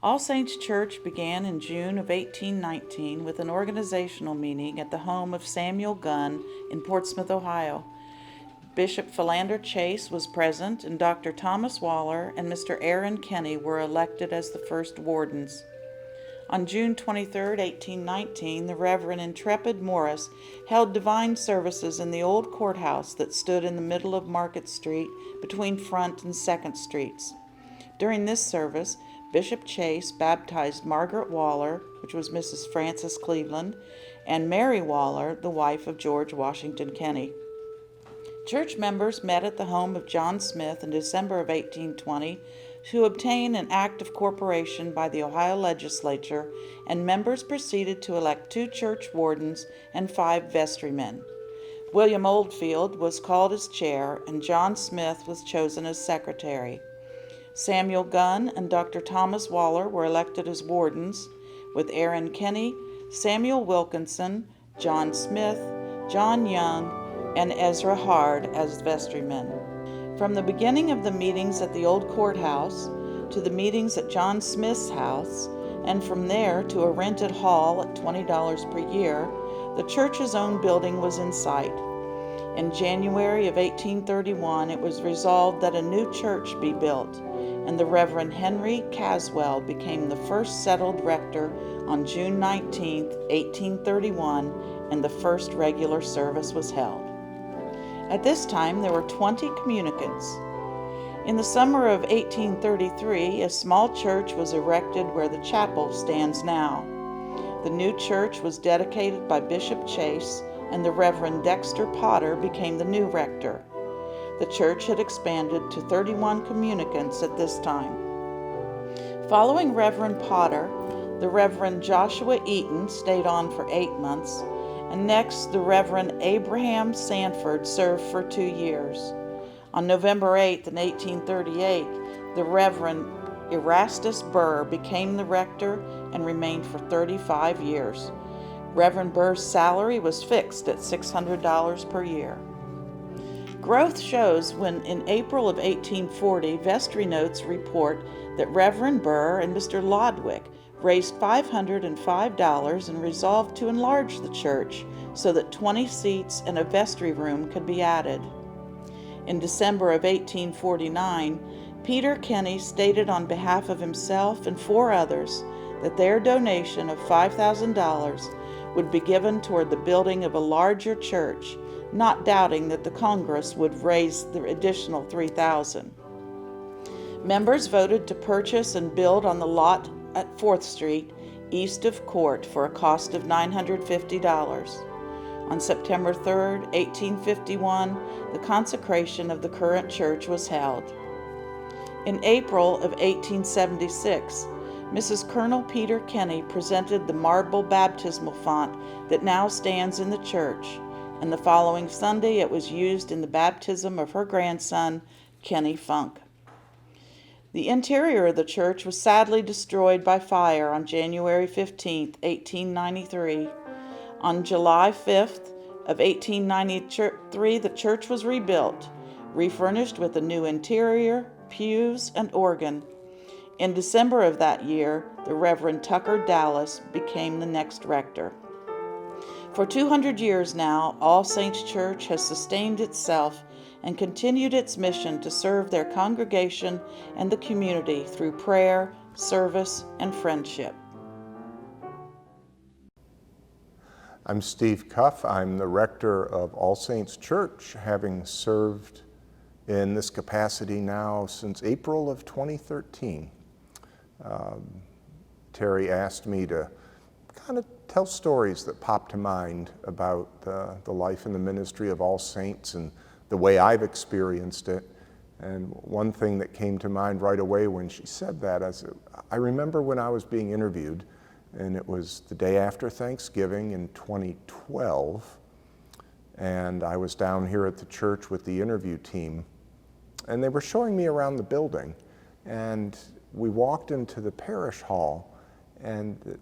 All Saints Church began in June of 1819 with an organizational meeting at the home of Samuel Gunn in Portsmouth, Ohio. Bishop Philander Chase was present, and Dr. Thomas Waller and Mr. Aaron Kenny were elected as the first wardens. On June 23, 1819, the Reverend Intrepid Morris held divine services in the old courthouse that stood in the middle of Market Street between Front and Second Streets. During this service, Bishop Chase baptized Margaret Waller, which was Mrs. Frances Cleveland, and Mary Waller, the wife of George Washington Kenny. Church members met at the home of John Smith in December of 1820 to obtain an act of corporation by the Ohio legislature, and members proceeded to elect 2 church wardens and 5 vestrymen. William Oldfield was called as chair, and John Smith was chosen as secretary. Samuel Gunn and Dr. Thomas Waller were elected as wardens, with Aaron Kenny, Samuel Wilkinson, John Smith, John Young, and Ezra Hard as vestrymen. From the beginning of the meetings at the old courthouse to the meetings at John Smith's house, and from there to a rented hall at $20 per year, the church's own building was in sight. In January of 1831, it was resolved that a new church be built, and the Reverend Henry Caswell became the first settled rector on June 19, 1831, and the first regular service was held. At this time, there were 20 communicants. In the summer of 1833, a small church was erected where the chapel stands now. The new church was dedicated by Bishop Chase, and the Reverend Dexter Potter became the new rector. The church had expanded to 31 communicants at this time. Following Reverend Potter, the Reverend Joshua Eaton stayed on for 8 months, and next the Reverend Abraham Sanford served for 2 years. On November 8, 1838, the Reverend Erastus Burr became the rector and remained for 35 years. Reverend Burr's salary was fixed at $600 per year. Growth shows when, in April of 1840, vestry notes report that Reverend Burr and Mr. Lodwick raised $505 and resolved to enlarge the church so that 20 seats and a vestry room could be added. In December of 1849, Peter Kenny stated on behalf of himself and 4 others that their donation of $5,000 would be given toward the building of a larger church, not doubting that the Congress would raise the additional $3,000. Members voted to purchase and build on the lot at 4th Street, east of Court, for a cost of $950. On September 3, 1851, the consecration of the current church was held. In April of 1876, Mrs. Colonel Peter Kenny presented the marble baptismal font that now stands in the church, and the following Sunday it was used in the baptism of her grandson, Kenny Funk. The interior of the church was sadly destroyed by fire on January 15, 1893. On July 5th of 1893, the church was rebuilt, refurnished with a new interior, pews, and organ. In December of that year, the Reverend Tucker Dallas became the next rector. For 200 years now, All Saints Church has sustained itself and continued its mission to serve their congregation and the community through prayer, service, and friendship. I'm Steve Cuff. I'm the rector of All Saints Church, having served in this capacity now since April of 2013. Terry asked me to kind of tell stories that popped to mind about the life and the ministry of All Saints and the way I've experienced it. And one thing that came to mind right away when she said that, I remember when I was being interviewed, and it was the day after Thanksgiving in 2012, and I was down here at the church with the interview team, and they were showing me around the building, and we walked into the parish hall, and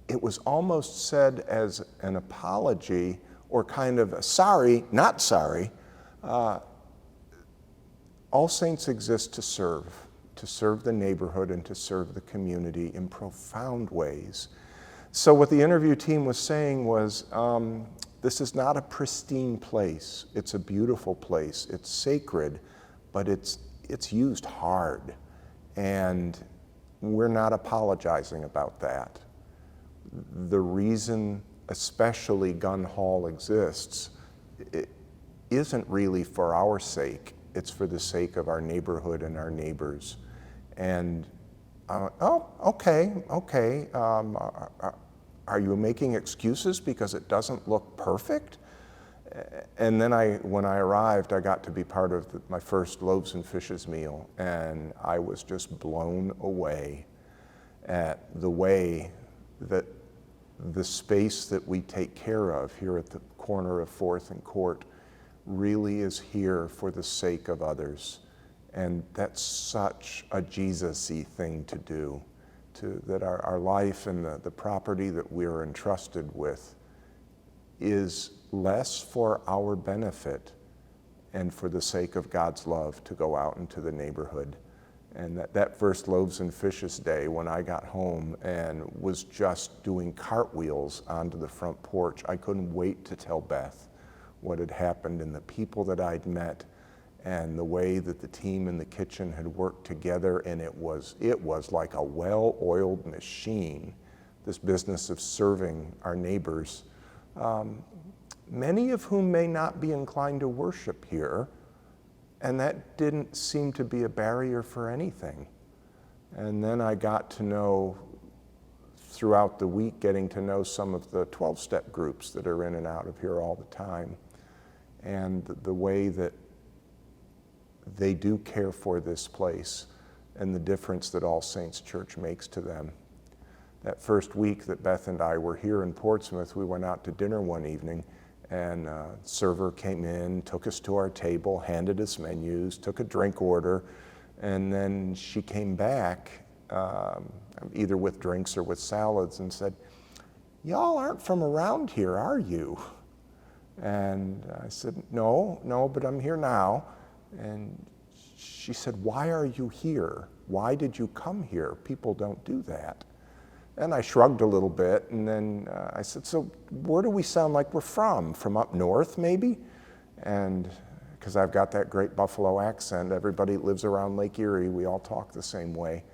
it was almost said as an apology or kind of a sorry, not sorry. All Saints exist to to serve the neighborhood and to serve the community in profound ways. So what the interview team was saying was, this is not a pristine place. It's a beautiful place. It's sacred, but it's used hard. And we're not apologizing about that. The reason especially Gun Hall exists, it isn't really for our sake. It's for the sake of our neighborhood and our neighbors. And, okay. Are you making excuses because it doesn't look perfect? And then when I arrived, I got to be part of my first Loaves and Fishes meal, and I was just blown away at the way that the space that we take care of here at the corner of 4th and Court really is here for the sake of others. And that's such a Jesus-y thing to do, that our life and the property that we're entrusted with is less for our benefit and for the sake of God's love to go out into the neighborhood. And that first Loaves and Fishes day, when I got home and was just doing cartwheels onto the front porch, I couldn't wait to tell Beth what had happened and the people that I'd met and the way that the team in the kitchen had worked together. And it was like a well-oiled machine, this business of serving our neighbors, many of whom may not be inclined to worship here. And that didn't seem to be a barrier for anything. And then I got to know, throughout the week, getting to know some of the 12-step groups that are in and out of here all the time. And the way that they do care for this place and the difference that All Saints Church makes to them. That first week that Beth and I were here in Portsmouth, we went out to dinner one evening, and a server came in, took us to our table, handed us menus, took a drink order, and then she came back, either with drinks or with salads, and said, "Y'all aren't from around here, are you?" And I said, no, but I'm here now. And she said, "Why are you here? Why did you come here? People don't do that." And I shrugged a little bit, and then I said, "So where do we sound like we're from? From up north, maybe?" And because I've got that great Buffalo accent, everybody that lives around Lake Erie, we all talk the same way.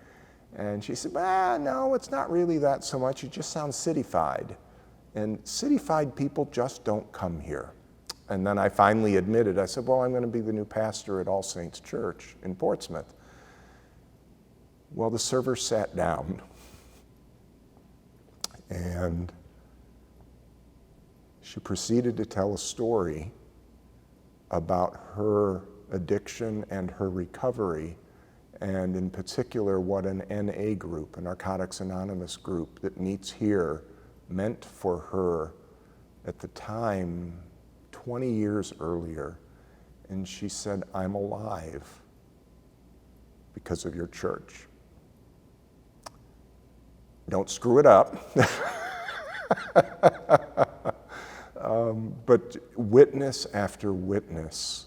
And she said, "No, it's not really that so much. You just sound city-fied. And city-fied people just don't come here." And then I finally admitted, I said, "Well, I'm going to be the new pastor at All Saints Church in Portsmouth." Well, the server sat down. And she proceeded to tell a story about her addiction and her recovery, and in particular what an NA group, a Narcotics Anonymous group that meets here, meant for her at the time 20 years earlier. And she said, "I'm alive because of your church. Don't screw it up." But witness after witness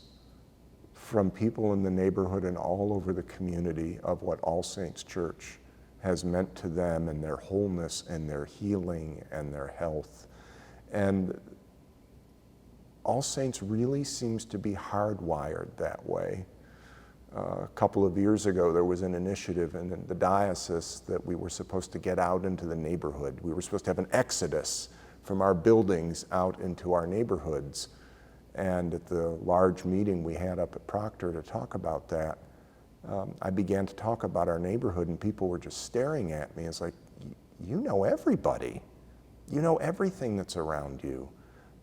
from people in the neighborhood and all over the community of what All Saints Church has meant to them and their wholeness and their healing and their health. And All Saints really seems to be hardwired that way. A couple of years ago, there was an initiative in the diocese that we were supposed to get out into the neighborhood. We were supposed to have an exodus from our buildings out into our neighborhoods. And at the large meeting we had up at Proctor to talk about that, I began to talk about our neighborhood, and people were just staring at me. It's like, "You know everybody. You know everything that's around you."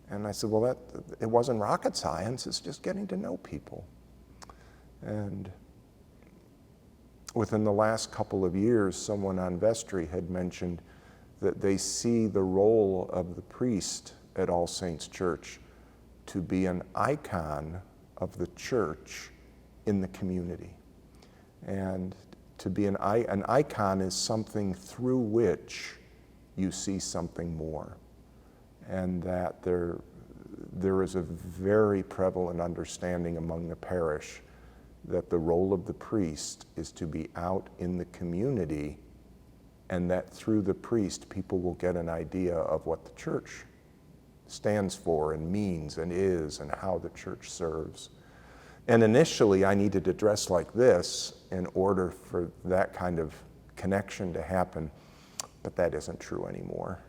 And I said, "Well, it wasn't rocket science. It's just getting to know people." And within the last couple of years, someone on vestry had mentioned that they see the role of the priest at All Saints Church to be an icon of the church in the community. And to be an icon is something through which you see something more. And that there is a very prevalent understanding among the parish that the role of the priest is to be out in the community, and that through the priest people will get an idea of what the church stands for and means and is and how the church serves. And initially I needed to dress like this in order for that kind of connection to happen, but that isn't true anymore.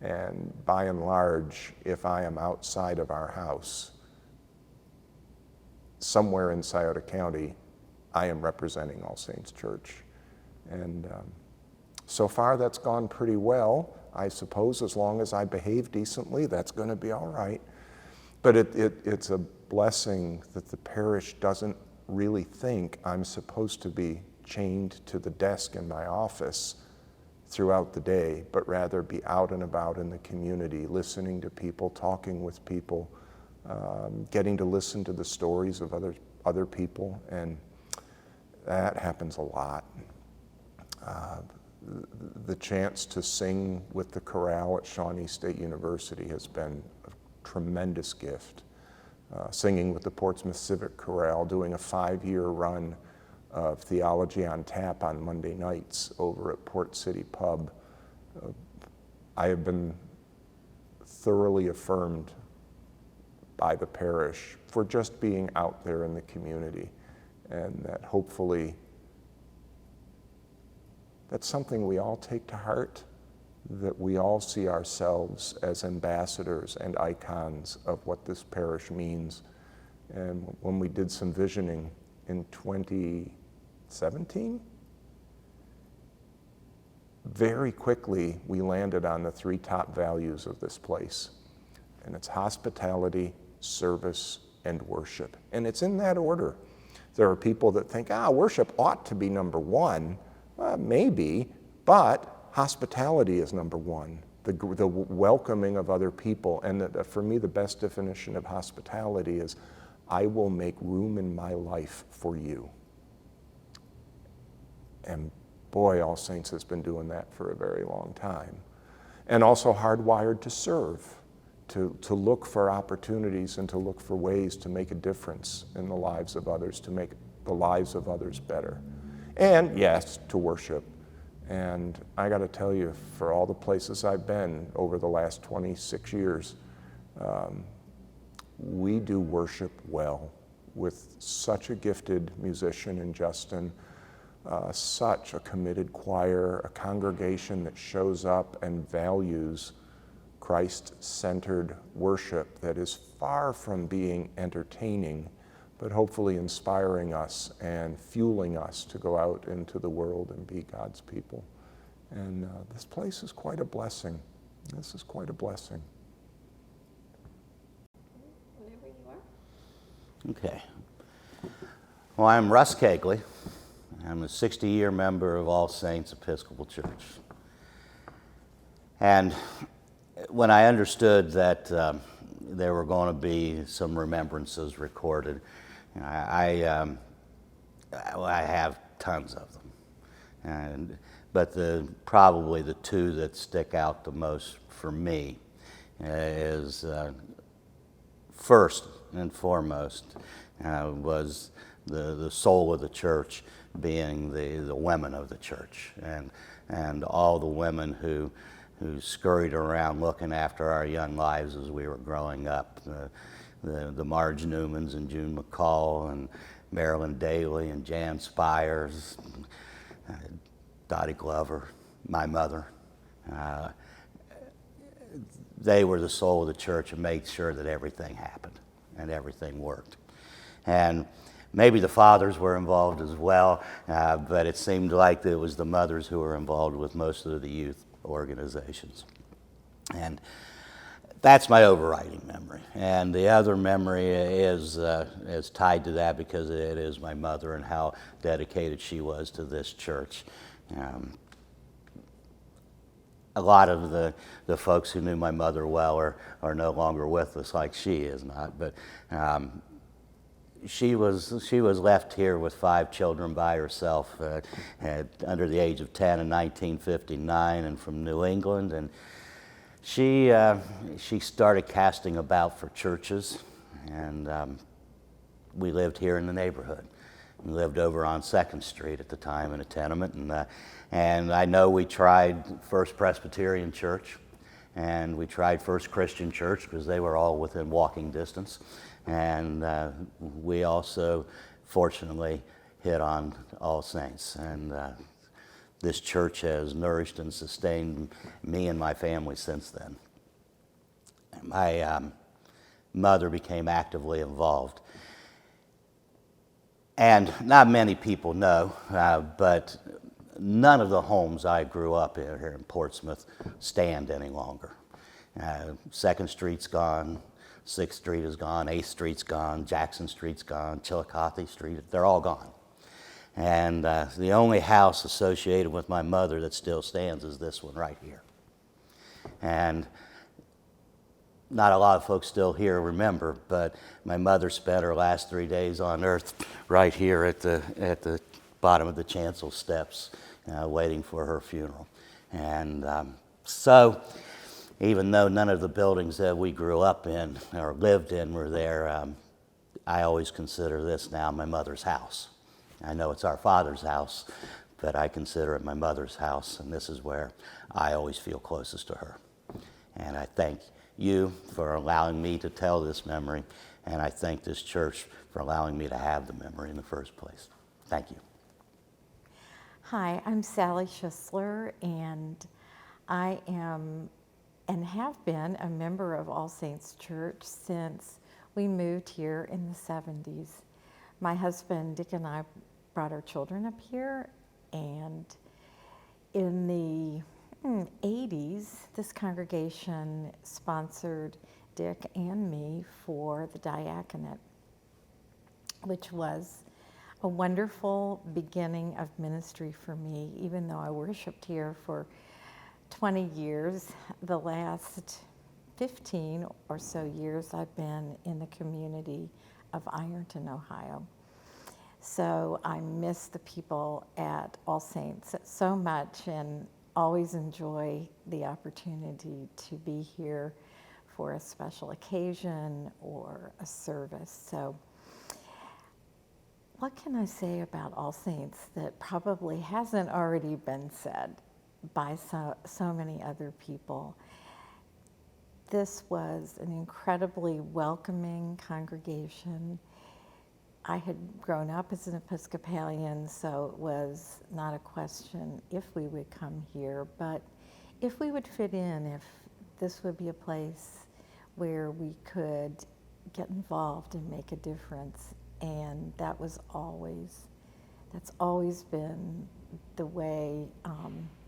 And by and large, if I am outside of our house, somewhere in Scioto County, I am representing All Saints Church. And so far that's gone pretty well. I suppose as long as I behave decently, that's going to be all right. But it's a blessing that the parish doesn't really think I'm supposed to be chained to the desk in my office throughout the day, but rather be out and about in the community, listening to people, talking with people, getting to listen to the stories of other people, and that happens a lot. The chance to sing with the chorale at Shawnee State University has been a tremendous gift. Singing with the Portsmouth Civic Chorale, doing a 5-year run of Theology on Tap on Monday nights over at Port City Pub. I have been thoroughly affirmed by the parish for just being out there in the community, and that hopefully that's something we all take to heart, that we all see ourselves as ambassadors and icons of what this parish means. And when we did some visioning in 2017, very quickly we landed on the 3 top values of this place. And it's hospitality, service, and worship. And it's in that order. There are people that think, worship ought to be number 1. Maybe, but hospitality is number 1. The welcoming of other people. And for me, the best definition of hospitality is, I will make room in my life for you. And boy, All Saints has been doing that for a very long time. And also hardwired to serve, to look for opportunities and to look for ways to make a difference in the lives of others, to make the lives of others better. And yes, to worship. And I got to tell you, for all the places I've been over the last 26 years, we do worship well with such a gifted musician in Justin, such a committed choir, a congregation that shows up and values Christ-centered worship that is far from being entertaining, but hopefully inspiring us and fueling us to go out into the world and be God's people. And this place is quite a blessing. This is quite a blessing. Whenever you are. Okay. Well, I'm Russ Kegley. I'm a 60-year member of All Saints Episcopal Church. And when I understood that there were going to be some remembrances recorded, I have tons of them, but probably the 2 that stick out the most for me is first and foremost was the soul of the church being the women of the church, and all the women who scurried around looking after our young lives as we were growing up. The Marge Newmans and June McCall and Marilyn Daly and Jan Spires, Dottie Glover, my mother. They were the soul of the church and made sure that everything happened and everything worked. And maybe the fathers were involved as well, but it seemed like it was the mothers who were involved with most of the youth organizations. And that's my overriding memory. And the other memory is tied to that because it is my mother and how dedicated she was to this church. A lot of the folks who knew my mother well are no longer with us, like she is not. But she was left here with 5 children by herself under the age of 10 in 1959, and from New England. And she started casting about for churches, and we lived here in the neighborhood. We lived over on 2nd Street at the time in a tenement, and I know we tried First Presbyterian Church, and we tried First Christian Church because they were all within walking distance, and we also fortunately hit on All Saints, and this church has nourished and sustained me and my family since then. My mother became actively involved. And not many people know, but none of the homes I grew up in here in Portsmouth stand any longer. 2nd Street's gone, 6th Street is gone, 8th Street's gone, Jackson Street's gone, Chillicothe Street, they're all gone. And the only house associated with my mother that still stands is this one right here. And not a lot of folks still here remember, but my mother spent her last 3 days on earth right here at the bottom of the chancel steps, waiting for her funeral. And so, even though none of the buildings that we grew up in or lived in were there, I always consider this now my mother's house. I know it's our father's house, but I consider it my mother's house, and this is where I always feel closest to her. And I thank you for allowing me to tell this memory, and I thank this church for allowing me to have the memory in the first place. Thank you. Hi, I'm Sally Schisler, and I am and have been a member of All Saints Church since we moved here in the 70s. My husband Dick and I brought our children up here, and in the 80s, this congregation sponsored Dick and me for the diaconate, which was a wonderful beginning of ministry for me. Even though I worshiped here for 20 years, the last 15 or so years I've been in the community of Ironton, Ohio. So I miss the people at All Saints so much, and always enjoy the opportunity to be here for a special occasion or a service. So what can I say about All Saints that probably hasn't already been said by so many other people? This was an incredibly welcoming congregation. I had grown up as an Episcopalian, so it was not a question if we would come here, but if we would fit in, if this would be a place where we could get involved and make a difference. And that's always been the way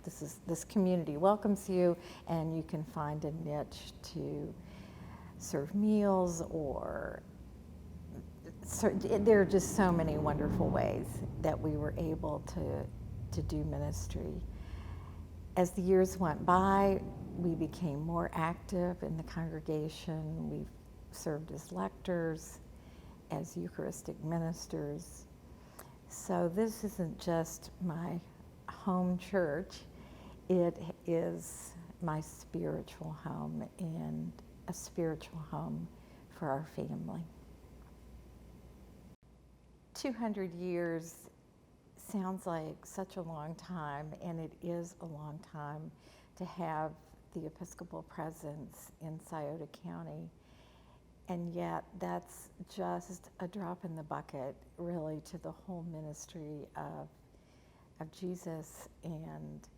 this community welcomes you, and you can find a niche to serve meals, or there are just so many wonderful ways that we were able to do ministry. As the years went by, we became more active in the congregation. We served as lectors, as Eucharistic ministers. So this isn't just my home church, it is my spiritual home, and a spiritual home for our family. 200 years sounds like such a long time, and it is a long time to have the Episcopal presence in Scioto County. And yet that's just a drop in the bucket, really, to the whole ministry of Jesus and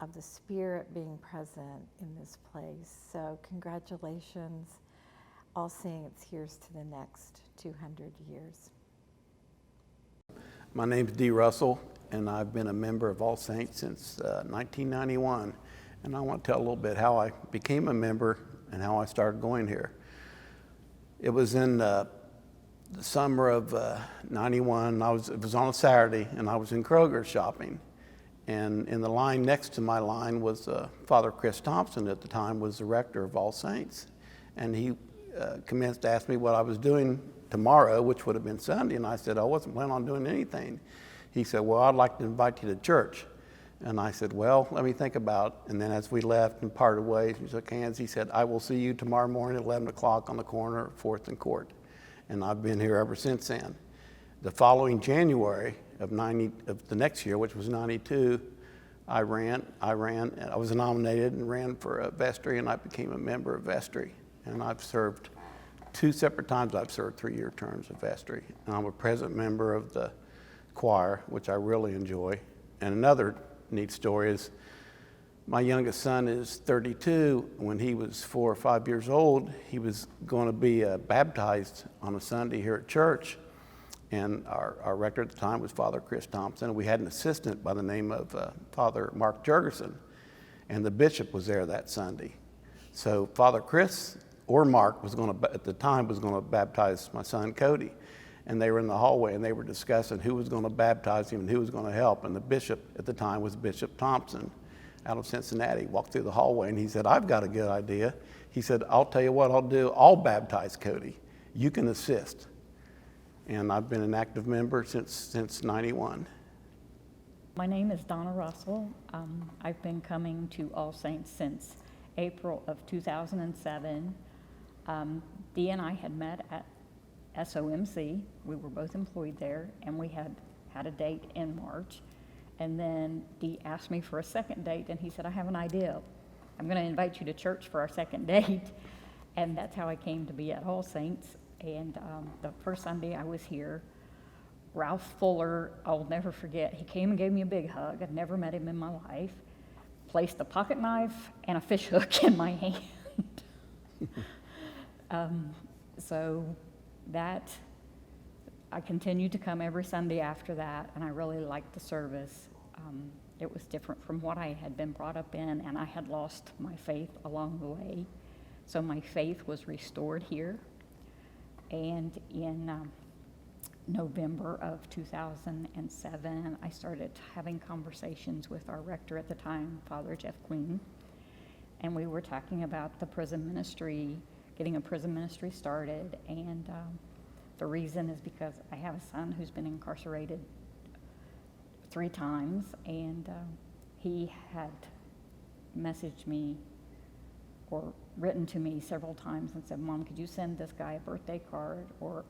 of the Spirit being present in this place. So congratulations, All Saints. Here's to the next 200 years. My name is Dee Russell, and I've been a member of All Saints since 1991. And I want to tell a little bit how I became a member and how I started going here. It was in the summer of 91. It was on a Saturday, and I was in Kroger shopping. And in the line next to my line was Father Chris Thompson, at the time was the rector of All Saints. And he commenced to ask me what I was doing tomorrow, which would have been Sunday. And I said, I wasn't planning on doing anything. He said, well, I'd like to invite you to church. And I said, well, let me think about it. And then as we left and parted ways, we shook hands, he said, I will see you tomorrow morning at 11 o'clock on the corner of 4th and Court. And I've been here ever since then. The following January of the next year, which was 92, I was nominated and ran for a vestry, and I became a member of vestry. And I've served 2 separate times. I've served 3-year terms of vestry. And I'm a present member of the choir, which I really enjoy. And another neat story is my youngest son is 32. When he was 4 or 5 years old, he was going to be baptized on a Sunday here at church. And our rector at the time was Father Chris Thompson. And we had an assistant by the name of Father Mark Jurgensen. And the bishop was there that Sunday. So Father Chris or Mark at the time was going to baptize my son Cody. And they were in the hallway and they were discussing who was going to baptize him and who was going to help. And the bishop at the time was Bishop Thompson out of Cincinnati. Walked through the hallway and he said, "I've got a good idea." He said, "I'll tell you what I'll do. I'll baptize Cody. You can assist." And I've been an active member since 91. My name is Donna Russell. I've been coming to All Saints since April of 2007. Dee and I had met at SOMC. We were both employed there, and we had a date in March. And then Dee asked me for a second date, and he said, "I have an idea. I'm going to invite you to church for our second date." And that's how I came to be at All Saints. And the first Sunday I was here, Ralph Fuller, I'll never forget, he came and gave me a big hug. I'd never met him in my life. Placed a pocket knife and a fish hook in my hand. So that, I continued to come every Sunday after that, and I really liked the service. It was different from what I had been brought up in, and I had lost my faith along the way. So my faith was restored here. And in November of 2007, I started having conversations with our rector at the time, Father Jeff Queen, and we were talking about the prison ministry, getting a prison ministry started. And the reason is because I have a son who's been incarcerated 3 times, and he had messaged me or written to me several times and said, "Mom, could you send this guy a birthday card or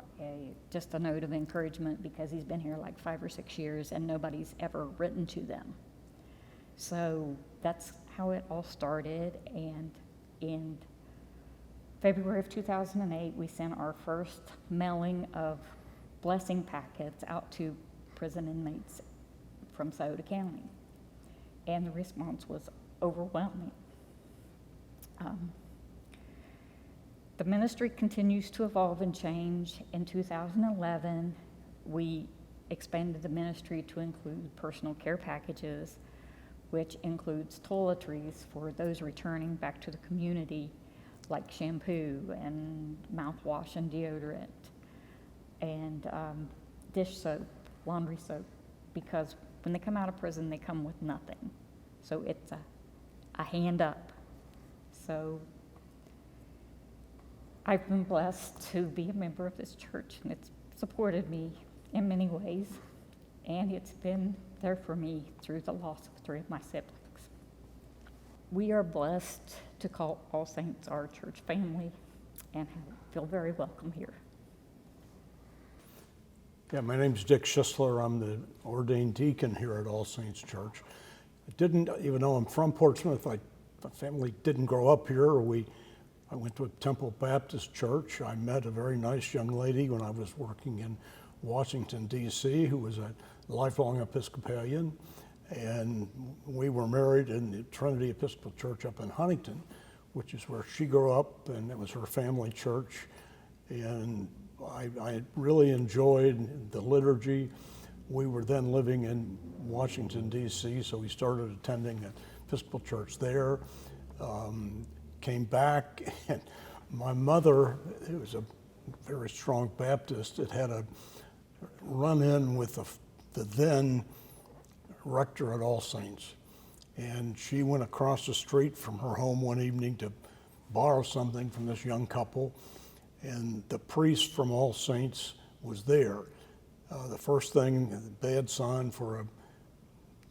just a note of encouragement, because he's been here like 5 or 6 years and nobody's ever written to them." So that's how it all started. And in February of 2008, we sent our first mailing of blessing packets out to prison inmates from Scioto County, and the response was overwhelming. The ministry continues to evolve and change. In 2011, we expanded the ministry to include personal care packages, which includes toiletries for those returning back to the community, like shampoo and mouthwash and deodorant, and dish soap, laundry soap, because when they come out of prison, they come with nothing. So it's a hand up. So I've been blessed to be a member of this church, and it's supported me in many ways, and it's been there for me through the loss of 3 of my siblings. We are blessed to call All Saints our church family and feel very welcome here. Yeah, my name's Dick Schisler. I'm the ordained deacon here at All Saints Church. I didn't, even though I'm from Portsmouth, my family didn't grow up here. I went to a Temple Baptist church. I met a very nice young lady when I was working in Washington, D.C., who was a lifelong Episcopalian. And we were married in the Trinity Episcopal Church up in Huntington, which is where she grew up, and it was her family church. And I really enjoyed the liturgy. We were then living in Washington, D.C., so we started attending an Episcopal church there. Came back, and my mother, who was a very strong Baptist, had a run-in with the then rector at All Saints. And she went across the street from her home one evening to borrow something from this young couple, and the priest from All Saints was there. The first thing, bad sign for a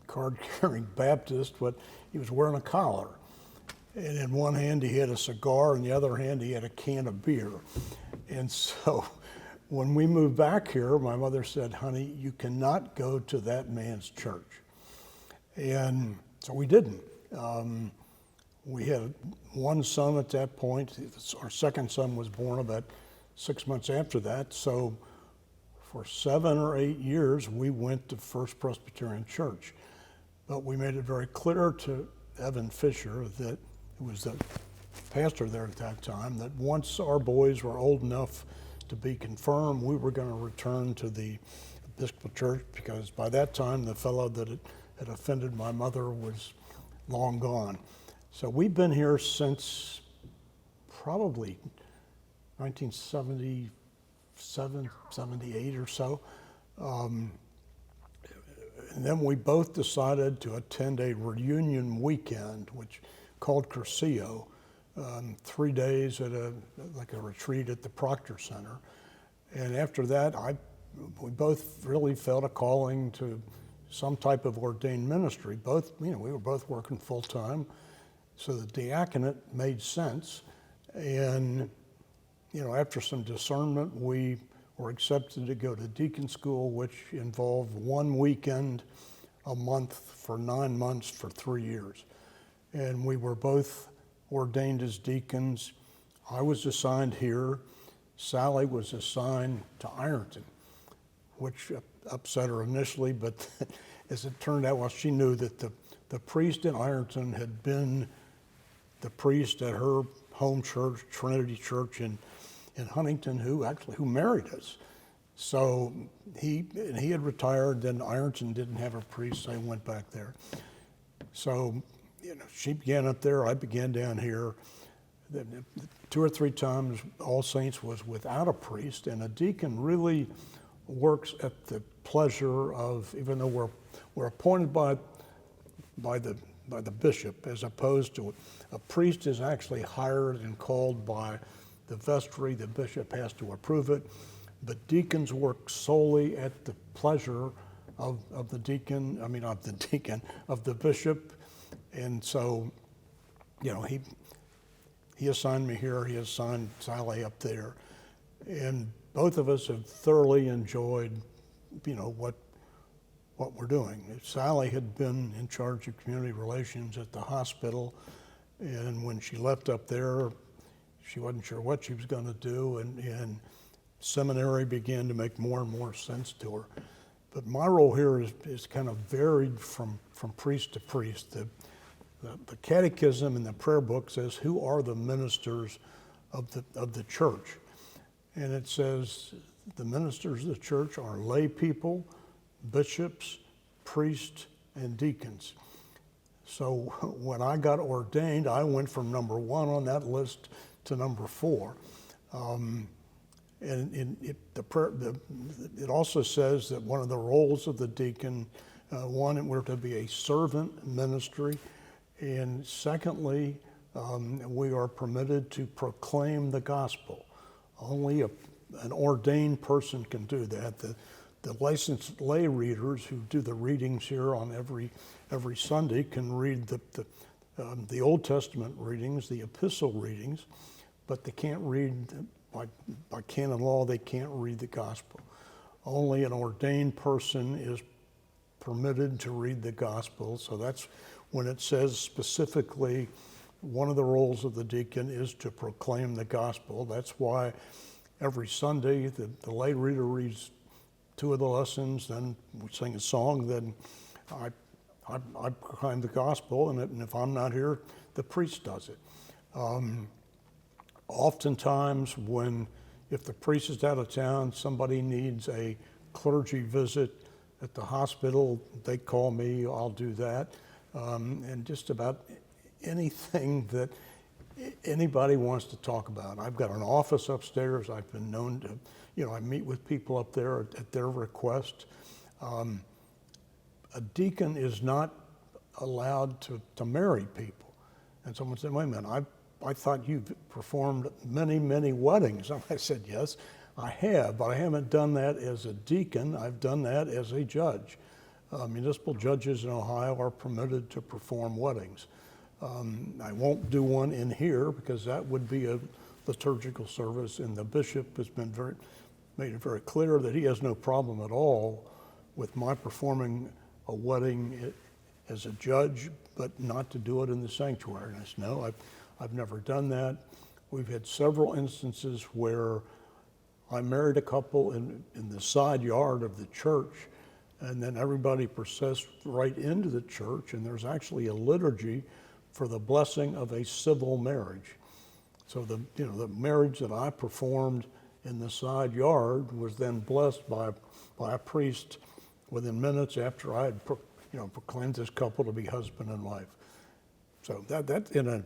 card-carrying Baptist, but he was wearing a collar. And in one hand he had a cigar, in the other hand he had a can of beer. And so when we moved back here, my mother said, honey, you cannot go to that man's church. And so we didn't. We had one son at that point. Our second son was born about 6 months after that. So for 7 or 8 years, we went to First Presbyterian Church. But we made it very clear to Evan Fisher, that who was the pastor there at that time, that once our boys were old enough to be confirmed, we were going to return to the Episcopal Church, because by that time the fellow that had offended my mother was long gone. So we've been here since probably 1977, 78 or so. And then we both decided to attend a reunion weekend, which called Cursillo, 3 days at a retreat at the Proctor Center. And after that, we both really felt a calling to some type of ordained ministry. We were both working full time, so the diaconate made sense. And after some discernment, we were accepted to go to deacon school, which involved one weekend a month for 9 months for 3 years. And we were both ordained as deacons. I was assigned here. Sally was assigned to Ironton, which upset her initially, but as it turned out, well, she knew that the priest in Ironton had been the priest at her home church, Trinity Church in Huntington, who married us. So he had retired, then Ironton didn't have a priest, so I went back there. So, she began up there, I began down here. 2 or 3 times All Saints was without a priest, and a deacon really works at the pleasure of, even though we're appointed by the bishop, as opposed to a priest is actually hired and called by the vestry. The bishop has to approve it, but deacons work solely at the pleasure of the bishop. And so, he assigned me here, he assigned Sally up there, and both of us have thoroughly enjoyed, what we're doing. Sally had been in charge of community relations at the hospital, and when she left up there, she wasn't sure what she was going to do, and seminary began to make more and more sense to her. But my role here is kind of varied from priest to priest. The catechism and the prayer book says, who are the ministers of the church? And it says the ministers of the church are lay people, bishops, priests, and deacons. So when I got ordained, I went from number 1 on that list to number 4. And it also says that one of the roles of the deacon, one, we're to be a servant ministry, and secondly, we are permitted to proclaim the gospel. Only an ordained person can do that. The licensed lay readers who do the readings here on every Sunday can read the Old Testament readings, the epistle readings, but they can't read, by canon law, they can't read the gospel. Only an ordained person is permitted to read the gospel. So that's when it says specifically one of the roles of the deacon is to proclaim the gospel. That's why every Sunday the lay reader reads 2 of the lessons, then we sing a song, then I proclaim the gospel, and if I'm not here, the priest does it. Oftentimes if the priest is out of town, somebody needs a clergy visit at the hospital, they call me, I'll do that. And just about anything that anybody wants to talk about. I've got an office upstairs. I've been known to, I meet with people up there at their request. A deacon is not allowed to marry people. And someone said, wait a minute, I thought you've performed many, many weddings. And I said, yes, I have, but I haven't done that as a deacon. I've done that as a judge. Municipal judges in Ohio are permitted to perform weddings. I won't do one in here because that would be a liturgical service, and the bishop has been made it very clear that he has no problem at all with my performing a wedding as a judge, but not to do it in the sanctuary. And I said, no, I've never done that. We've had several instances where I married a couple in the side yard of the church, and then everybody processed right into the church, and there's actually a liturgy for the blessing of a civil marriage. So the marriage that I performed in the side yard was then blessed by a priest within minutes after I had proclaimed this couple to be husband and wife. So that in a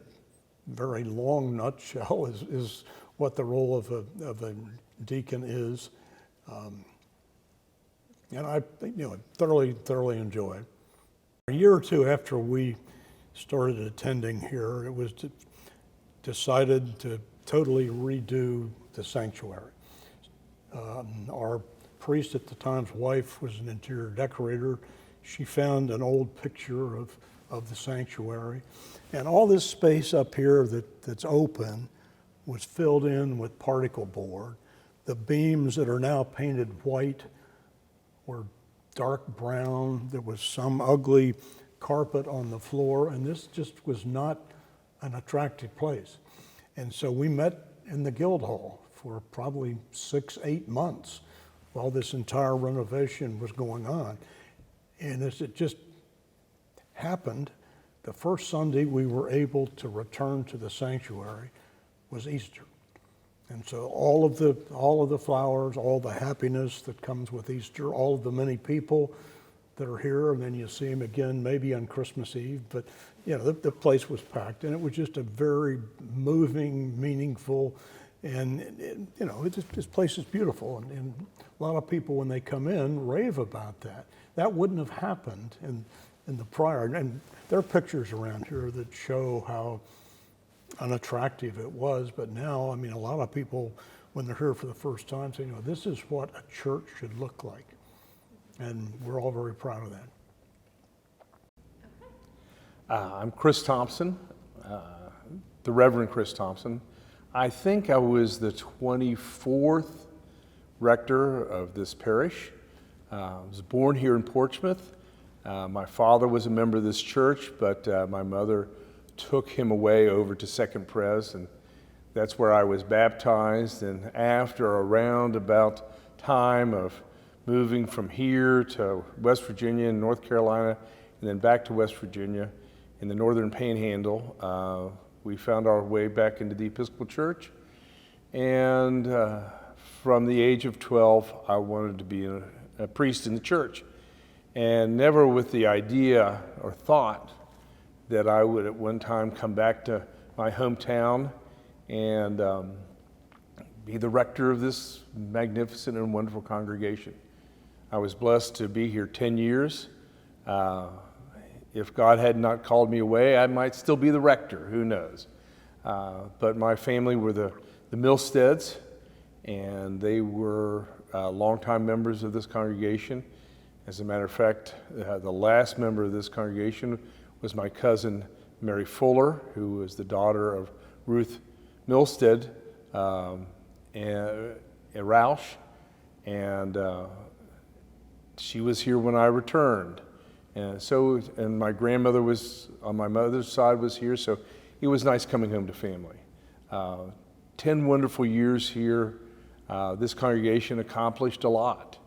very long nutshell is what the role of a deacon is, and I thoroughly enjoy it. A year or two after we started attending here, it was decided to totally redo the sanctuary. Our priest at the time's wife was an interior decorator. She found an old picture of the sanctuary, and all this space up here that's open was filled in with particle board. The beams that are now painted white were dark brown. There was some ugly carpet on the floor, and this just was not an attractive place. And so we met in the Guildhall for probably 6-8 months while this entire renovation was going on. And as it just happened, the first Sunday we were able to return to the sanctuary was Easter. And so all of the flowers, all the happiness that comes with Easter, all of the many people that are here, and then you see them again maybe on Christmas Eve, but the place was packed, and it was just a very moving, meaningful, and this place is beautiful, and a lot of people when they come in rave about that. That wouldn't have happened in the prior, and there are pictures around here that show how unattractive it was, but now, I mean, a lot of people, when they're here for the first time, say, this is what a church should look like. And we're all very proud of that. I'm Chris Thompson, the Reverend Chris Thompson. I think I was the 24th rector of this parish. I was born here in Portsmouth. My father was a member of this church, but my mother took him away over to Second Pres, and that's where I was baptized. And after around about time of moving from here to West Virginia and North Carolina, and then back to West Virginia in the Northern Panhandle, we found our way back into the Episcopal Church. And from the age of 12, I wanted to be a priest in the church, and never with the idea or thought that I would at one time come back to my hometown and be the rector of this magnificent and wonderful congregation. I was blessed to be here 10 years. If God had not called me away, I might still be the rector, who knows. But my family were the Milsteads, and they were longtime members of this congregation. As a matter of fact, the last member of this congregation was my cousin Mary Fuller, who was the daughter of Ruth Milstead and Roush, and she was here when I returned. And my grandmother was, on my mother's side, was here, so it was nice coming home to family. 10 wonderful years here. This congregation accomplished a lot.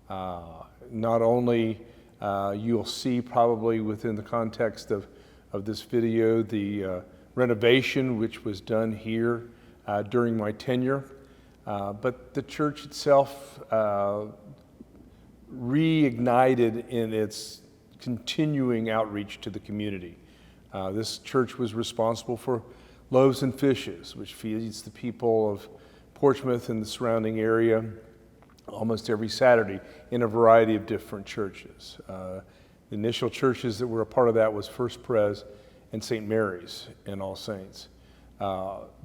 Not only you'll see probably within the context of this video the renovation which was done here during my tenure, but the church itself reignited in its continuing outreach to the community. This church was responsible for Loaves and Fishes, which feeds the people of Portsmouth and the surrounding area almost every Saturday in a variety of different churches. The initial churches that were a part of that was First Pres and St. Mary's in All Saints.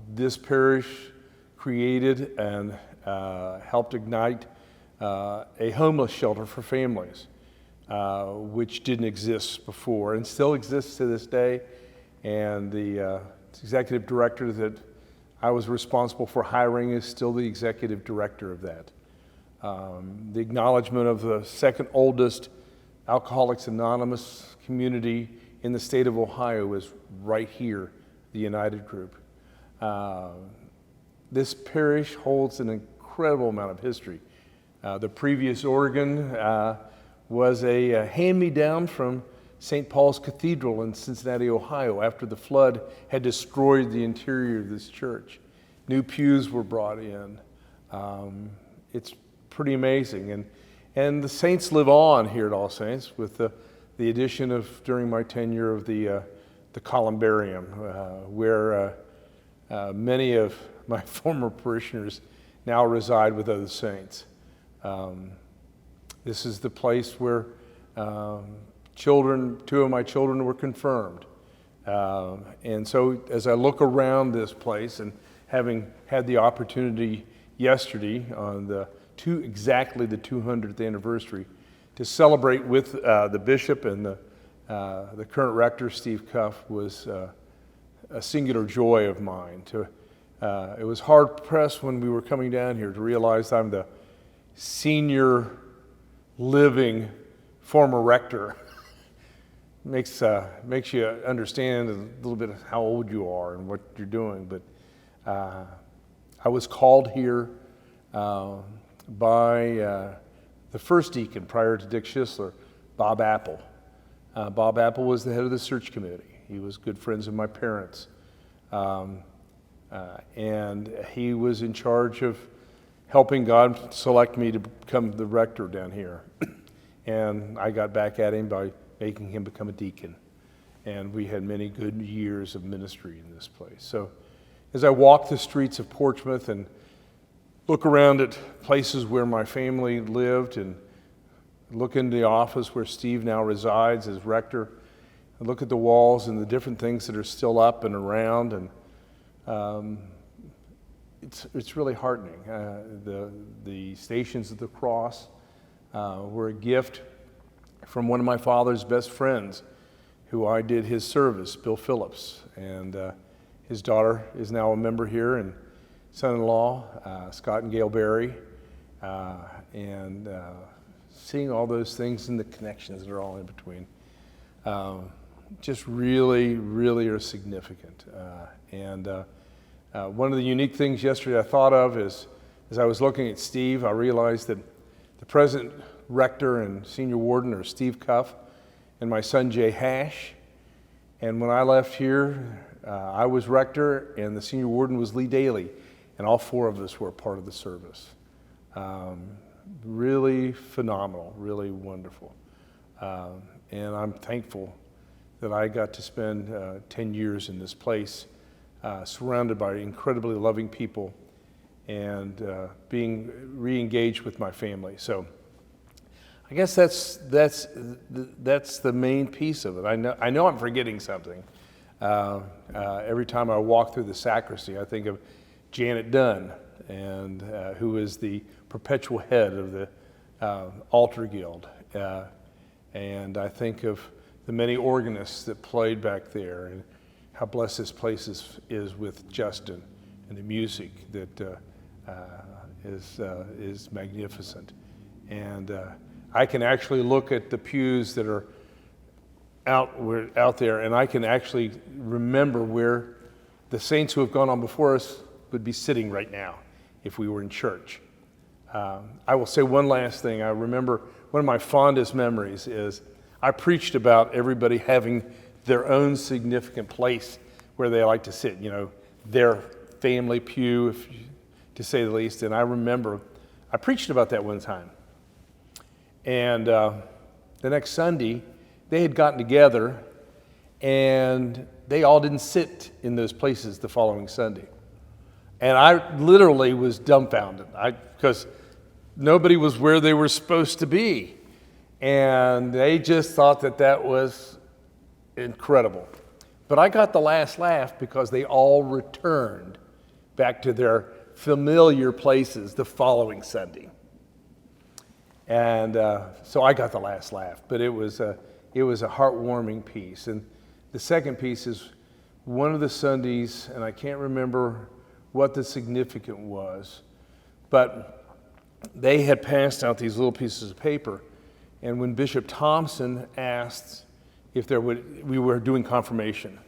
This parish created and helped ignite a homeless shelter for families, which didn't exist before and still exists to this day. And the executive director that I was responsible for hiring is still the executive director of that. The acknowledgement of the second oldest Alcoholics Anonymous community in the state of Ohio is right here, the United Group. This parish holds an incredible amount of history. The previous organ was a hand-me-down from St. Paul's Cathedral in Cincinnati, Ohio, after the flood had destroyed the interior of this church. New pews were brought in. It's pretty amazing. And the saints live on here at All Saints with the addition of, during my tenure, of the columbarium, where many of my former parishioners now reside with other saints. This is the place where two of my children were confirmed. And so as I look around this place, and having had the opportunity yesterday on exactly the 200th anniversary to celebrate with the bishop and the current rector, Steve Cuff, was a singular joy of mine. It was hard pressed when we were coming down here to realize I'm the senior living former rector. Makes you understand a little bit of how old you are and what you're doing. But I was called here by the first deacon prior to Dick Schisler, Bob Apple. Bob Apple was the head of the search committee. He was good friends of my parents. And he was in charge of helping God select me to become the rector down here. And I got back at him by making him become a deacon. And we had many good years of ministry in this place. So as I walk the streets of Portsmouth and look around at places where my family lived, and look into the office where Steve now resides as rector, and look at the walls and the different things that are still up and around, and it's really heartening. The Stations of the Cross were a gift from one of my father's best friends, who I did his service, Bill Phillips, and his daughter is now a member here, and son-in-law, Scott and Gail Berry, and seeing all those things and the connections that are all in between, just really, really are significant. One of the unique things yesterday I thought of is, as I was looking at Steve, I realized that the present rector and senior warden are Steve Cuff and my son Jay Hash. And when I left here, I was rector and the senior warden was Lee Daly, and all four of us were a part of the service. Really phenomenal, really wonderful. And I'm thankful that I got to spend 10 years in this place, surrounded by incredibly loving people, and being re-engaged with my family. So I guess that's the main piece of it. I know I'm forgetting something. Every time I walk through the sacristy, I think of Janet Dunn, and who is the perpetual head of the Altar Guild. And I think of the many organists that played back there, and how blessed this place is with Justin, and the music that is magnificent. And I can actually look at the pews that are out there, and I can actually remember where the saints who have gone on before us would be sitting right now if we were in church. I will say one last thing. I remember one of my fondest memories is I preached about everybody having their own significant place where they like to sit, their family pew, to say the least. And I remember I preached about that one time. And the next Sunday, they had gotten together, and they all didn't sit in those places the following Sunday. And I literally was dumbfounded because nobody was where they were supposed to be. And they just thought that was incredible. But I got the last laugh because they all returned back to their familiar places the following Sunday. And so I got the last laugh, but it was a heartwarming piece. And the second piece is one of the Sundays, and I can't remember what the significance was, but they had passed out these little pieces of paper, and when Bishop Thompson asked if we were doing confirmation,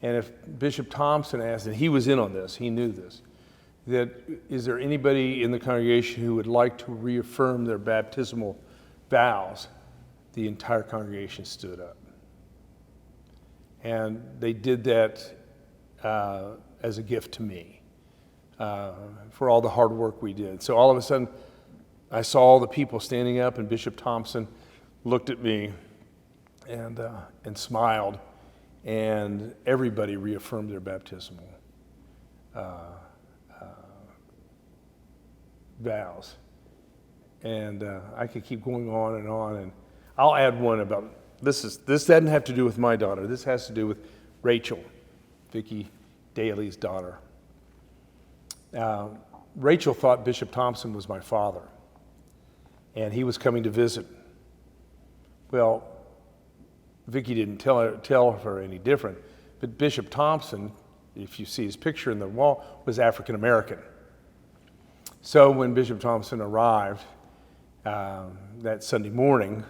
and if Bishop Thompson asked, and he was in on this, he knew this, that is there anybody in the congregation who would like to reaffirm their baptismal vows, the entire congregation stood up. And they did that as a gift to me for all the hard work we did. So all of a sudden, I saw all the people standing up, and Bishop Thompson looked at me and smiled, and everybody reaffirmed their baptismal vows. And I could keep going on, and I'll add one about this doesn't have to do with my daughter. This has to do with Rachel, Vicki Daly's daughter. Rachel thought Bishop Thompson was my father, and he was coming to visit. Well, Vicki didn't tell her any different, but Bishop Thompson, if you see his picture in the wall, was African American. So when Bishop Thompson arrived that Sunday morning,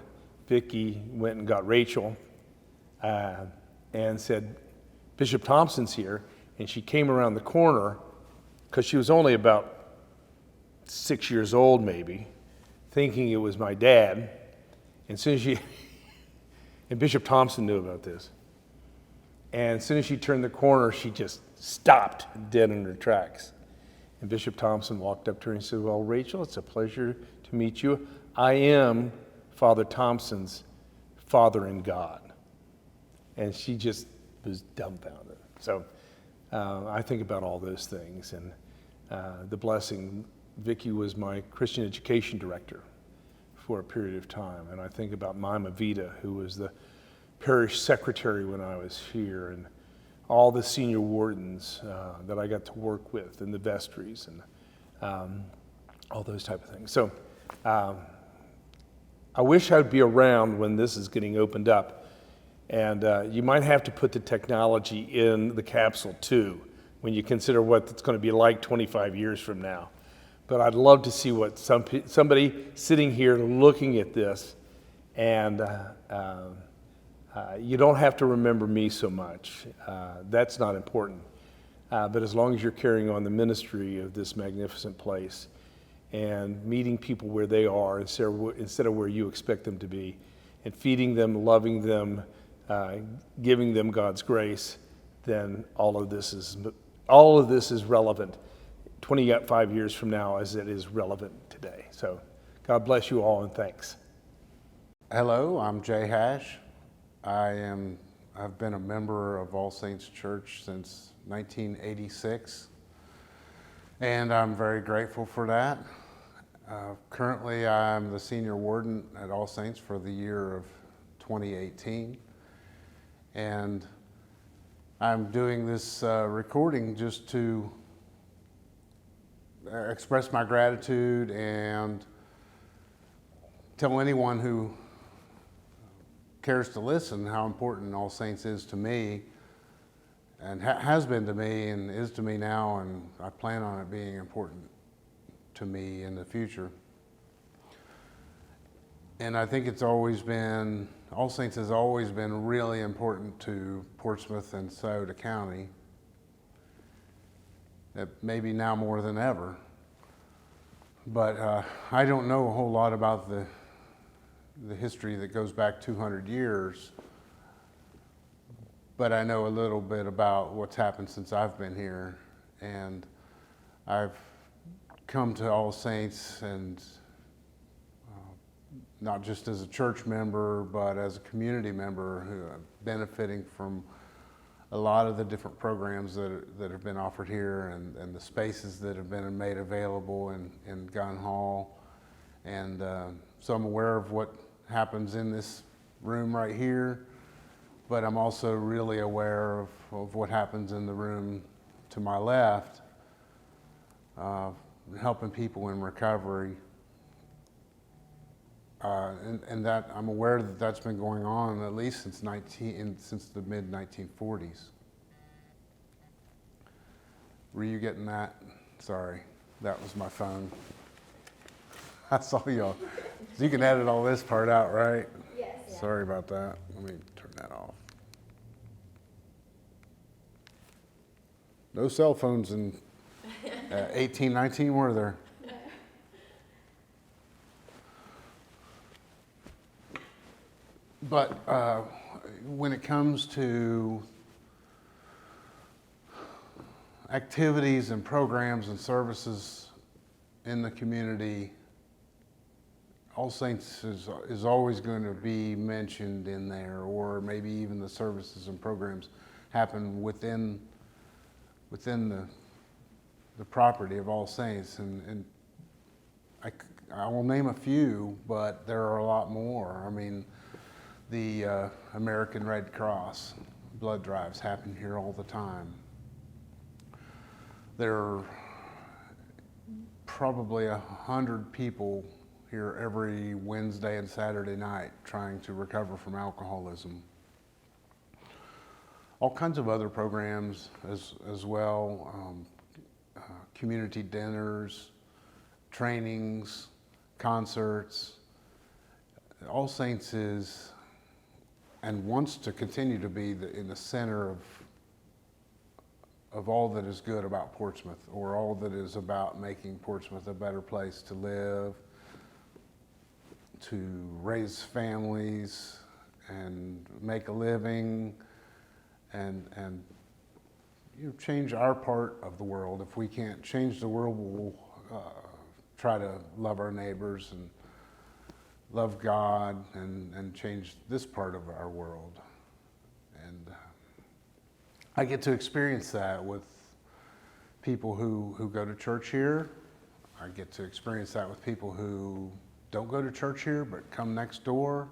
Vicki went and got Rachel and said, Bishop Thompson's here. And she came around the corner, because she was only about 6 years old maybe, thinking it was my dad. And and Bishop Thompson knew about this. And as soon as she turned the corner, she just stopped dead in her tracks. And Bishop Thompson walked up to her and said, well, Rachel, it's a pleasure to meet you. I am Father Thompson's father in God. And she just was dumbfounded. So I think about all those things, and the blessing. Vicki was my Christian education director for a period of time, and I think about Mima Vita, who was the parish secretary when I was here, and all the senior wardens that I got to work with in the vestries, and all those type of things. So I wish I'd be around when this is getting opened up. And you might have to put the technology in the capsule too, when you consider what it's going to be like 25 years from now. But I'd love to see what somebody sitting here looking at this, and you don't have to remember me so much. That's not important. But as long as you're carrying on the ministry of this magnificent place and meeting people where they are instead of where you expect them to be, and feeding them, loving them, giving them God's grace, then all of this is relevant 25 years from now as it is relevant today. So God bless you all, and thanks. Hello, I'm Jay Hash. I've been a member of All Saints Church since 1986, and I'm very grateful for that. Currently, I'm the senior warden at All Saints for the year of 2018. And I'm doing this recording just to express my gratitude and tell anyone who cares to listen how important All Saints is to me, and has been to me and is to me now, and I plan on it being important to me in the future. And I think All Saints has always been really important to Portsmouth and Sauter County, maybe now more than ever. But I don't know a whole lot about the history that goes back 200 years, but I know a little bit about what's happened since I've been here. And I've come to All Saints, and not just as a church member, but as a community member who benefiting from a lot of the different programs that have been offered here, and the spaces that have been made available in Gun Hall. And so I'm aware of what happens in this room right here, but I'm also really aware of what happens in the room to my left, helping people in recovery. And that I'm aware that that's been going on at least since the mid-1940s. Were you getting that? Sorry, that was my phone. I saw y'all. So you can edit all this part out, right? Yes. Sorry about that. Let me turn that off. No cell phones in 1819, were there? But when it comes to activities and programs and services in the community, All Saints is always going to be mentioned in there, or maybe even the services and programs happen within the property of All Saints. And I will name a few, but there are a lot more. I mean, the American Red Cross blood drives happen here all the time. There are probably 100 people here every Wednesday and Saturday night trying to recover from alcoholism. All kinds of other programs as well, community dinners, trainings, concerts. All Saints is and wants to continue to be in the center of all that is good about Portsmouth, or all that is about making Portsmouth a better place to live, to raise families and make a living, and change our part of the world. If we can't change the world, we'll try to love our neighbors and love God and change this part of our world. And I get to experience that with people who go to church here. I get to experience that with people who don't go to church here but come next door.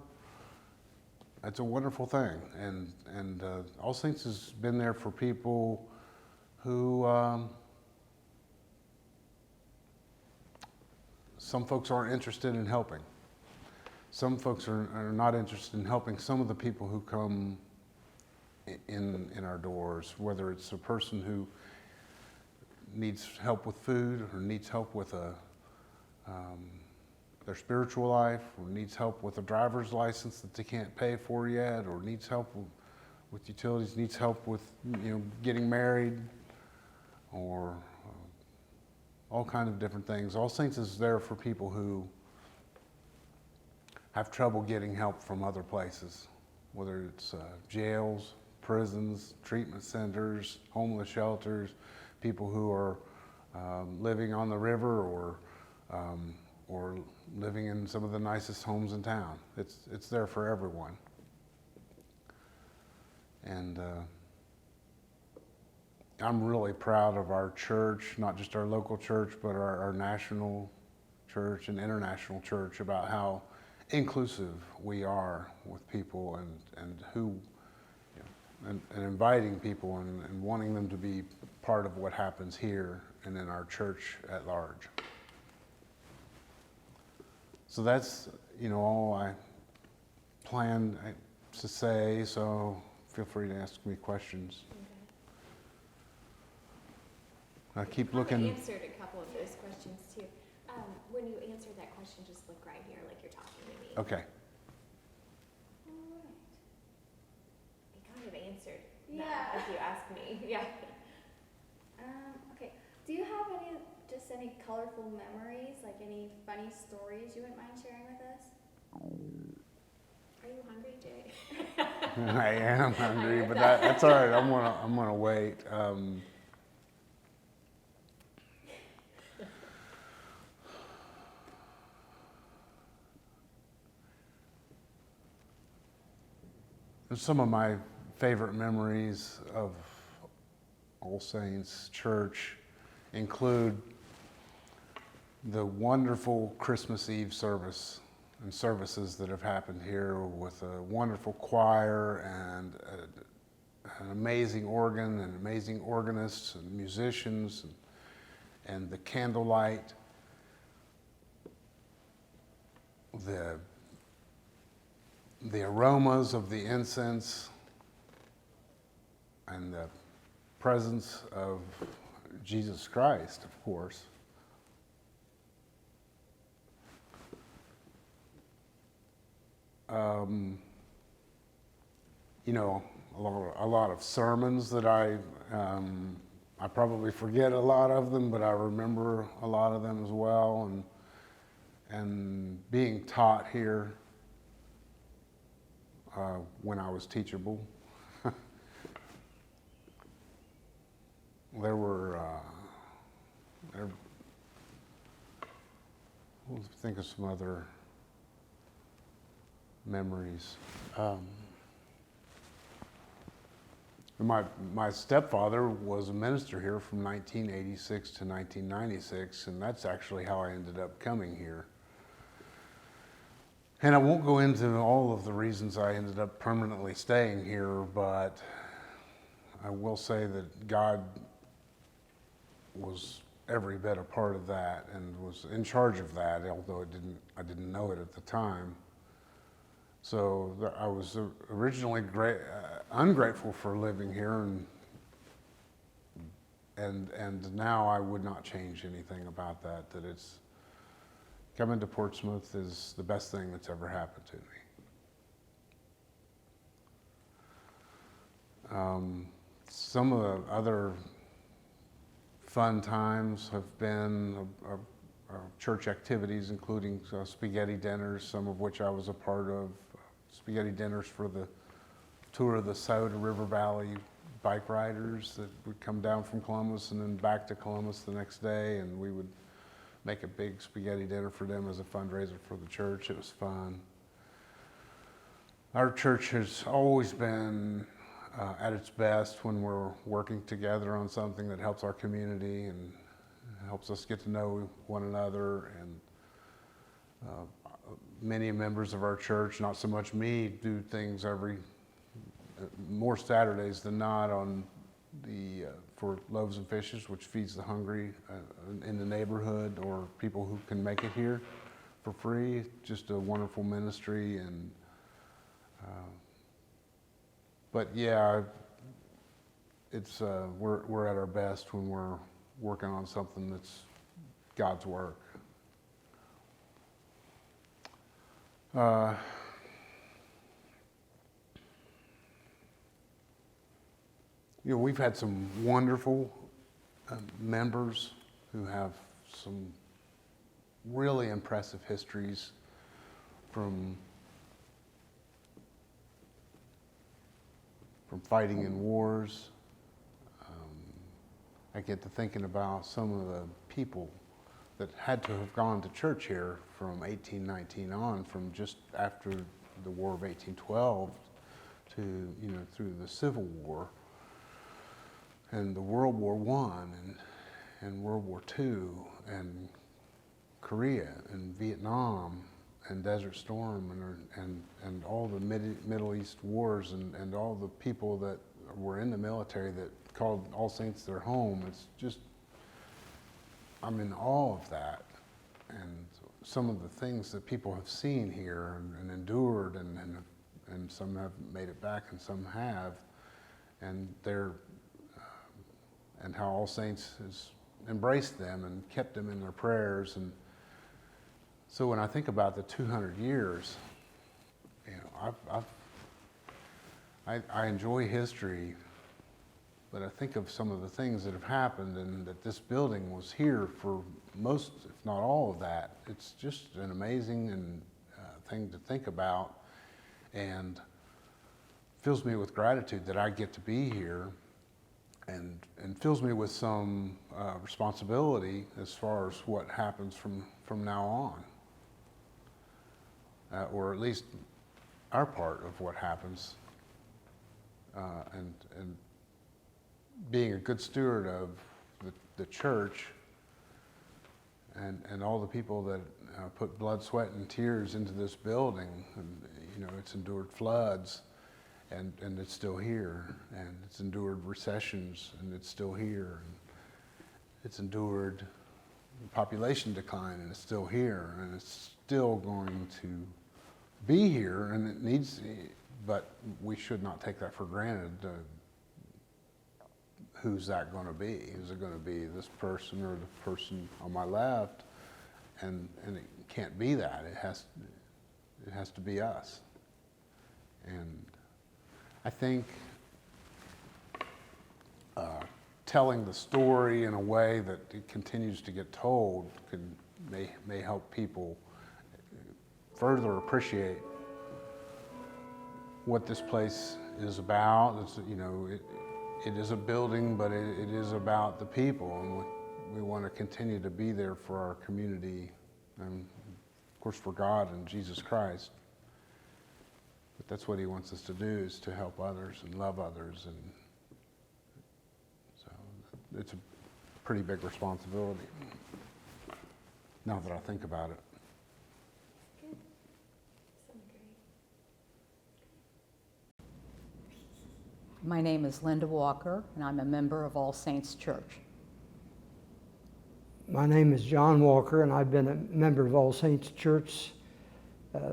It's a wonderful thing. And All Saints has been there for people who some folks aren't interested in helping. Some folks are not interested in helping some of the people who come in our doors, whether it's a person who needs help with food, or needs help with their spiritual life, or needs help with a driver's license that they can't pay for yet, or needs help with utilities, needs help with getting married, or all kinds of different things. All Saints is there for people who have trouble getting help from other places, whether it's jails, prisons, treatment centers, homeless shelters, people who are living on the river, or living in some of the nicest homes in town. It's there for everyone. And I'm really proud of our church, not just our local church, but our national church and international church, about how inclusive we are with people, and who, and inviting people and wanting them to be part of what happens here and in our church at large. So that's all I planned to say, so feel free to ask me questions. I keep looking. I answered a couple of those questions too. When you answer that question, just look right here like you're talking to me. Okay. All right. I kind of answered that as you asked me. Yeah. Okay. Do you have any colorful memories, like any funny stories you wouldn't mind sharing with us? Are you hungry, Jay? I am hungry, but that's all right. I'm gonna wait. Some of my favorite memories of All Saints Church include the wonderful Christmas Eve service and services that have happened here, with a wonderful choir and an amazing organ and amazing organists and musicians, and the candlelight, the aromas of the incense, and the presence of Jesus Christ, of course. you know, a lot of sermons that I probably forget a lot of them, but I remember a lot of them as well, and being taught here when I was teachable. There were, let's think of some other memories. My stepfather was a minister here from 1986 to 1996, and that's actually how I ended up coming here. And I won't go into all of the reasons I ended up permanently staying here, but I will say that God was every bit a part of that and was in charge of that, although I didn't know it at the time. So I was originally ungrateful for living here, and now I would not change anything about that. That it's coming to Portsmouth is the best thing that's ever happened to me. Some of the other fun times have been church activities, including spaghetti dinners, some of which I was a part of. Spaghetti dinners for the tour of the Scioto River Valley bike riders that would come down from Columbus and then back to Columbus the next day, and we would make a big spaghetti dinner for them as a fundraiser for the church. It was fun. Our church has always been at its best when we're working together on something that helps our community and helps us get to know one another. And many members of our church, not so much me, do things more Saturdays than not on for Loaves and Fishes, which feeds the hungry in the neighborhood, or people who can make it here for free. Just a wonderful ministry. And but yeah, it's we're at our best when we're working on something that's God's work. You know, we've had some wonderful members who have some really impressive histories from fighting in wars. I get to thinking about some of the people that had to have gone to church here from 1819 on, from just after the War of 1812 to, you know, through the Civil War and the World War I and World War II and Korea and Vietnam and Desert Storm and all the Middle East wars and all the people that were in the military that called All Saints their home. It's just, I'm in awe of that, and some of the things that people have seen here and endured, and some have made it back and some have, and and how All Saints has embraced them and kept them in their prayers. And so when I think about the 200 years, you know, I enjoy history, but I think of some of the things that have happened, and that this building was here for most, if not all of that. It's just an amazing thing to think about, and fills me with gratitude that I get to be here, and fills me with some responsibility as far as what happens from now on, or at least our part of what happens, and being a good steward of the church and all the people that put blood, sweat, and tears into this building. And, you know, it's endured floods, and it's still here, and it's endured recessions, and it's still here, and it's endured population decline, and it's still here, and it's still going to be here, and it needs, but we should not take that for granted. Who's that going to be? Is it going to be this person or the person on my left? And it can't be that. It has to be us. And I think telling the story in a way that it continues to get told may help people further appreciate what this place is about. It's, you know, it is a building, but it is about the people, and we want to continue to be there for our community and, of course, for God and Jesus Christ. But that's what he wants us to do, is to help others and love others. And so it's a pretty big responsibility, now that I think about it. Good. Sounds great. My name is Linda Walker, and I'm a member of All Saints Church. My name is John Walker, and I've been a member of All Saints Church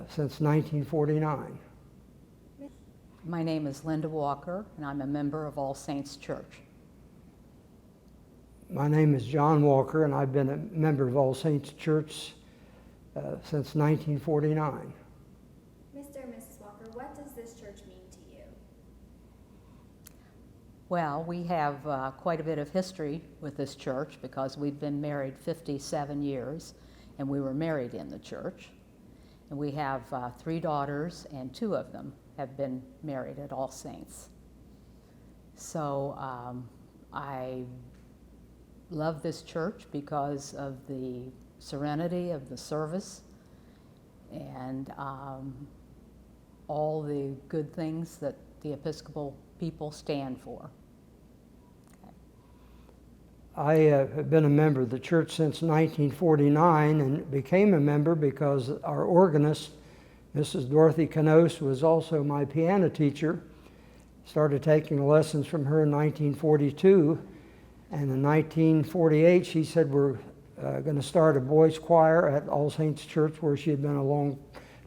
since 1949. My name is Linda Walker, and I'm a member of All Saints Church. My name is John Walker, and I've been a member of All Saints Church since 1949. Mr. and Mrs. Walker, what does this church mean to you? Well, we have quite a bit of history with this church because we've been married 57 years, and we were married in the church. And we have 3 daughters, and 2 of them have been married at All Saints. So I love this church because of the serenity of the service and all the good things that the Episcopal people stand for. I have been a member of the church since 1949 and became a member because our organist, Mrs. Dorothy Canos, was also my piano teacher. Started taking lessons from her in 1942, and in 1948 she said, we're going to start a boys' choir at All Saints Church, where she had been a long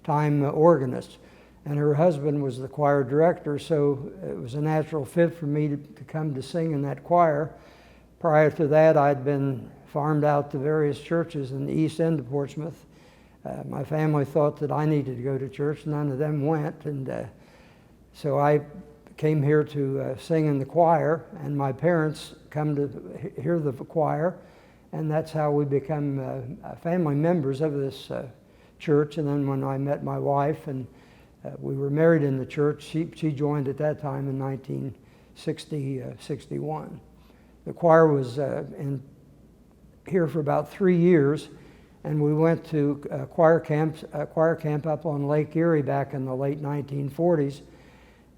time organist. And her husband was the choir director, so it was a natural fit for me to come to sing in that choir. Prior to that, I'd been farmed out to various churches in the east end of Portsmouth. My family thought that I needed to go to church. None of them went, and so I came here to sing in the choir, and my parents come to hear the choir, and that's how we become family members of this church. And then when I met my wife, and we were married in the church, she joined at that time in 1961. The choir was here for about 3 years, and we went to choir camp up on Lake Erie back in the late 1940s,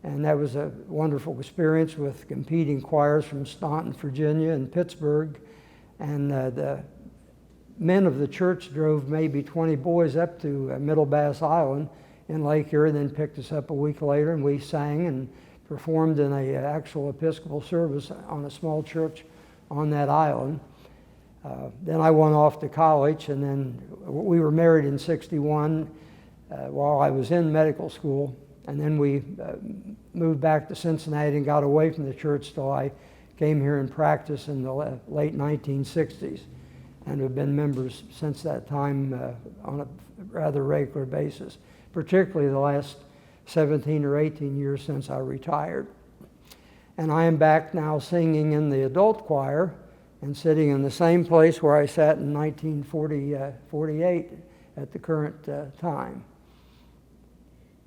and that was a wonderful experience with competing choirs from Staunton, Virginia, and Pittsburgh. And the men of the church drove maybe 20 boys up to Middle Bass Island in Lake Erie, then picked us up a week later, and we sang and performed in an actual Episcopal service on a small church on that island. Then I went off to college, and then we were married in '61 while I was in medical school, and then we moved back to Cincinnati and got away from the church till I came here and practiced in the late 1960s, and have been members since that time on a rather regular basis, particularly the last 17 or 18 years since I retired. And I am back now singing in the adult choir and sitting in the same place where I sat in 1948 at the current time.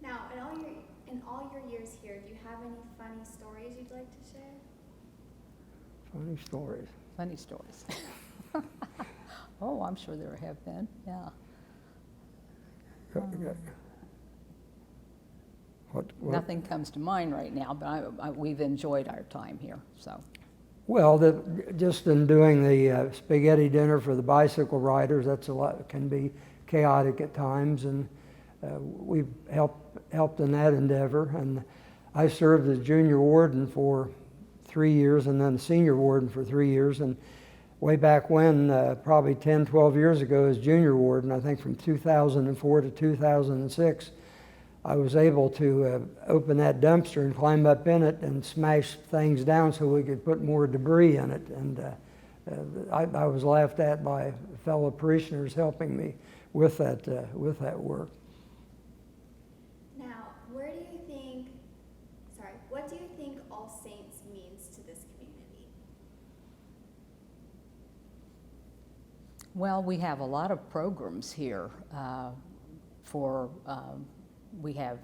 Now, in all your years here, do you have any funny stories you'd like to share? Funny stories. Funny stories. Oh, I'm sure there have been, yeah. What? Nothing comes to mind right now, but we've enjoyed our time here, so. Well, just in doing the spaghetti dinner for the bicycle riders, that's a lot, can be chaotic at times, and we've helped in that endeavor. And I served as junior warden for 3 years, and then senior warden for 3 years. And way back when, probably 10, 12 years ago, as junior warden, I think from 2004 to 2006, I was able to open that dumpster and climb up in it and smash things down so we could put more debris in it. And I was laughed at by fellow parishioners helping me with that work. Now, where do you think Well, we have a lot of programs here we have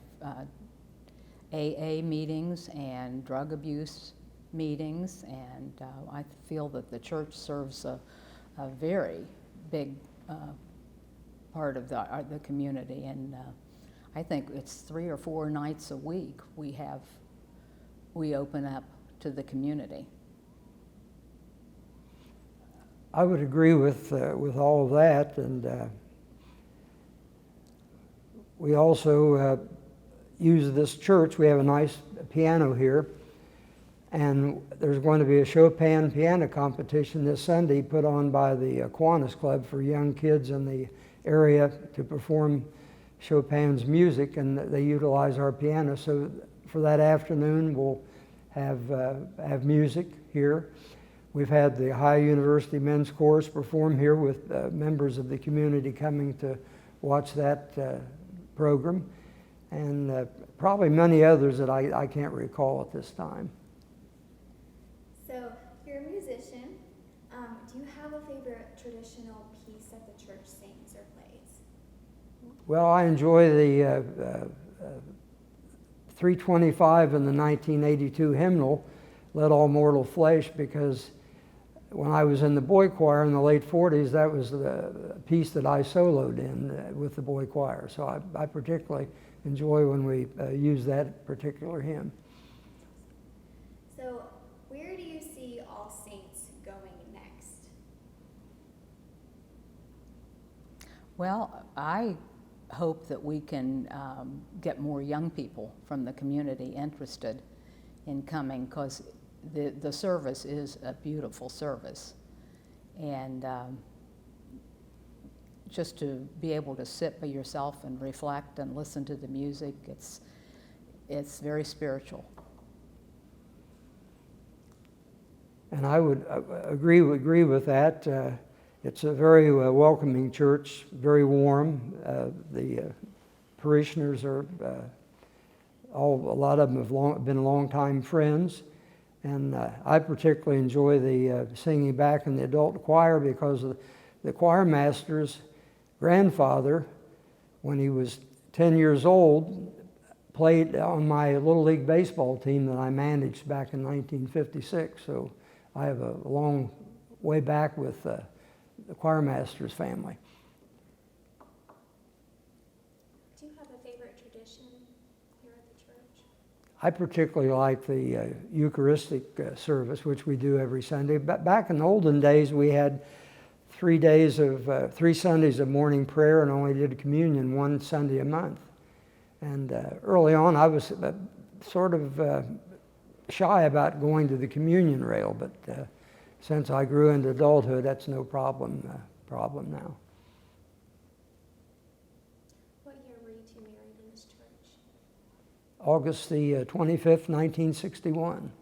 AA meetings and drug abuse meetings, and I feel that the church serves a very big part of the community, and I think it's 3 or 4 nights a week we open up to the community. I would agree with all of that, and we also use this church. We have a nice piano here, and there's going to be a Chopin piano competition this Sunday put on by the Aquinas Club for young kids in the area to perform Chopin's music, and they utilize our piano. So for that afternoon, we'll have music here. We've had the Ohio University Men's Chorus perform here with members of the community coming to watch that program, and probably many others that I can't recall at this time. So you're a musician. Do you have a favorite traditional piece that the church sings or plays? Well, I enjoy the 325 in the 1982 hymnal, Let All Mortal Flesh, because when I was in the boy choir in the late 40s, that was the piece that I soloed in with the boy choir. So I particularly enjoy when we use that particular hymn. So where do you see All Saints going next? Well, I hope that we can get more young people from the community interested in coming, because the service is a beautiful service, and just to be able to sit by yourself and reflect and listen to the music, it's very spiritual. And I would agree with that. It's a very welcoming church, very warm. The parishioners are a lot of them have been long-time friends. And I particularly enjoy the singing back in the adult choir, because the choir master's grandfather, when he was 10 years old, played on my Little League baseball team that I managed back in 1956. So I have a long way back with the choir master's family. Do you have a favorite tradition here at the church? I particularly like the Eucharistic service, which we do every Sunday. Back in the olden days, we had 3 Sundays of morning prayer, and only did communion 1 Sunday a month. And early on, I was sort of shy about going to the communion rail, but since I grew into adulthood, that's no problem now. What year were you two married in this church? August the 25th, 1961.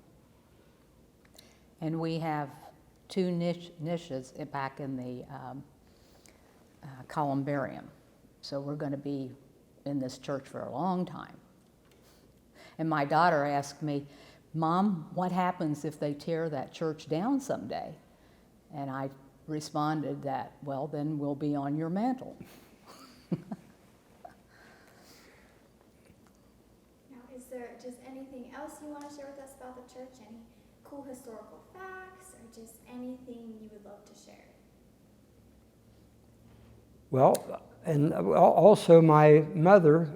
And we have 2 niches back in the columbarium. So we're going to be in this church for a long time. And my daughter asked me, "Mom, what happens if they tear that church down someday?" And I responded that, "Well, then we'll be on your mantle." Now, is there just anything else you want to share with us about the church? Any cool historical facts, or just anything you would love to share? Well, and also my mother,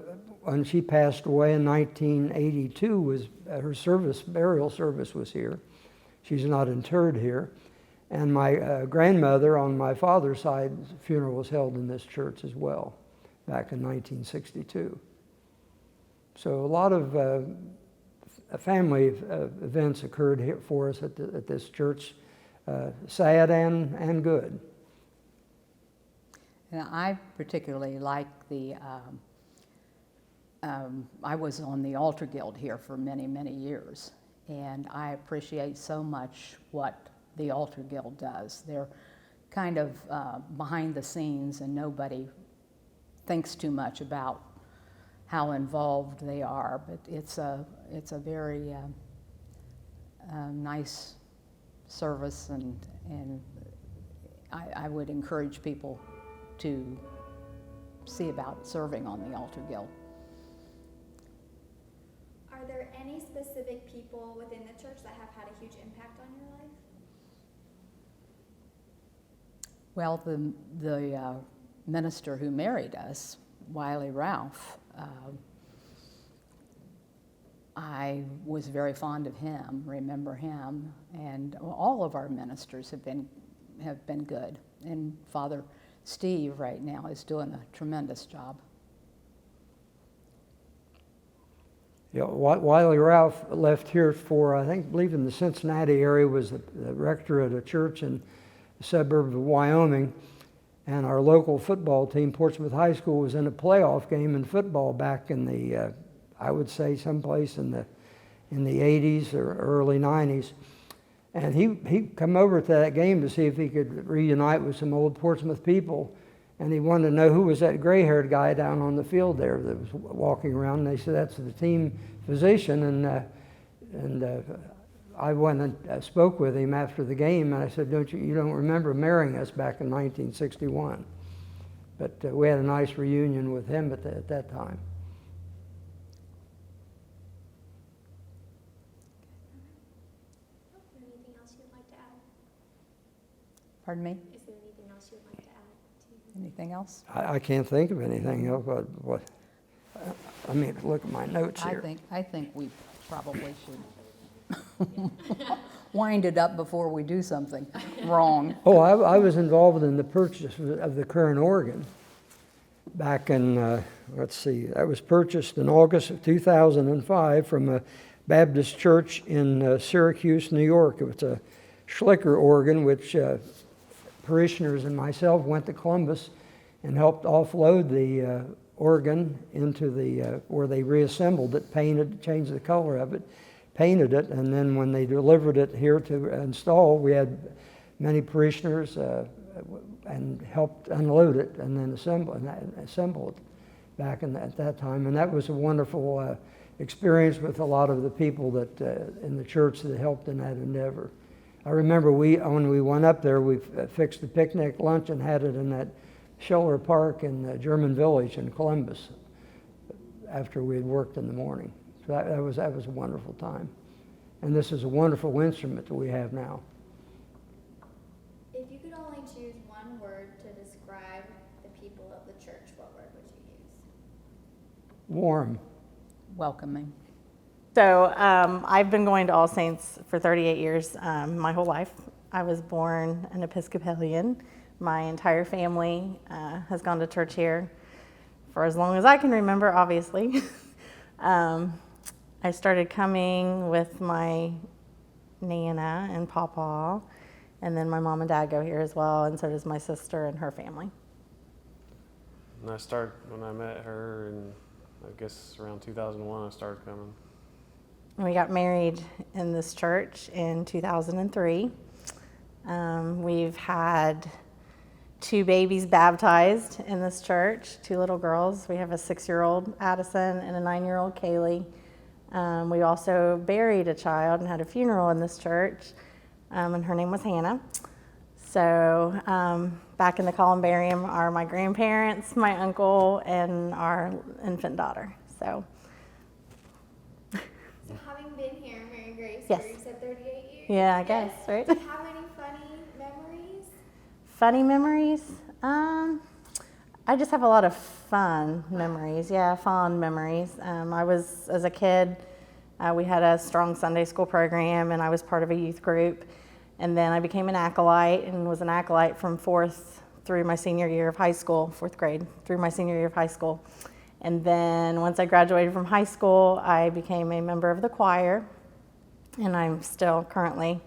when she passed away in 1982, was her burial service was here. She's not interred here. And my grandmother on my father's side's funeral was held in this church as well, back in 1962. So a lot of family events occurred here for us at this church, sad and good. And I particularly like I was on the Altar Guild here for many, many years, and I appreciate so much what the Altar Guild does. They're kind of behind the scenes, and nobody thinks too much about how involved they are, but it's a very nice service, and I would encourage people to see about serving on the Altar Guild. Are there any specific people within the church that have had a huge impact on your life? Well, the minister who married us, Wiley Ralph, I was very fond of him, remember him, and all of our ministers have been good. And Father Steve right now is doing a tremendous job. Yeah, Wiley Ralph left here for, I believe in the Cincinnati area, was the rector at a church in the suburb of Wyoming. And our local football team, Portsmouth High School, was in a playoff game in football back in the, I would say someplace in the 80s or early 90s. And he come over to that game to see if he could reunite with some old Portsmouth people. And he wanted to know who was that gray-haired guy down on the field there that was walking around. And they said, that's the team physician. And I went and spoke with him after the game, and I said, you don't remember marrying us back in 1961. But we had a nice reunion with him at that time. Is there anything else you'd like to add? Pardon me? Is there anything else you'd like to add? Anything else? I can't think of anything else, but what? I mean, look at my notes here. I think we probably should wind it up before we do something wrong. Oh, I was involved in the purchase of the current organ back in, let's see, that was purchased in August of 2005 from a Baptist church in Syracuse, New York. It was a Schlicker organ, which parishioners and myself went to Columbus and helped offload the organ into the, where they reassembled it, painted, changed the color of it, painted it, and then when they delivered it here to install, we had many parishioners and helped unload it and then assemble it back at that time. And that was a wonderful experience with a lot of the people that in the church that helped in that endeavor. I remember when we went up there, we fixed a picnic lunch and had it in that Schiller Park in German Village in Columbus after we had worked in the morning. So that was a wonderful time. And this is a wonderful instrument that we have now. If you could only choose one word to describe the people of the church, what word would you use? Warm. Welcoming. So I've been going to All Saints for 38 years, my whole life. I was born an Episcopalian. My entire family has gone to church here for as long as I can remember, obviously. I started coming with my Nana and Papa, and then my mom and dad go here as well, and so does my sister and her family. And I started when I met her, and I guess around 2001 I started coming. We got married in this church in 2003. We've had 2 babies baptized in this church, 2 little girls. We have a 6-year-old Addison and a 9-year-old Kaylee. We also buried a child and had a funeral in this church, and her name was Hannah. So back in the columbarium are my grandparents, my uncle, and our infant daughter. So having been here, Mary Grace, yes. you said 38 years? Yeah, I guess, right? Do you have any funny memories? Funny memories? I just have a lot of fun memories. Yeah, fond memories. I was, as a kid, we had a strong Sunday school program, and I was part of a youth group. And then I became an acolyte and was an acolyte from 4th through my senior year of high school, 4th grade, through my senior year of high school. And then once I graduated from high school, I became a member of the choir, and I'm still currently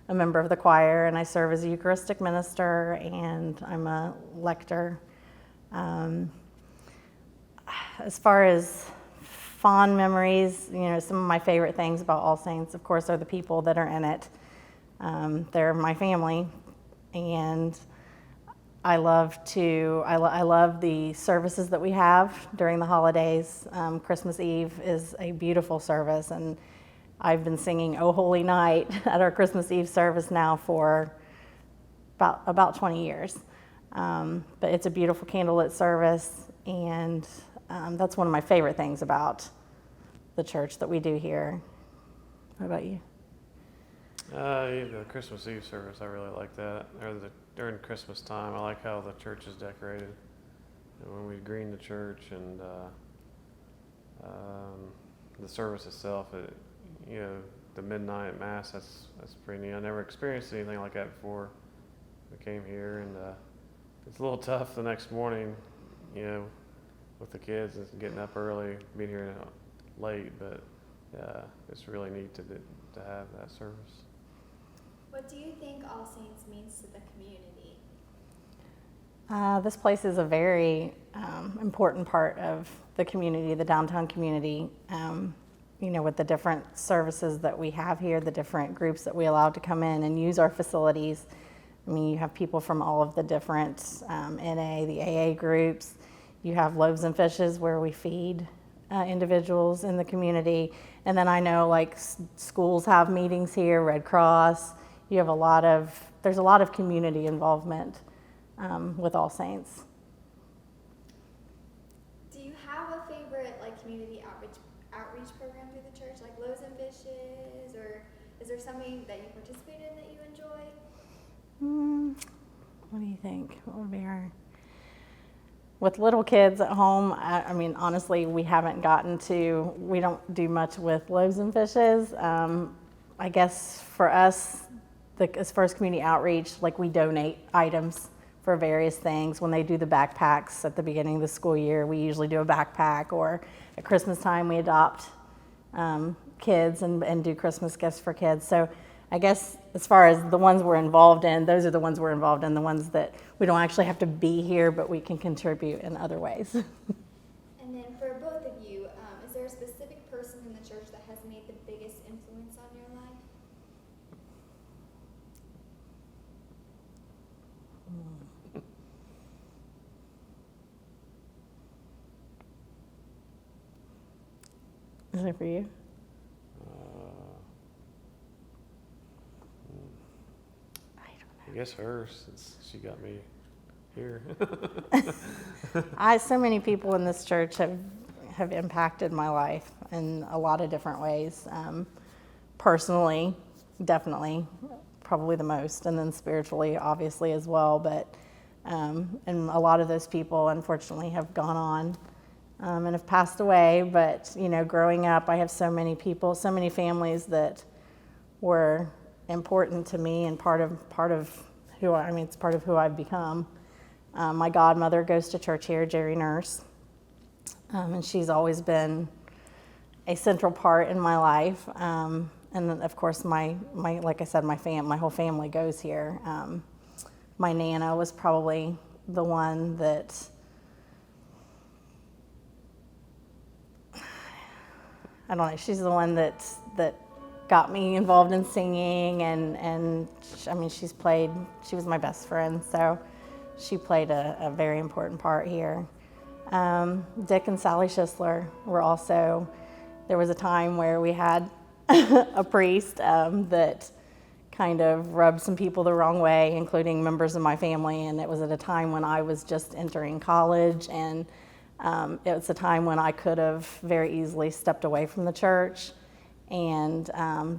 a member of the choir, and I serve as a Eucharistic minister, and I'm a lector. As far as fond memories, you know, some of my favorite things about All Saints, of course, are the people that are in it. They're my family, and I love the services that we have during the holidays. Christmas Eve is a beautiful service, and I've been singing "O Holy Night" at our Christmas Eve service now for about 20 years. But it's a beautiful candlelit service, and that's one of my favorite things about the church that we do here. What about you? Yeah, the Christmas Eve service, I really like that. During Christmas time, I like how the church is decorated. And when we green the church and the service itself, the midnight mass, that's pretty neat. I never experienced anything like that before we came here, and it's a little tough the next morning, with the kids and getting up early, being here late, but it's really neat to have that service. What do you think All Saints means to the community? This place is a very important part of the community, the downtown community. With the different services that we have here, the different groups that we allow to come in and use our facilities. I mean, you have people from all of the different NA, the AA groups. You have Loaves and Fishes where we feed individuals in the community. And then I know schools have meetings here, Red Cross. You have there's a lot of community involvement with All Saints. Do you have a favorite community outreach program through the church, like Loaves and Fishes, or is there something that you participate in that you enjoy? What do you think? What would be with little kids at home? I mean, honestly, we don't do much with Loaves and Fishes. I guess for us, as far as community outreach, we donate items for various things. When they do the backpacks at the beginning of the school year, we usually do a backpack, or at Christmas time we adopt kids and do Christmas gifts for kids. So I guess as far as the ones we're involved in, those are the ones we're involved in, the ones that we don't actually have to be here, but we can contribute in other ways. And then for both of you, is there a specific person in the church that has made the biggest influence on your life? Is it for you? I guess her, since she got me here. So many people in this church have impacted my life in a lot of different ways. Personally, definitely, probably the most, and then spiritually, obviously, as well. But and a lot of those people, unfortunately, have gone on and have passed away. But growing up, I have so many people, so many families that were important to me and part of who it's part of who I've become. My godmother goes to church here, Jerry Nurse, and she's always been a central part in my life. And then, of course, my like I said, my whole family goes here. My Nana was probably the one that I don't know. She's the one that got me involved in singing, and I mean, she was my best friend, so she played a very important part here. Dick and Sally Schisler were also, there was a time where we had a priest that kind of rubbed some people the wrong way, including members of my family, and it was at a time when I was just entering college, and it was a time when I could have very easily stepped away from the church. And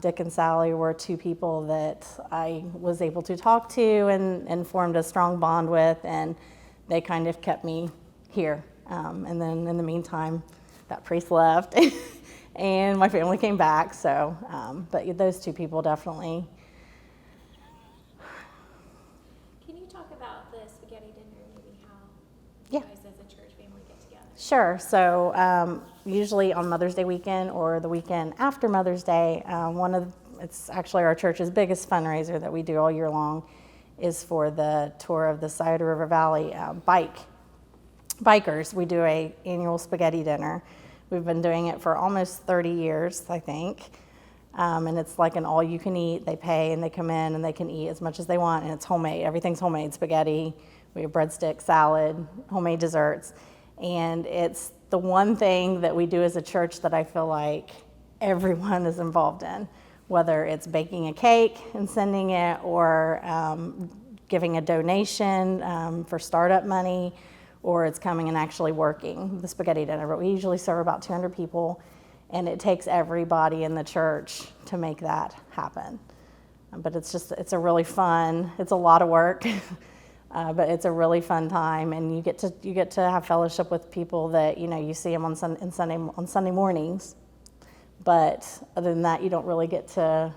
Dick and Sally were two people that I was able to talk to and formed a strong bond with, and they kind of kept me here. And then in the meantime, that priest left, and my family came back. So, but those two people definitely. Can you talk about the spaghetti dinner, maybe how Yeah. you guys as a church family get together? Sure. So usually on Mother's Day weekend or the weekend after Mother's Day, it's actually our church's biggest fundraiser that we do all year long is for the tour of the Scioto River Valley bikers. We do an annual spaghetti dinner. We've been doing it for almost 30 years, I think. And it's like an all-you-can-eat. They pay and they come in and they can eat as much as they want, and it's homemade. Everything's homemade: spaghetti, we have breadstick, salad, homemade desserts. And it's the one thing that we do as a church that I feel like everyone is involved in, whether it's baking a cake and sending it, or giving a donation for startup money, or it's coming and actually working the spaghetti dinner. But we usually serve about 200 people, and it takes everybody in the church to make that happen. But it's a really fun, it's a lot of work, but it's a really fun time, and you get to have fellowship with people that you see them on Sunday mornings, but other than that, you don't really get to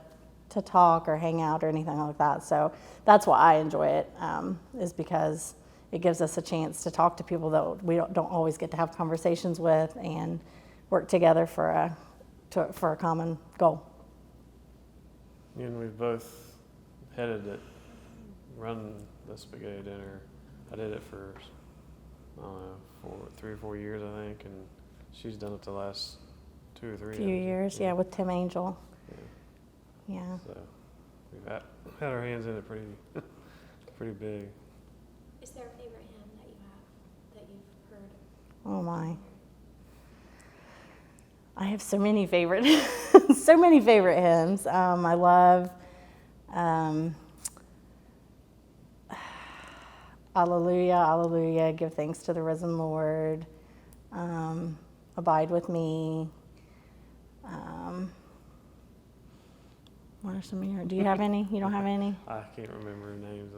talk or hang out or anything like that. So that's why I enjoy it, is because it gives us a chance to talk to people that we don't always get to have conversations with, and work together for a common goal. And we've both headed it, run the spaghetti dinner. I did it for, I don't know, 3 or 4 years, I think, and she's done it the last 2 or 3 Few years, yeah, with Tim Angel. Yeah. Yeah. So we've had our hands in it pretty big. Is there a favorite hymn that you have that you've heard? Oh my. I have so many favorite so many favorite hymns. I love Alleluia, Alleluia, give thanks to the risen Lord. Abide with me. What are some of your, do you have any? You don't have any? I can't remember the names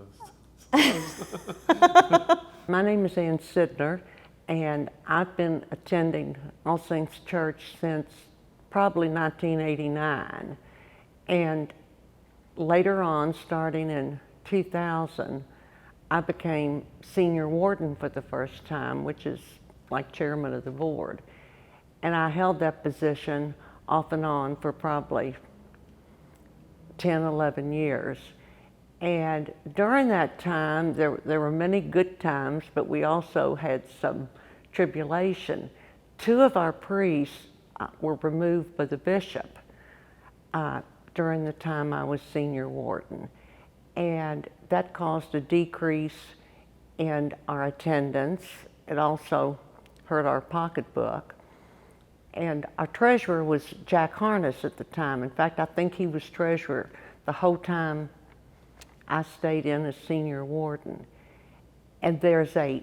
of. My name is Ann Sidner, and I've been attending All Saints Church since probably 1989. And later on, starting in 2000, I became senior warden for the first time, which is like chairman of the board. And I held that position off and on for probably 10, 11 years. And during that time, there were many good times, but we also had some tribulation. 2 of our priests were removed by the bishop during the time I was senior warden. And that caused a decrease in our attendance. It also hurt our pocketbook. And our treasurer was Jack Harness at the time. In fact, I think he was treasurer the whole time I stayed in as senior warden. And there's a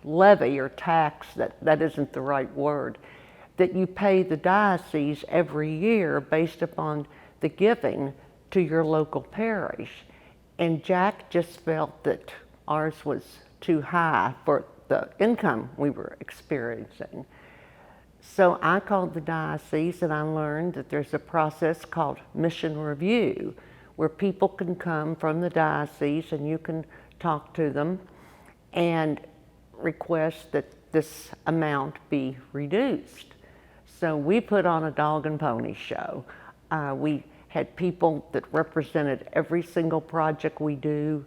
levy or tax, that isn't the right word, that you pay the diocese every year based upon the giving to your local parish. And Jack just felt that ours was too high for the income we were experiencing. So I called the diocese, and I learned that there's a process called mission review, where people can come from the diocese and you can talk to them and request that this amount be reduced. So we put on a dog and pony show. We had people that represented every single project we do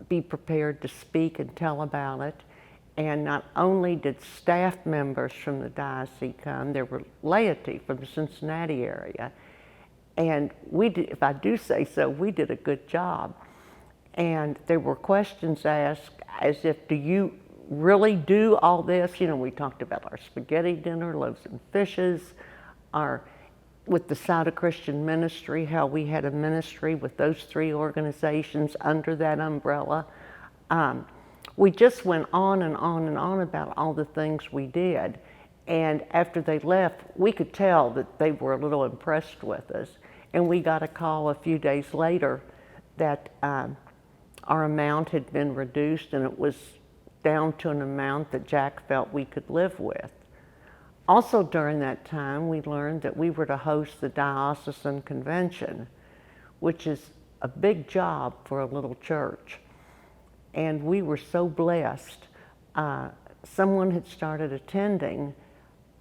be prepared to speak and tell about it. And not only did staff members from the diocese come, there were laity from the Cincinnati area. And we did, if I do say so, we did a good job. And there were questions asked as if, do you really do all this? You know, we talked about our spaghetti dinner, loaves and fishes, with the Side of Christian Ministry, how we had a ministry with those 3 organizations under that umbrella. We just went on and on and on about all the things we did. And after they left, we could tell that they were a little impressed with us. And we got a call a few days later that our amount had been reduced, and it was down to an amount that Jack felt we could live with. Also during that time, we learned that we were to host the diocesan convention, which is a big job for a little church. And we were so blessed. Someone had started attending.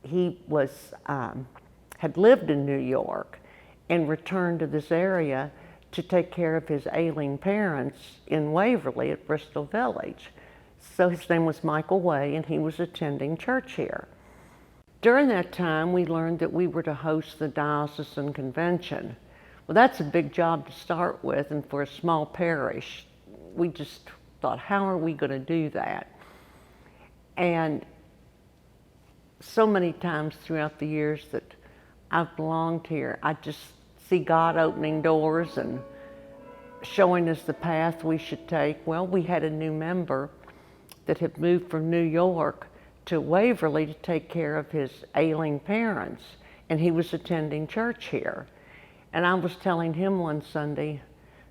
He had lived in New York and returned to this area to take care of his ailing parents in Waverly at Bristol Village. So his name was Michael Way, and he was attending church here. During that time, we learned that we were to host the diocesan convention. Well, that's a big job to start with, and for a small parish, we just thought, how are we going to do that? And so many times throughout the years that I've belonged here, I just see God opening doors and showing us the path we should take. Well, we had a new member that had moved from New York to Waverly to take care of his ailing parents, and he was attending church here. And I was telling him one Sunday,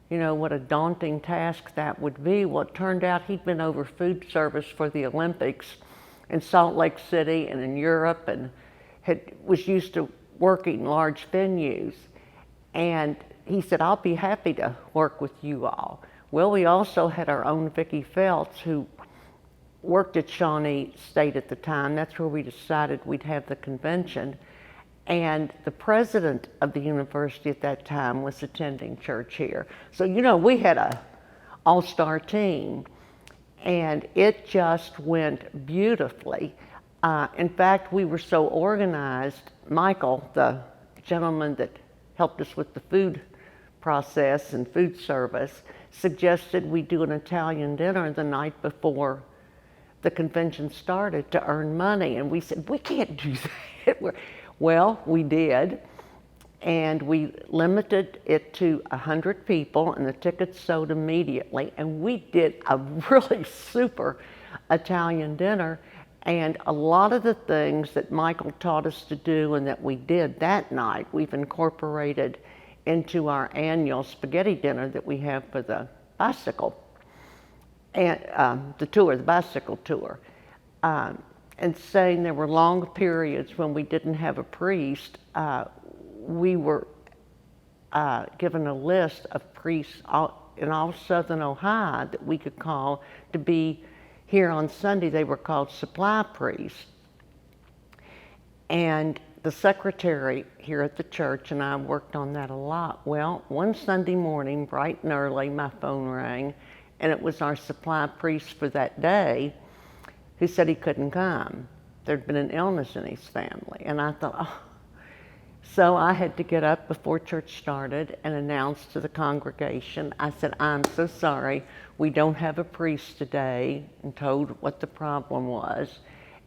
you know, what a daunting task that would be. Well, it turned out he'd been over food service for the Olympics in Salt Lake City and in Europe, and was used to working large venues. And he said, I'll be happy to work with you all. Well, we also had our own Vicki Phelps, who worked at Shawnee State at the time. That's where we decided we'd have the convention. And the president of the university at that time was attending church here. So, you know, we had a all-star team, and it just went beautifully. In fact, we were so organized. Michael, the gentleman that helped us with the food process and food service, suggested we do an Italian dinner the night before the convention started to earn money. And we said, we can't do that. Well, we did, and we limited it to 100 people, and the tickets sold immediately, and we did a really super Italian dinner. And a lot of the things that Michael taught us to do and that we did that night, we've incorporated into our annual spaghetti dinner that we have for the bicycle, and the bicycle tour. And saying there were long periods when we didn't have a priest, we were given a list of priests in all southern Ohio that we could call to be here on Sunday. They were called supply priests. And the secretary here at the church and I worked on that a lot. Well, one Sunday morning, bright and early, my phone rang, and it was our supply priest for that day, who said he couldn't come. There'd been an illness in his family. And I thought, oh. So I had to get up before church started and announce to the congregation. I said, I'm so sorry, we don't have a priest today, and told what the problem was.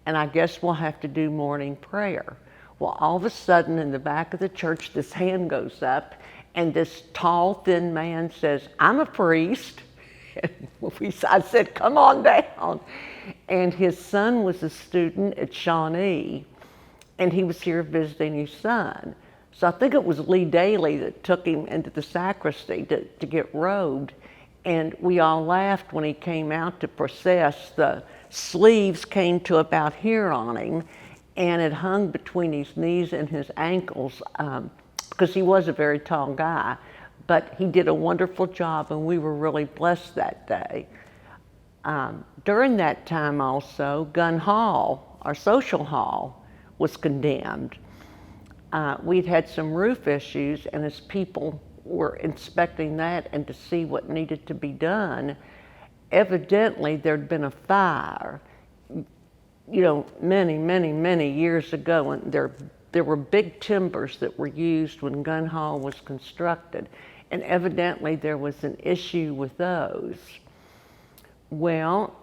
And I guess we'll have to do morning prayer. Well, all of a sudden in the back of the church, this hand goes up, and this tall, thin man says, I'm a priest. I said, come on down. And his son was a student at Shawnee, and he was here visiting his son. So I think it was Lee Daly that took him into the sacristy to get robed. And we all laughed when he came out to process. The sleeves came to about here on him, and it hung between his knees and his ankles, because he was a very tall guy. But he did a wonderful job, and we were really blessed that day. During that time also, Gun Hall, our social hall, was condemned. We'd had some roof issues, and as people were inspecting that and to see what needed to be done, evidently there'd been a fire, you know, many, many, many years ago, and there were big timbers that were used when Gun Hall was constructed, and evidently there was an issue with those. Well,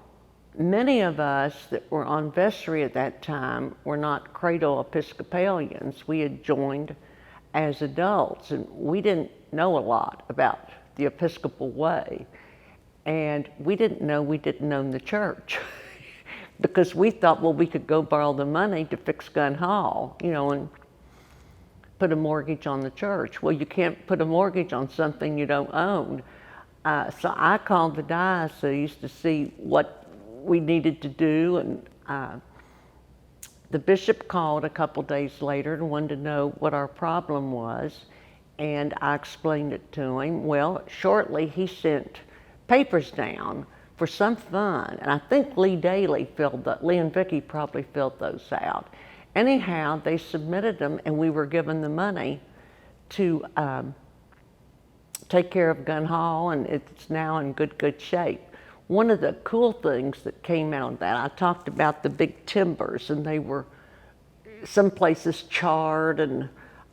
many of us that were on vestry at that time were not credo Episcopalians. We had joined as adults, and we didn't know a lot about the Episcopal way. And we didn't own the church because we thought, well, we could go borrow the money to fix Gun Hall, you know, and put a mortgage on the church. Well, you can't put a mortgage on something you don't own. So I called the diocese to see what we needed to do, and the bishop called a couple days later and wanted to know what our problem was, and I explained it to him. Well, shortly he sent papers down for some fund, and I think Lee and Vicki probably filled those out. Anyhow, they submitted them, and we were given the money to take care of Gun Hall, and it's now in good shape. One of the cool things that came out of that, I talked about the big timbers, and they were some places charred and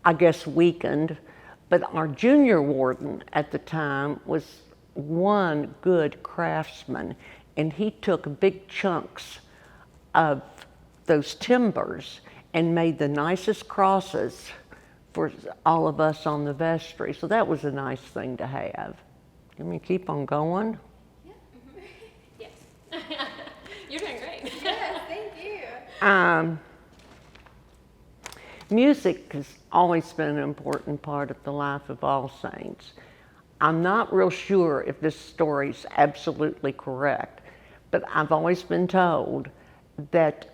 I guess weakened, but our junior warden at the time was one good craftsman, and he took big chunks of those timbers and made the nicest crosses for all of us on the vestry. So that was a nice thing to have. You mean keep on going? Yes. You're doing great. Yes, thank you. Music has always been an important part of the life of All Saints. I'm not real sure if this story's absolutely correct, but I've always been told that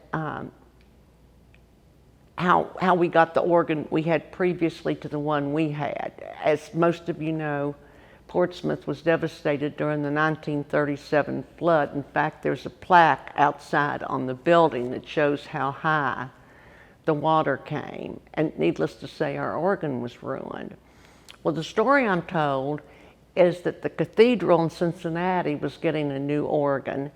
how we got the organ we had previously to the one we had. As most of you know, Portsmouth was devastated during the 1937 flood. In fact, there's a plaque outside on the building that shows how high the water came. And needless to say, our organ was ruined. Well, the story I'm told is that the cathedral in Cincinnati was getting a new organ,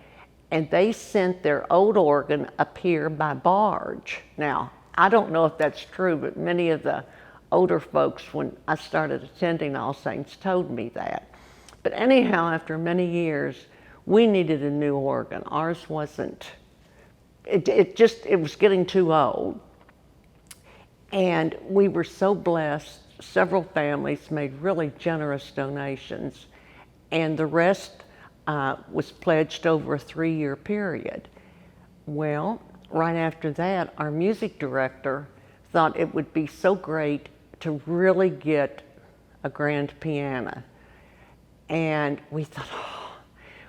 and they sent their old organ up here by barge. Now, I don't know if that's true, but many of the older folks, when I started attending All Saints, told me that. But anyhow, after many years, we needed a new organ. Ours wasn't, it was getting too old. And we were so blessed. Several families made really generous donations, and the rest was pledged over a 3-year period. Well, right after that, our music director thought it would be so great to really get a grand piano. And we thought, oh.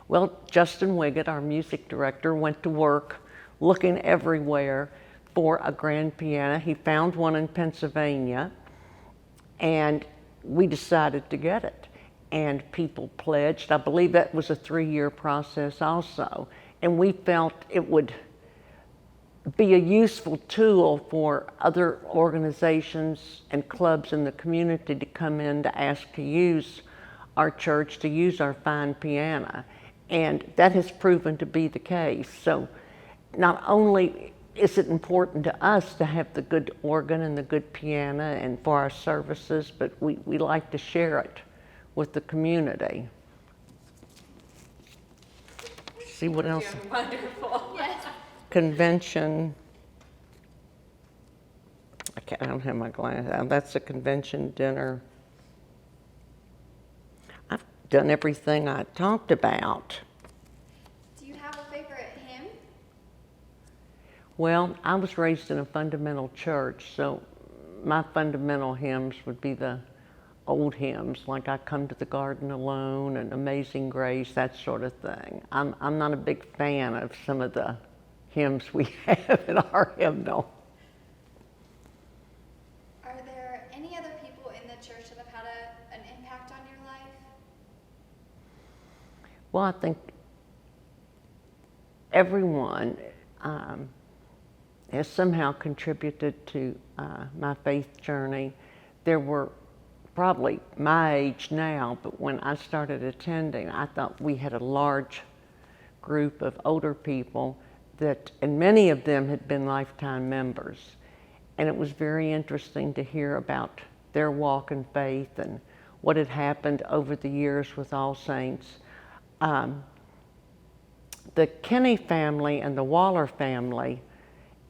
Well, Justin Wiggett, our music director, went to work looking everywhere for a grand piano. He found one in Pennsylvania, and we decided to get it. And people pledged. I believe that was a 3-year process also. And we felt it would be a useful tool for other organizations and clubs in the community to come in to ask to use our church, to use our fine piano. And that has proven to be the case. So not only is it important to us to have the good organ and the good piano and for our services, but we like to share it with the community. See what else? Wonderful. Yes. Convention. I don't have my glasses. That's a convention dinner. I've done everything I talked about. Do you have a favorite hymn? Well, I was raised in a fundamental church, so my fundamental hymns would be the old hymns, like I Come to the Garden Alone and Amazing Grace, that sort of thing. I'm not a big fan of some of the hymns we have in our hymnal. Are there any other people in the church that have had an impact on your life? Well, I think everyone has somehow contributed to my faith journey. There were probably my age now, but when I started attending, I thought we had a large group of older people that, and many of them had been lifetime members. And it was very interesting to hear about their walk in faith and what had happened over the years with All Saints. The Kinney family and the Waller family,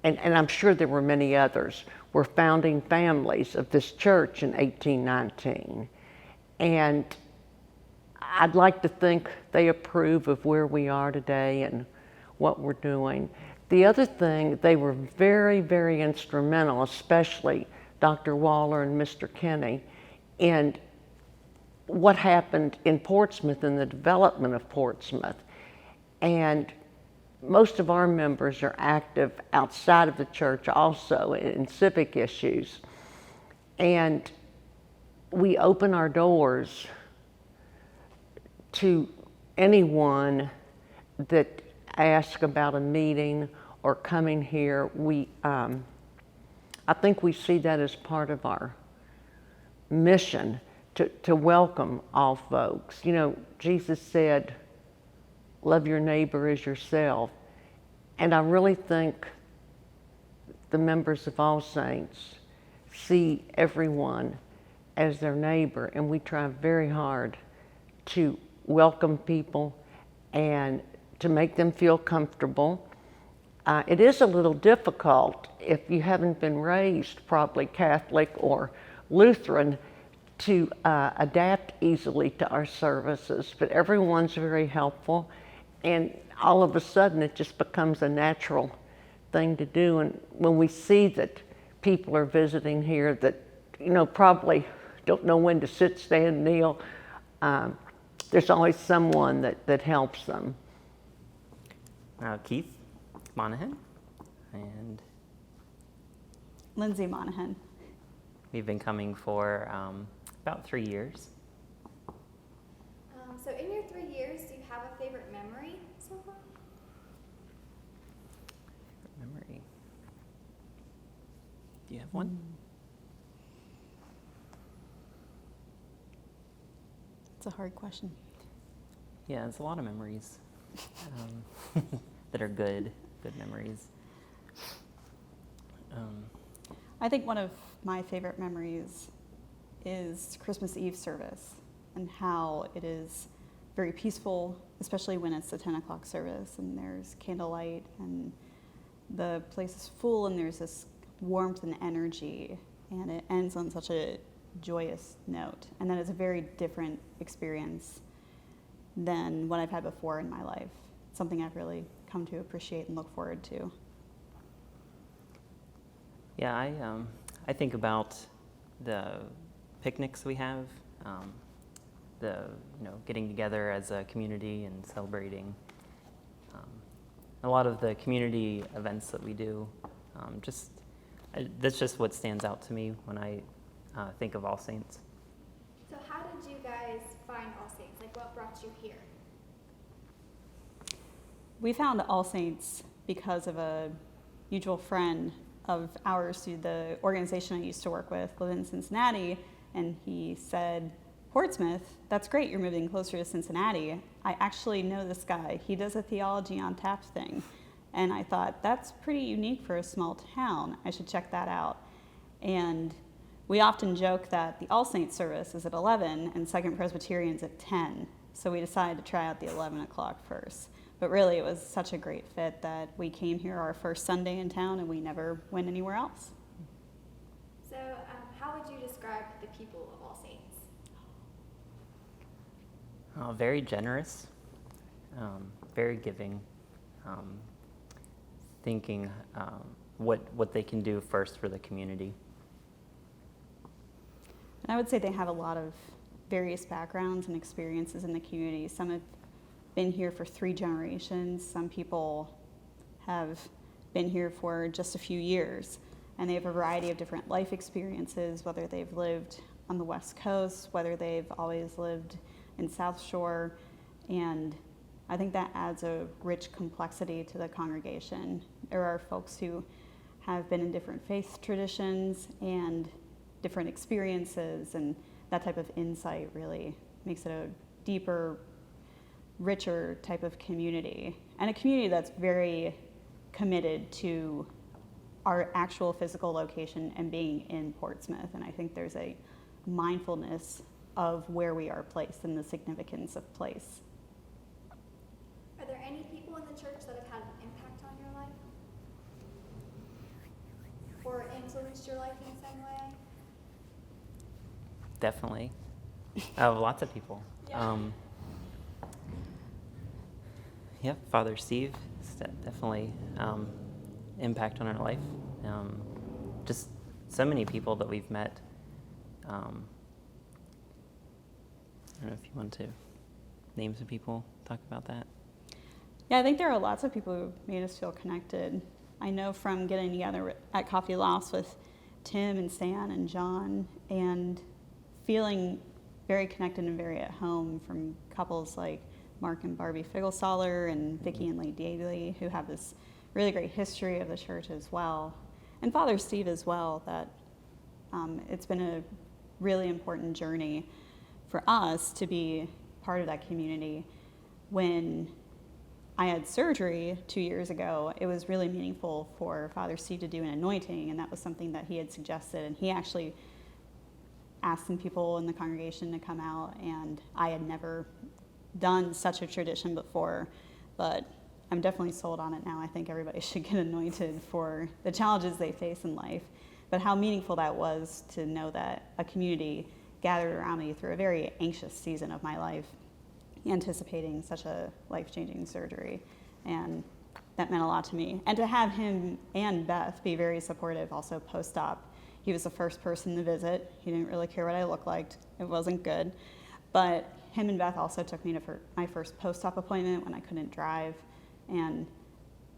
and I'm sure there were many others, were founding families of this church in 1819. And I'd like to think they approve of where we are today and what we're doing. The other thing, they were very, very instrumental, especially Dr. Waller and Mr. Kinney, in what happened in Portsmouth and the development of Portsmouth. And most of our members are active outside of the church also in civic issues. And we open our doors to anyone that asks about a meeting or coming here. I think we see that as part of our mission to welcome all folks. You know, Jesus said, love your neighbor as yourself. And I really think the members of All Saints see everyone as their neighbor, and we try very hard to welcome people and to make them feel comfortable. It is a little difficult if you haven't been raised probably Catholic or Lutheran to adapt easily to our services, but everyone's very helpful, and all of a sudden it just becomes a natural thing to do. And when we see that people are visiting here that, you know, probably don't know when to sit, stand, kneel, there's always someone that helps them. Keith Monahan and Lindsay Monahan. we've been coming for about 3 years. So in your 3 years, do you have a favorite memory so far? Memory. Do you have one? It's a hard question. Yeah, it's a lot of memories that are good memories. I think one of my favorite memories is Christmas Eve service and how it is very peaceful, especially when it's the 10 o'clock service and there's candlelight and the place is full and there's this warmth and energy, and it ends on such a joyous note. And that is a very different experience than what I've had before in my life. It's something I've really come to appreciate and look forward to. Yeah, I think about the picnics we have, getting together as a community and celebrating. A lot of the community events that we do, that's just what stands out to me when I think of All Saints. So how did you guys find All Saints? Like, what brought you here? We found All Saints because of a mutual friend of ours through the organization I used to work with, live in Cincinnati, and he said, Portsmouth, that's great, you're moving closer to Cincinnati. I actually know this guy. He does a Theology on Tap thing. And I thought, that's pretty unique for a small town. I should check that out. And we often joke that the All Saints service is at 11 and Second Presbyterian's at 10. So we decided to try out the 11 o'clock first. But really, it was such a great fit that we came here our first Sunday in town and we never went anywhere else. So how would you describe the people of All Saints? Very generous, very giving, thinking what they can do first for the community. And I would say they have a lot of various backgrounds and experiences in the community. Some have been here for 3 generations. Some people have been here for just a few years. And they have a variety of different life experiences, whether they've lived on the West Coast, whether they've always lived in South Shore. And I think that adds a rich complexity to the congregation. There are folks who have been in different faith traditions and different experiences, and that type of insight really makes it a deeper, richer type of community, and a community that's very committed to our actual physical location and being in Portsmouth. And I think there's a mindfulness of where we are placed and the significance of place. Are there any people in the church that have had an impact on your life? Or influenced your life in some way? Definitely. Lots of people. Yeah. Father Steve is definitely impact on our life. Just so many people that we've met. I don't know if you want to name some people, talk about that. Yeah, I think there are lots of people who made us feel connected. I know from getting together at Coffee Louse with Tim and Stan and John and feeling very connected and very at home from couples like Mark and Barbie Figelstaller and Vicki and Lee Daly, who have this really great history of the church as well. And Father Steve as well, that it's been a really important journey for us to be part of that community. When I had surgery 2 years ago, it was really meaningful for Father Steve to do an anointing, and that was something that he had suggested, and he actually asked some people in the congregation to come out, and I had never done such a tradition before, but I'm definitely sold on it now. I think everybody should get anointed for the challenges they face in life, but how meaningful that was to know that a community gathered around me through a very anxious season of my life, anticipating such a life-changing surgery. And that meant a lot to me. And to have him and Beth be very supportive also post-op. He was the first person to visit. He didn't really care what I looked like. It wasn't good. But him and Beth also took me to my first post-op appointment when I couldn't drive. And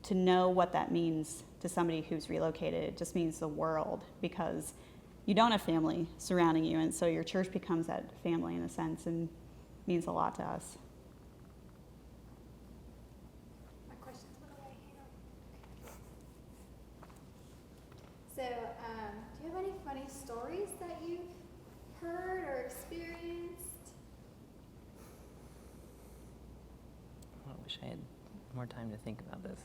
to know what that means to somebody who's relocated, it just means the world, because you don't have family surrounding you, and so your church becomes that family in a sense and means a lot to us. My questions went away. So, do you have any funny stories that you've heard or experienced? I wish I had more time to think about this.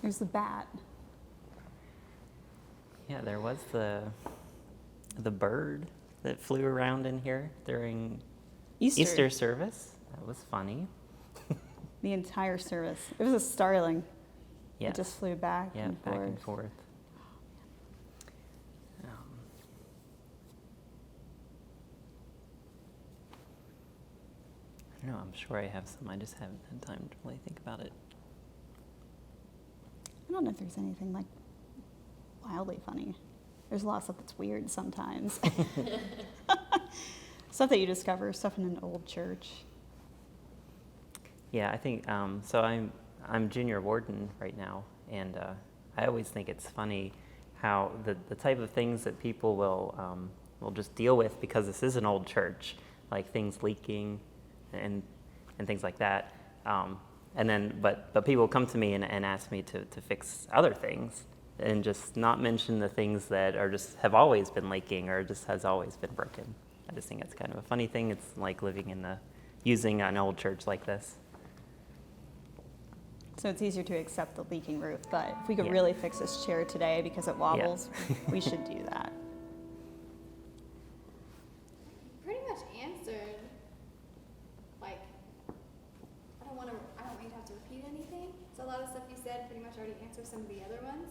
There's the bat. Yeah, there was the bird that flew around in here during Easter service. That was funny. The entire service. It was a starling. Yes. It just flew back Yeah, and back forth. and forth. I don't know, I'm sure I have some. I just haven't had time to really think about it. I don't know if there's anything like wildly funny. There's a lot of stuff that's weird sometimes. Stuff that you discover, stuff in an old church. Yeah, I think so. I'm junior warden right now, and I always think it's funny how the type of things that people will just deal with because this is an old church, like things leaking, and things like that. And then, but people come to me and ask me to fix other things, and just not mention the things that are just have always been leaking or just has always been broken. I just think it's kind of a funny thing. It's like living using an old church like this. So it's easier to accept the leaking roof, but if we could Yeah. really fix this chair today because it wobbles, we should do that. Pretty much answered. Like, I don't want you to have to repeat anything. So a lot of stuff you said pretty much already answered some of the other ones.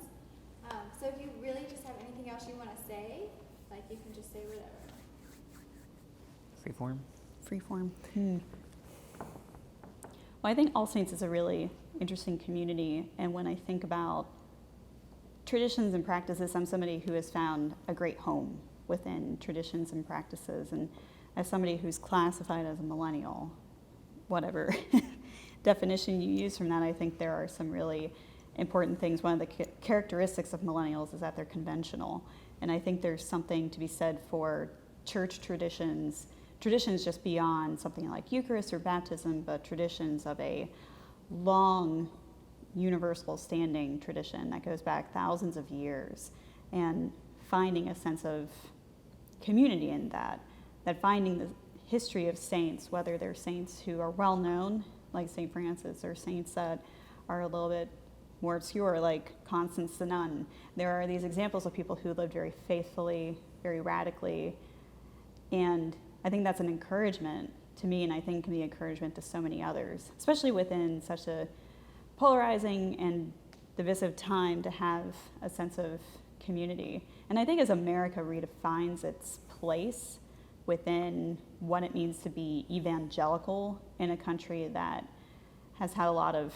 So if you really just have anything else you want to say, like you can just say whatever. Freeform. Freeform. Well, I think All Saints is a really interesting community, and when I think about traditions and practices, I'm somebody who has found a great home within traditions and practices, and as somebody who's classified as a millennial, whatever definition you use from that, I think there are some really important things. One of the characteristics of millennials is that they're conventional, and I think there's something to be said for church traditions just beyond something like Eucharist or baptism, but traditions of a long, universal standing tradition that goes back thousands of years, and finding a sense of community in that finding the history of saints, whether they're saints who are well known, like St. Francis, or saints that are a little bit more obscure, like Constance the Nun. There are these examples of people who lived very faithfully, very radically, and I think that's an encouragement to me, and I think can be encouragement to so many others, especially within such a polarizing and divisive time, to have a sense of community. And I think as America redefines its place within what it means to be evangelical in a country that has had a lot of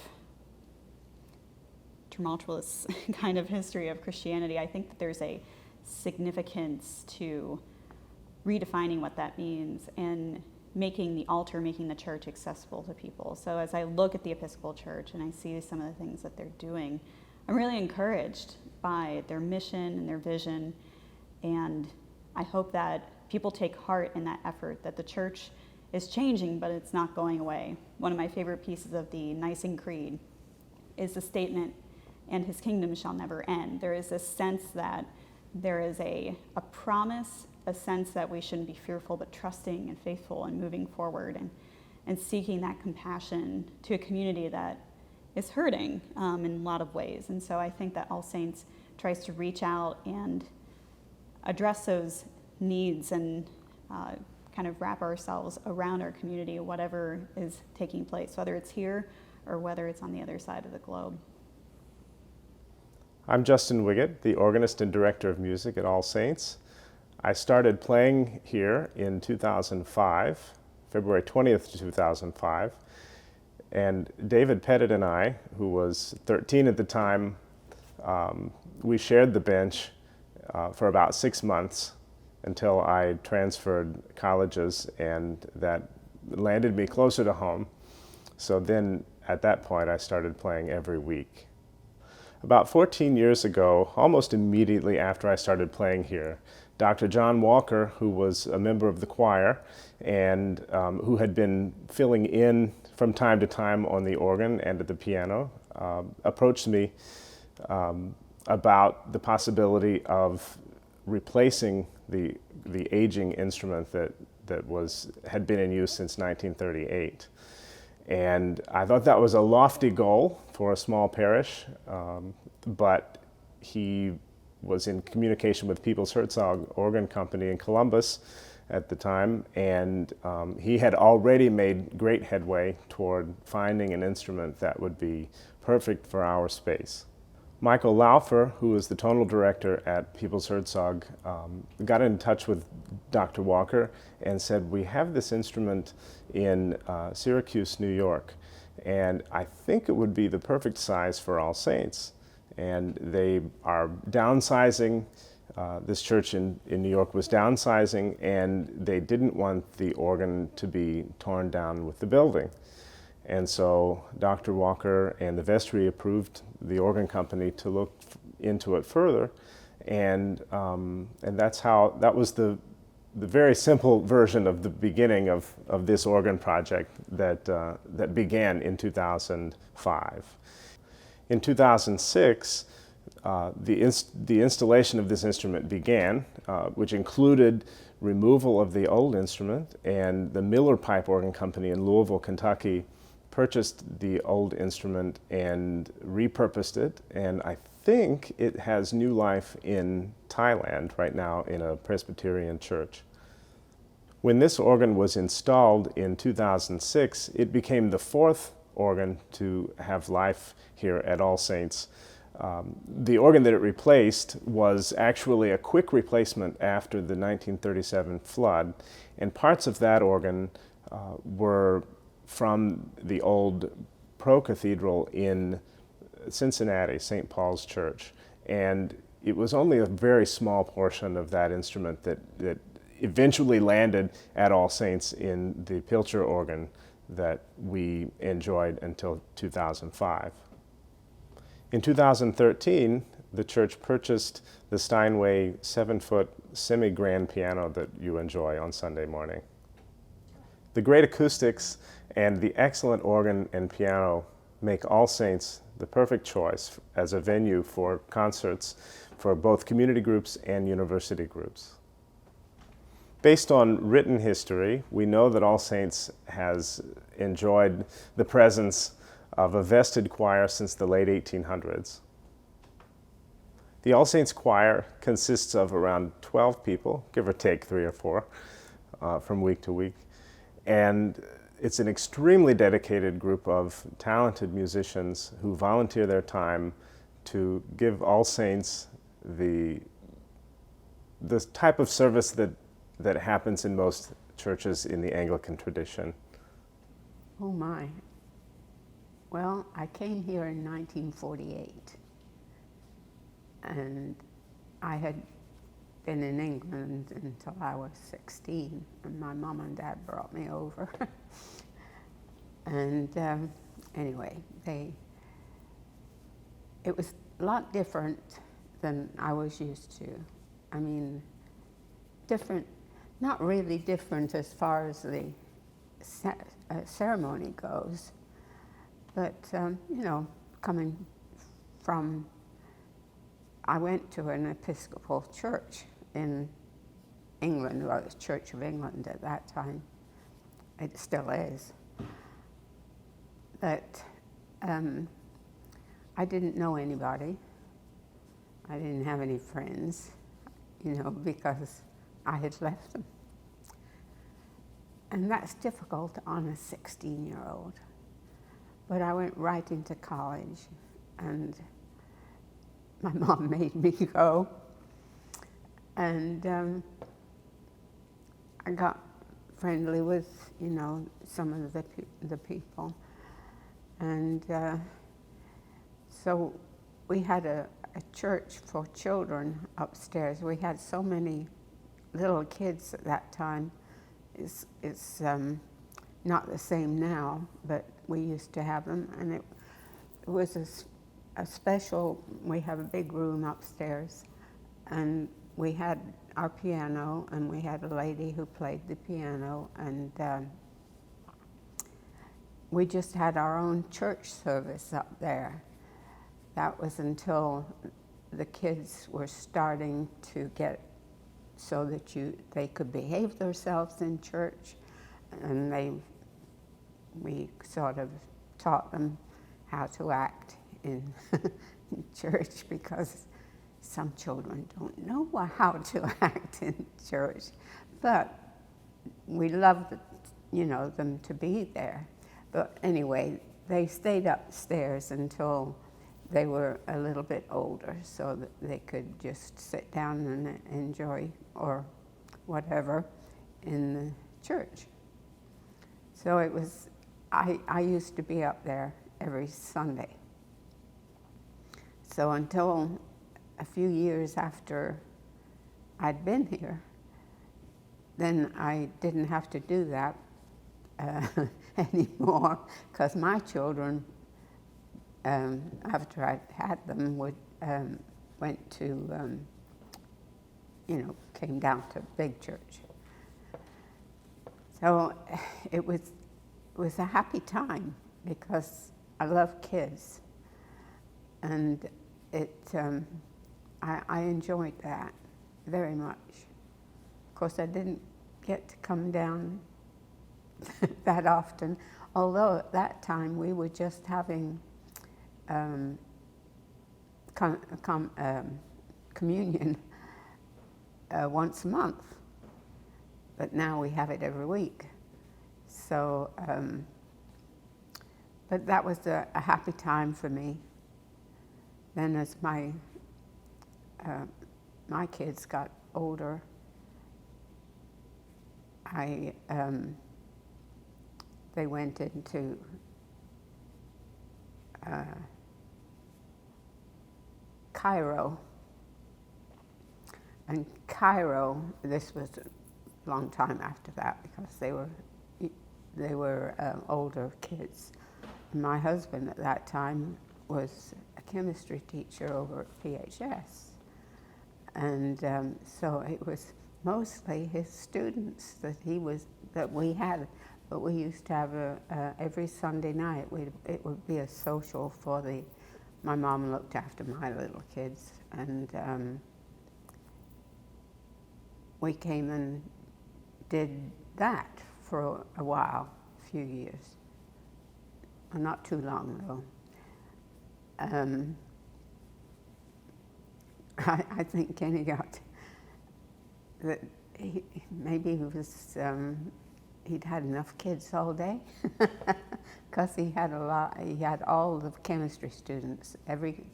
tumultuous kind of history of Christianity, I think that there's a significance to redefining what that means and making the altar, making the church accessible to people. So as I look at the Episcopal Church and I see some of the things that they're doing, I'm really encouraged by their mission and their vision, and I hope that people take heart in that effort, that the church is changing, but it's not going away. One of my favorite pieces of the Nicene Creed is the statement, "And his kingdom shall never end." There is this sense that there is a promise, a sense that we shouldn't be fearful, but trusting and faithful and moving forward and seeking that compassion to a community that is hurting in a lot of ways. And so I think that All Saints tries to reach out and address those needs and kind of wrap ourselves around our community, whatever is taking place, whether it's here or whether it's on the other side of the globe. I'm Justin Wiggett, the organist and director of music at All Saints. I started playing here in 2005, February 20th, 2005, and David Pettit and I, who was 13 at the time, we shared the bench for about 6 months until I transferred colleges, and that landed me closer to home. So then at that point I started playing every week. About 14 years ago, almost immediately after I started playing here, Dr. John Walker, who was a member of the choir and who had been filling in from time to time on the organ and at the piano, approached me about the possibility of replacing the aging instrument that had been in use since 1938. And I thought that was a lofty goal for a small parish, but he was in communication with Peoples Herzog Organ Company in Columbus at the time, and he had already made great headway toward finding an instrument that would be perfect for our space. Michael Laufer, who is the tonal director at Peoples Herzog, got in touch with Dr. Walker and said, we have this instrument in Syracuse, New York, and I think it would be the perfect size for All Saints. And they are downsizing, this church in New York was downsizing, and they didn't want the organ to be torn down with the building. And so Dr. Walker and the vestry approved the organ company to look into it further, and that was the very simple version of the beginning of this organ project that began in 2005. In 2006, the installation of this instrument began, which included removal of the old instrument, and the Miller Pipe Organ Company in Louisville, Kentucky purchased the old instrument and repurposed it, and I think it has new life in Thailand right now in a Presbyterian church. When this organ was installed in 2006, it became the fourth organ to have life here at All Saints. The organ that it replaced was actually a quick replacement after the 1937 flood, and parts of that organ were from the old pro-cathedral in Cincinnati, St. Paul's Church. And it was only a very small portion of that instrument that eventually landed at All Saints in the Pilcher organ that we enjoyed until 2005. In 2013, the church purchased the Steinway 7-foot semi-grand piano that you enjoy on Sunday morning. The great acoustics and the excellent organ and piano make All Saints the perfect choice as a venue for concerts for both community groups and university groups. Based on written history, we know that All Saints has enjoyed the presence of a vested choir since the late 1800s. The All Saints choir consists of around 12 people, give or take 3 or 4, from week to week. And it's an extremely dedicated group of talented musicians who volunteer their time to give All Saints the type of service that happens in most churches in the Anglican tradition. Oh my. Well, I came here in 1948, and I had been in England until I was 16, and my mom and dad brought me over. And anyway, it was a lot different than I was used to. I mean, different, not really different as far as the ceremony goes, but you know, coming from, I went to an Episcopal church in England, well, it was Church of England at that time. It still is. But I didn't know anybody. I didn't have any friends, you know, because I had left them. And that's difficult on a 16-year-old. But I went right into college, and my mom made me go. And I got friendly with, you know, some of the people. And so we had a church for children upstairs. We had so many little kids at that time. It's not the same now, but we used to have them. And it was a special, we have a big room upstairs. And we had our piano, and we had a lady who played the piano, and we just had our own church service up there. That was until the kids were starting to get so that they could behave themselves in church, and we sort of taught them how to act in church, because some children don't know how to act in church, but we loved, you know, them to be there. But anyway, they stayed upstairs until they were a little bit older, so that they could just sit down and enjoy or whatever in the church. So it was, I used to be up there every Sunday. So until a few years after I'd been here, then I didn't have to do that anymore, because my children, after I'd had them, went to, you know, came down to big church. So it was a happy time, because I love kids, and I enjoyed that very much. Of course, I didn't get to come down that often, although at that time we were just having communion once a month, but now we have it every week. So, but that was a happy time for me. Then as my kids got older, they went into Cairo. And Cairo, this was a long time after that, because they were older kids. My husband at that time was a chemistry teacher over at PHS. And so it was mostly his students that we had. But we used to have every Sunday night, it would be a social for my mom looked after my little kids, and we came and did that for a while, a few years. Not too long, though. I think Kenny got that maybe he was he'd had enough kids all day, because he had a lot. He had all the chemistry students, every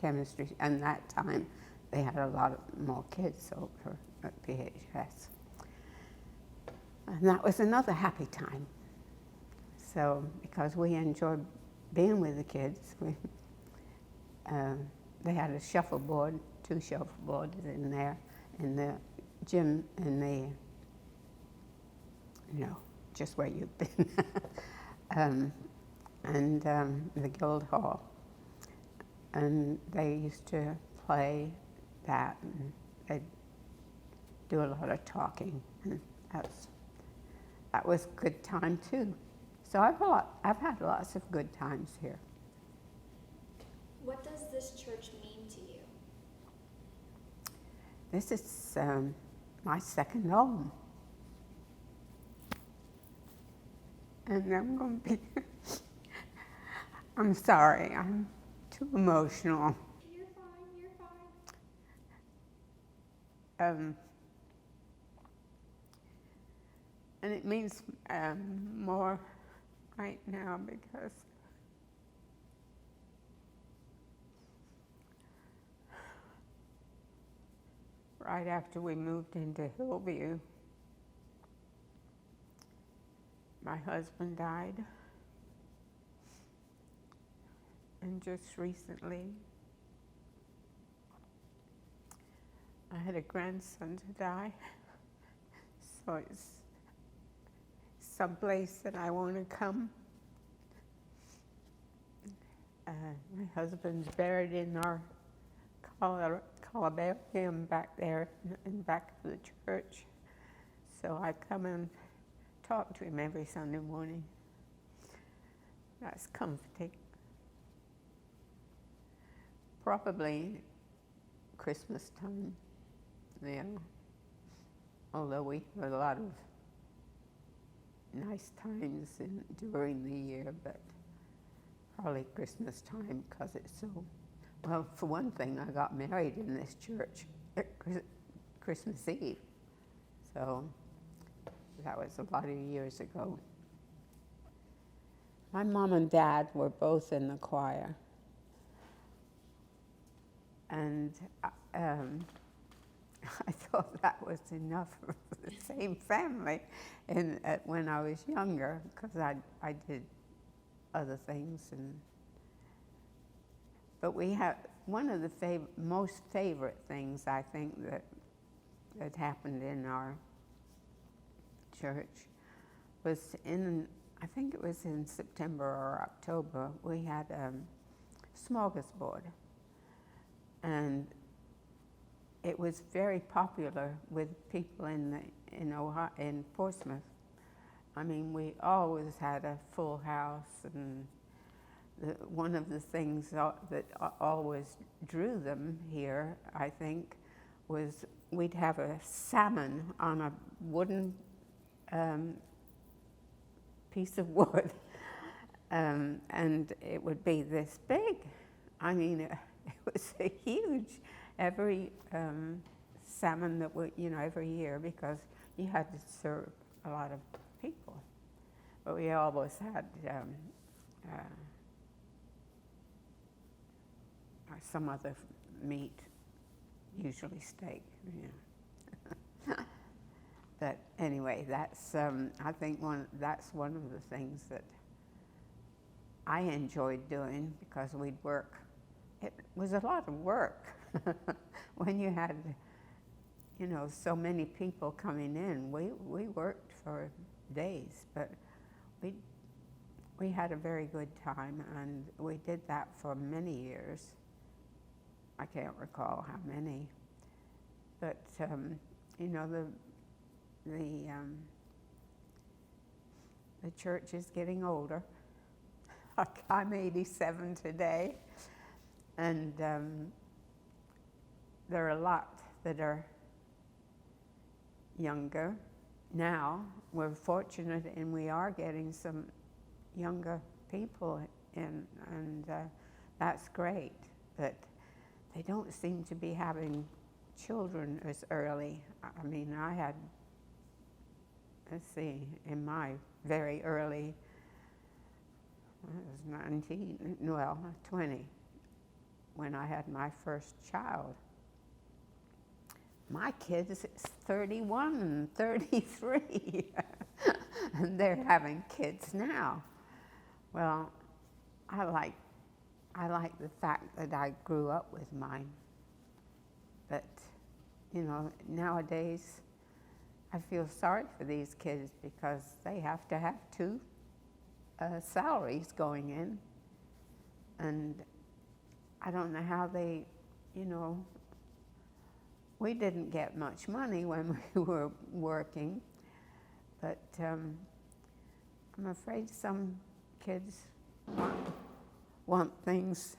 chemistry, and that time they had a lot more kids over at PHS, and that was another happy time. So because we enjoyed being with the kids, they had a shuffleboard, 2 shuffleboards in there, in the gym, in the, you know, just where you've been, and the Guild Hall. And they used to play that, and they'd do a lot of talking, and that was a good time too. So I've had lots of good times here. What does this church mean to you? This is my second home. And I'm going to be, I'm sorry, I'm too emotional. You're fine, you're fine. And it means more right now, because right after we moved into Hillview, my husband died. And just recently, I had a grandson to die. So it's someplace that I want to come. My husband's buried in our columbarium back there in back of the church. So I come and talk to him every Sunday morning. That's comforting. Probably Christmas time, yeah. Although we have a lot of nice times during the year, but probably Christmas time because it's so, well, for one thing, I got married in this church at Christmas Eve. So that was a lot of years ago. My mom and dad were both in the choir. And I thought that was enough for the same family when I was younger, because I did other things. But we have one of the most favorite things I think that happened in our church was I think it was in September or October, we had a smorgasbord. And it was very popular with people in Ohio, in Portsmouth. I mean, we always had a full house, and one of the things that always drew them here, I think, was we'd have a salmon on a wooden piece of wood, and it would be this big. I mean, it was a huge, every salmon that would, every year, because you had to serve a lot of people. But we always had some other meat, usually steak. But anyway, that's I think that's one of the things that I enjoyed doing, because we'd work. It was a lot of work when you had, so many people coming in. We worked for days, but we had a very good time, and we did that for many years. I can't recall how many, but the church is getting older. I'm 87 today. And there are a lot that are younger now. We're fortunate, and we are getting some younger people in, and that's great. But they don't seem to be having children as early. I mean, I had, let's see, in my very early, I was 20. When I had my first child. My kids, it's 31 and 33, and they're having kids now. Well, I like the fact that I grew up with mine. But, nowadays, I feel sorry for these kids because they have to have 2 salaries going in, and I don't know how they, we didn't get much money when we were working, but I'm afraid some kids want things,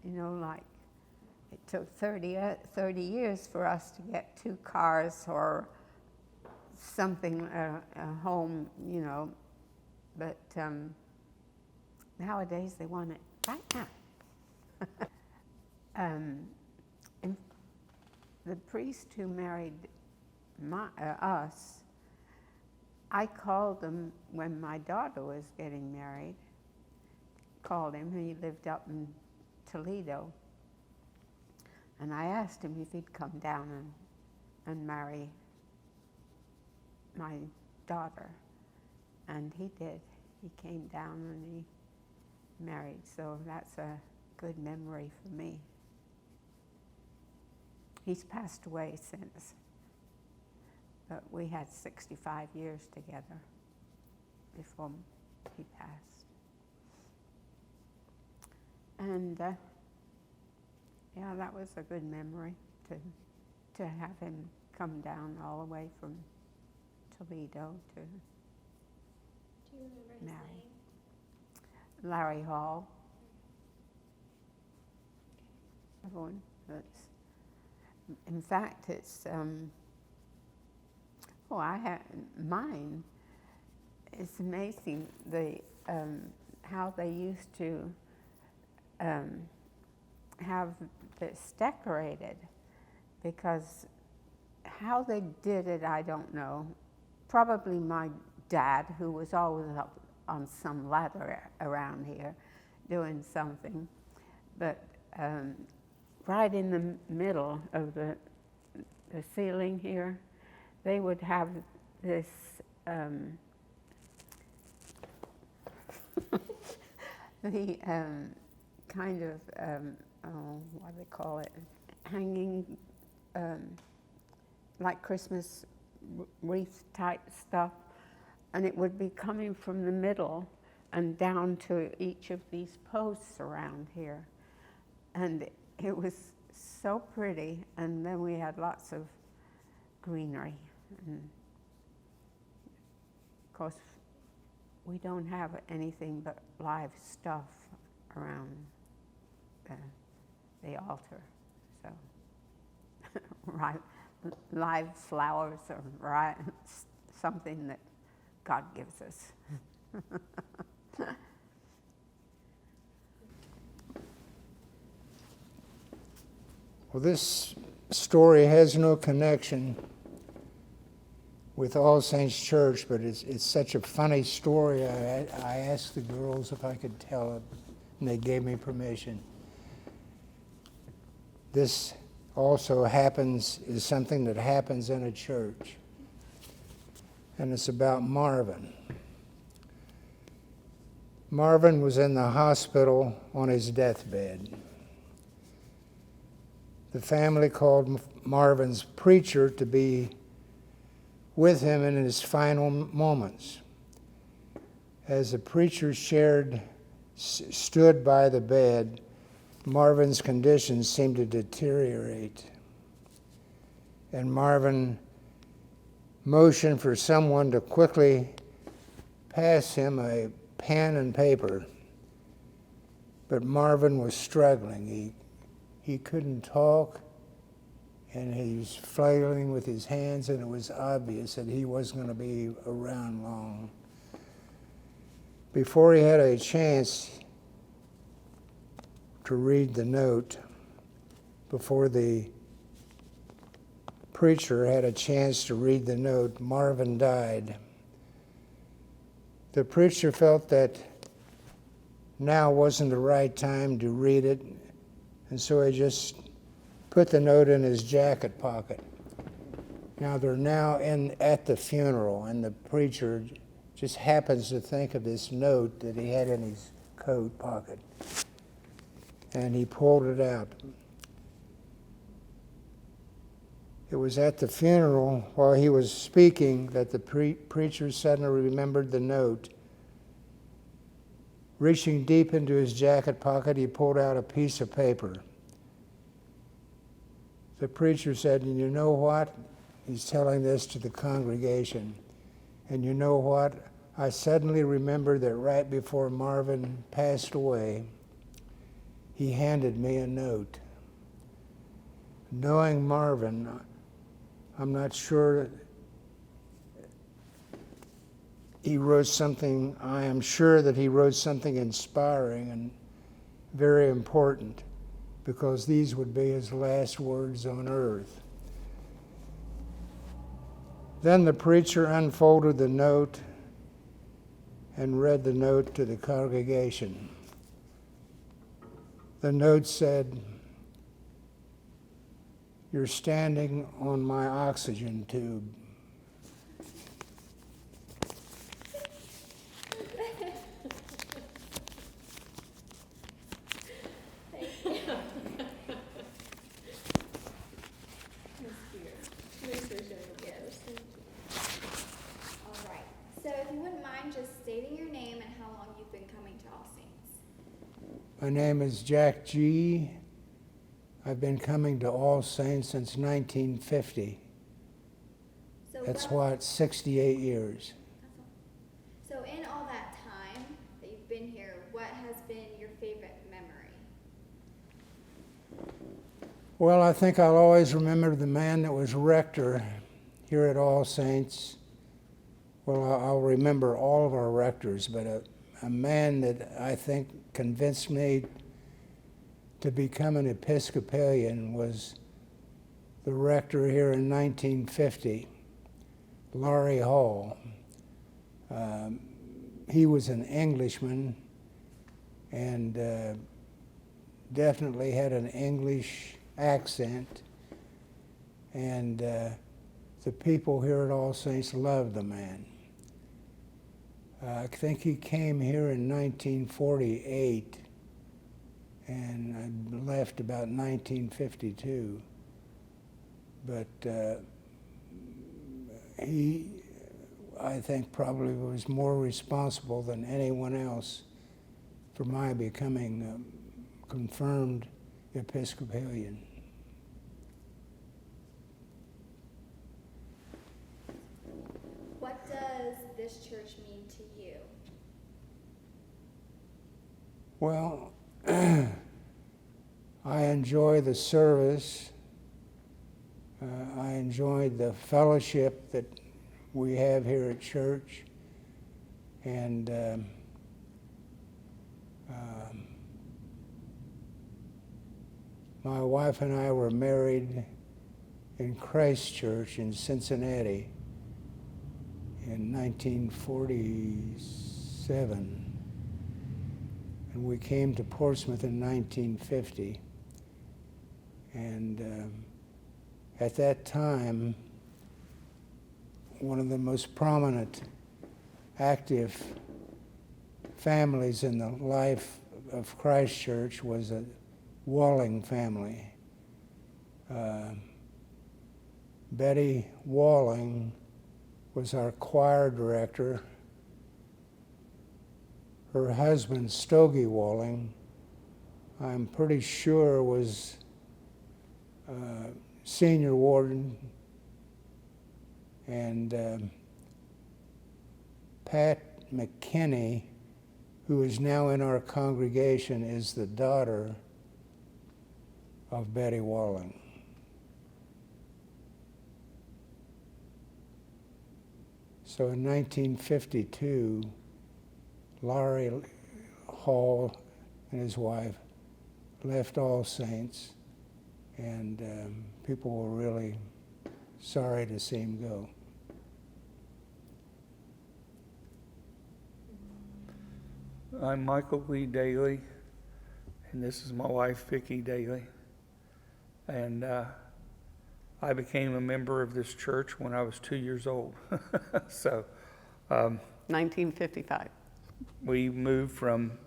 like it took 30 years for us to get 2 cars or something, a home, but nowadays they want it right now. The priest who married us, I called him when my daughter was getting married. Called him, he lived up in Toledo. And I asked him if he'd come down and marry my daughter, and he did. He came down and he married, so that's a good memory for me. He's passed away since, but we had 65 years together before he passed. And yeah, that was a good memory to have him come down all the way from Toledo to Do you remember his marry. name? Larry Hall. Everyone that's, in fact, it's, mine. It's amazing how they used to have this decorated, because how they did it, I don't know. Probably my dad, who was always up on some ladder around here doing something, but right in the middle of the ceiling here, they would have this the kind of what do they call it, hanging like Christmas wreath type stuff, and it would be coming from the middle and down to each of these posts around here, and it was so pretty. And then we had lots of greenery, and of course we don't have anything but live stuff around the altar, so live flowers or something that God gives us. Well, this story has no connection with All Saints Church, but it's such a funny story. I asked the girls if I could tell it, and they gave me permission. This also is something that happens in a church, and it's about Marvin. Marvin was in the hospital on his deathbed. The family called Marvin's preacher to be with him in his final moments. As the preacher stood by the bed, Marvin's condition seemed to deteriorate, and Marvin motioned for someone to quickly pass him a pen and paper. But Marvin was struggling. He couldn't talk, and he was flailing with his hands, and it was obvious that he wasn't going to be around long. Before he had a chance to read the note, before the preacher had a chance to read the note, Marvin died. The preacher felt that now wasn't the right time to read it, and so he just put the note in his jacket pocket. Now they're now at the funeral, and the preacher just happens to think of this note that he had in his coat pocket, and he pulled it out. It was at the funeral, while he was speaking, that the preacher suddenly remembered the note. Reaching deep into his jacket pocket, he pulled out a piece of paper. The preacher said, "And you know what?" He's telling this to the congregation. "And you know what? I suddenly remembered that right before Marvin passed away, he handed me a note." Knowing Marvin, I'm not sure he wrote something, I am sure that he wrote something inspiring and very important, because these would be his last words on earth. Then the preacher unfolded the note and read the note to the congregation. The note said, "You're standing on my oxygen tube." for showing gifts. All right. So if you wouldn't mind just stating your name and how long you've been coming to All Saints. My name is Jack G. I've been coming to All Saints since 1950. So That's what, 68 years. So in all that time that you've been here, what has been your favorite memory? Well, I think I'll always remember the man that was rector here at All Saints. Well, I'll remember all of our rectors, but a man that I think convinced me to become an Episcopalian was the rector here in 1950, Laurie Hall. He was an Englishman and definitely had an English accent, and the people here at All Saints loved the man. I think he came here in 1948 and I left about 1952. But he, I think, probably was more responsible than anyone else for my becoming confirmed Episcopalian. What does this church mean to you? Well, I enjoy the service. I enjoyed the fellowship that we have here at church. And my wife and I were married in Christ Church in Cincinnati in 1947. And we came to Portsmouth in 1950. And at that time, one of the most prominent, active families in the life of Christ Church was a Walling family. Betty Walling was our choir director. Her husband, Stogie Walling, I'm pretty sure was senior warden, and Pat McKinney, who is now in our congregation, is the daughter of Betty Walling. So in 1952, Laurie Hall and his wife left All Saints, and people were really sorry to see him go. I'm Michael Lee Daly, and this is my wife, Vicki Daly. And I became a member of this church when I was 2 years old. So, 1955. We moved from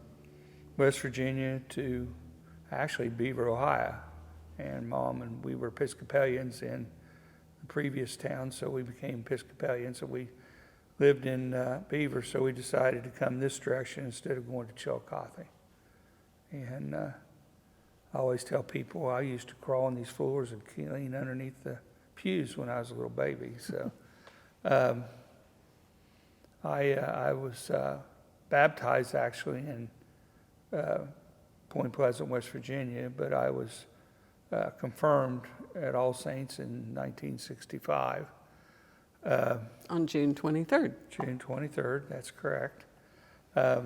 West Virginia to actually Beaver, Ohio. And Mom and we were Episcopalians in the previous town, so we became Episcopalians. So we lived in Beaver, so we decided to come this direction instead of going to Chillicothe. And I always tell people I used to crawl on these floors and clean underneath the pews when I was a little baby. So I was baptized actually in Point Pleasant, West Virginia, but I was confirmed at All Saints in 1965. On June 23rd. June 23rd, that's correct. I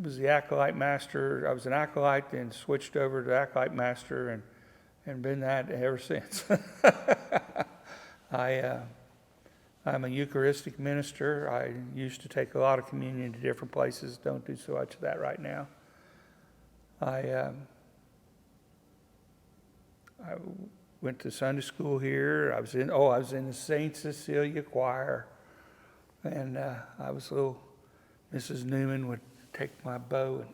was the acolyte master. I was an acolyte, then switched over to acolyte master, and been that ever since. I'm a Eucharistic minister. I used to take a lot of communion to different places. Don't do so much of that right now. I went to Sunday school here. I was in the St. Cecilia choir, and I was a little. Mrs. Newman would take my bow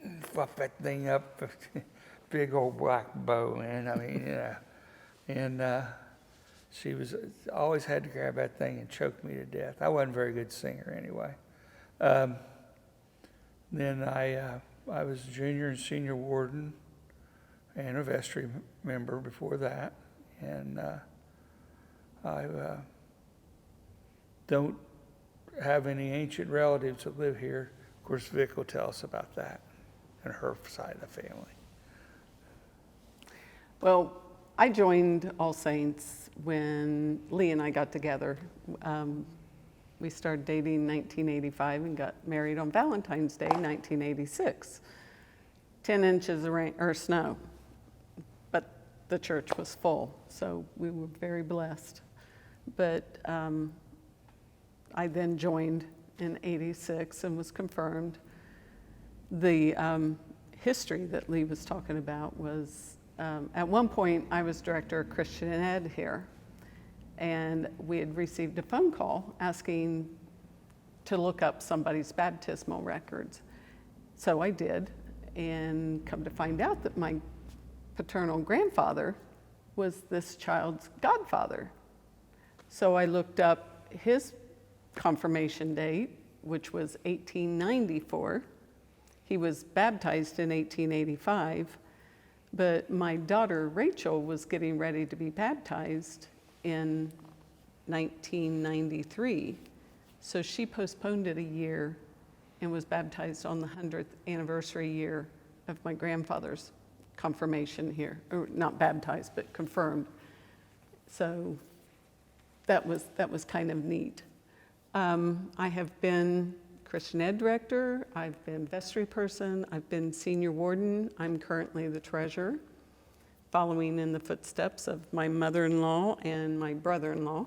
and fluff that thing up big old black bow, man. I mean, yeah. And she was always had to grab that thing and choke me to death. I wasn't a very good singer anyway. Then I was junior and senior warden and a vestry member before that. And I don't have any ancient relatives that live here. Of course, Vic will tell us about that and her side of the family. Well, I joined All Saints when Lee and I got together. We started dating in 1985 and got married on Valentine's Day, 1986. 10 inches of rain or snow, but the church was full, so we were very blessed. But I then joined in 86 and was confirmed. The history that Lee was talking about was, at one point I was director of Christian Ed here, and we had received a phone call asking to look up somebody's baptismal records. So I did, and come to find out that my paternal grandfather was this child's godfather. So I looked up his confirmation date, which was 1894. He was baptized in 1885, but my daughter Rachel was getting ready to be baptized in 1993. So she postponed it a year and was baptized on the 100th anniversary year of my grandfather's confirmation here, or not baptized, but confirmed. So that was kind of neat. I have been Christian Ed director, I've been vestry person, I've been senior warden, I'm currently the treasurer, following in the footsteps of my mother-in-law and my brother-in-law,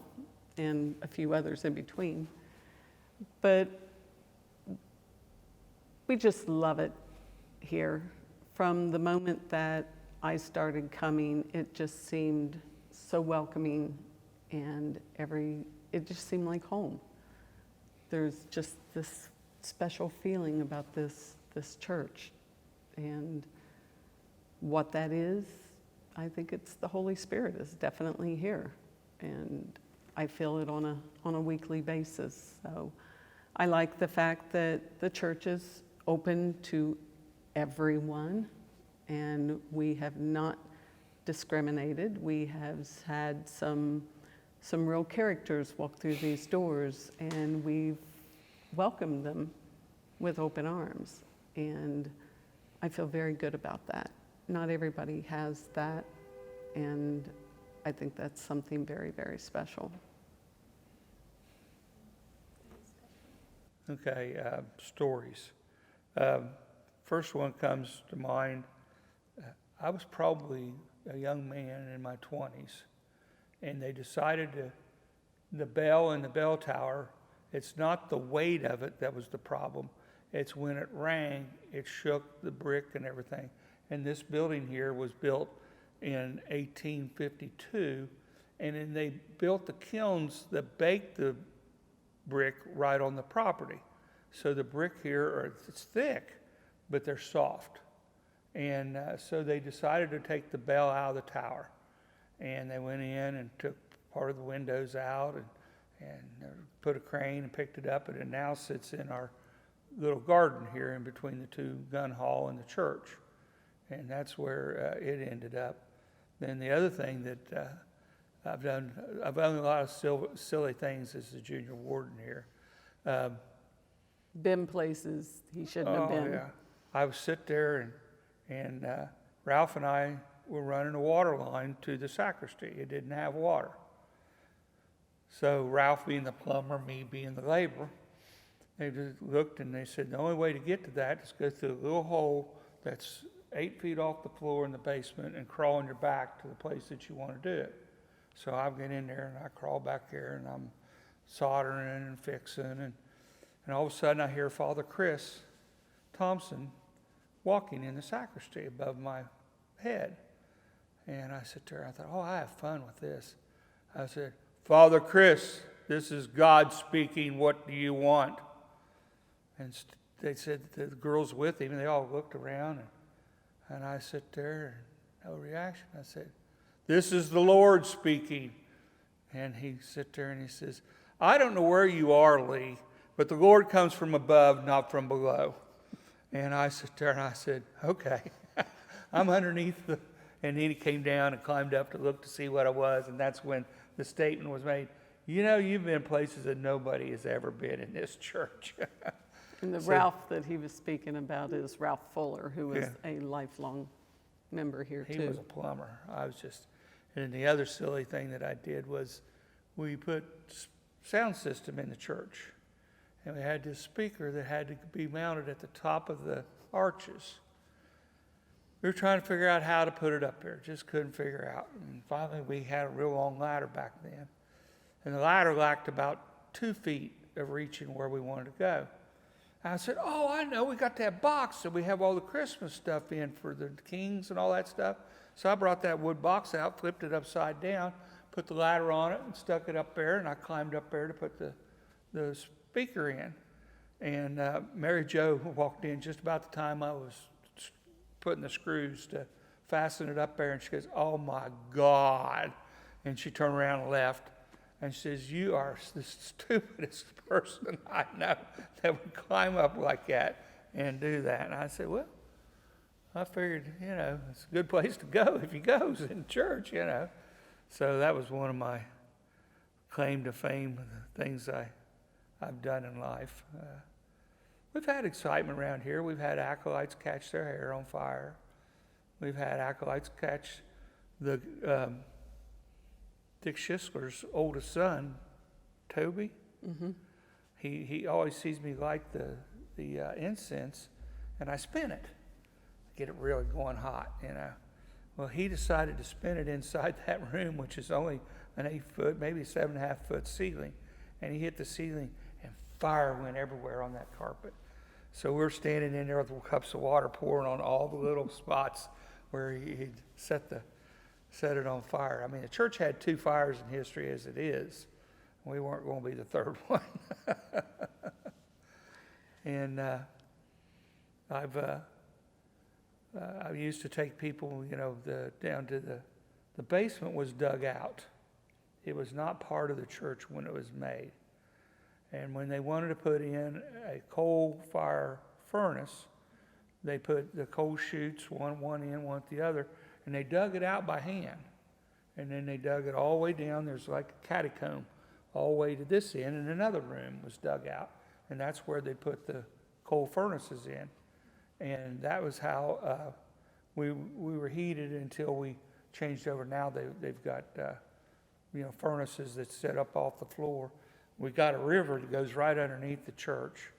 and a few others in between. But we just love it here. From the moment that I started coming, it just seemed so welcoming, and it just seemed like home. There's just this special feeling about this church, and what that is, I think it's the Holy Spirit is definitely here, and I feel it on a weekly basis. So I like the fact that the church is open to everyone, and we have not discriminated. We have had some real characters walk through these doors, and we've welcomed them with open arms, and I feel very good about that. Not everybody has that, and I think that's something very, very special. Okay, stories. First one comes to mind. I was probably a young man in my 20s, and they decided the bell in the bell tower, it's not the weight of it that was the problem. It's when it rang, it shook the brick and everything. And this building here was built in 1852, and then they built the kilns that baked the brick right on the property. So the brick here, it's thick, but they're soft. And so they decided to take the bell out of the tower. And they went in and took part of the windows out and put a crane and picked it up, and it now sits in our little garden here in between the two gun hall and the church. And that's where it ended up. Then the other thing that I've done a lot of silly things as a junior warden here. Been places he shouldn't have been. Yeah. I would sit there and Ralph and I were running a water line to the sacristy. It didn't have water. So Ralph being the plumber, me being the laborer, they just looked and they said, the only way to get to that is go through a little hole that's 8 feet off the floor in the basement and crawl on your back to the place that you want to do it. So I get in there and I crawl back there and I'm soldering and fixing, and all of a sudden I hear Father Chris Thompson walking in the sacristy above my head. And I sit there and I thought, oh, I have fun with this. I said, Father Chris, this is God speaking. What do you want? And they said the girls with him, and they all looked around. And And I sit there, and no reaction. I said, "This is the Lord speaking." And he sit there and he says, "I don't know where you are, Lee, but the Lord comes from above, not from below." And I sit there and I said, "Okay." I'm underneath the, and then he came down and climbed up to look to see what I was, and that's when the statement was made, "You know, you've been places that nobody has ever been in this church." And the So- Ralph that he was speaking about is Ralph Fuller, who was Yeah. a lifelong member here He too. was a plumber. I was just, and the other silly thing that I did was we put sound system in the church. And we had this speaker that had to be mounted at the top of the arches. We were trying to figure out how to put it up there. Just couldn't figure out. And finally, we had a real long ladder back then. And the ladder lacked about 2 feet of reaching where we wanted to go. I said, "Oh, I know. We got that box that we have all the Christmas stuff in for the kings and all that stuff." So I brought that wood box out, flipped it upside down, put the ladder on it, and stuck it up there. And I climbed up there to put the speaker in. And Mary Jo walked in just about the time I was putting the screws to fasten it up there. And she goes, "Oh, my God." And she turned around and left. And she says, "You are the stupidest person I know that would climb up like that and do that." And I said, "Well, I figured, it's a good place to go if he goes in church, So that was one of my claim to fame, the things I've done in life. We've had excitement around here. We've had acolytes catch their hair on fire. We've had acolytes catch the Dick Schisler's oldest son, Toby. Mm-hmm. He always sees me light the incense, and I spin it, get it really going hot, Well, he decided to spin it inside that room, which is only an 8 foot, maybe 7.5 foot ceiling, and he hit the ceiling, and fire went everywhere on that carpet. So we're standing in there with cups of water pouring on all the little spots where he'd set it on fire. I mean, the church had 2 fires in history as it is. We weren't going to be the third one. And I used to take people, down to the basement was dug out. It was not part of the church when it was made. And when they wanted to put in a coal fire furnace, they put the coal chutes, one end, one at the other, and they dug it out by hand. And then they dug it all the way down. There's like a catacomb all the way to this end, and another room was dug out. And that's where they put the coal furnaces in. And that was how we were heated until we changed over. Now they've got furnaces that set up off the floor. We got a river that goes right underneath the church,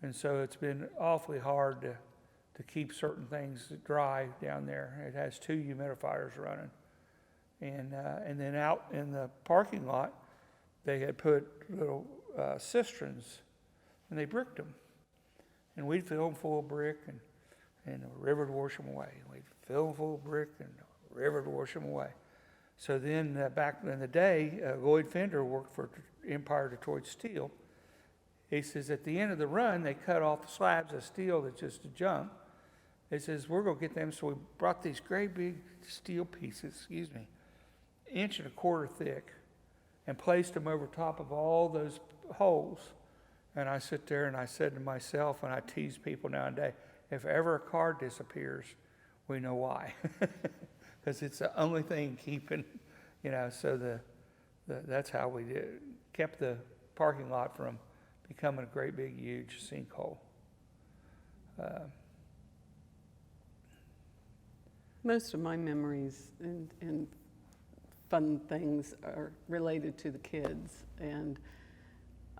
and so it's been awfully hard to keep certain things dry down there. It has 2 humidifiers running, and then out in the parking lot, they had put little cisterns, and they bricked them, and we'd fill them full of brick and the river would wash them away. We'd fill them full of brick and the river would wash them away. So then back in the day, Lloyd Fender worked for Empire Detroit Steel. He says at the end of the run, they cut off the slabs of steel that's just a junk. He says, "We're going to get them." So we brought these great big steel pieces, 1.25 inches thick, and placed them over top of all those holes. And I sit there and I said to myself, and I tease people now and then, if ever a car disappears, we know why. Because it's the only thing keeping, so that's how we kept the parking lot from becoming a great big huge sinkhole. Most of my memories and fun things are related to the kids. And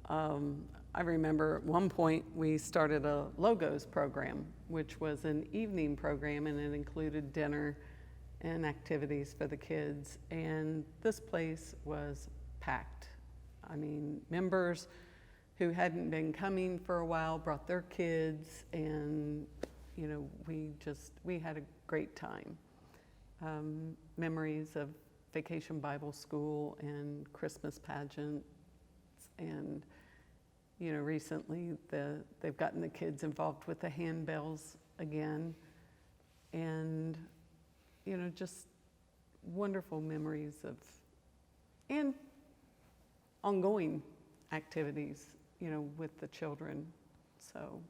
I remember at one point we started a Logos program, which was an evening program, and it included dinner and activities for the kids. And this place was packed. I mean, members who hadn't been coming for a while brought their kids, and we had a great time. Memories of Vacation Bible School and Christmas pageants, and recently they've gotten the kids involved with the handbells again. and, you know, just wonderful memories of, and ongoing activities, you know, with the children. So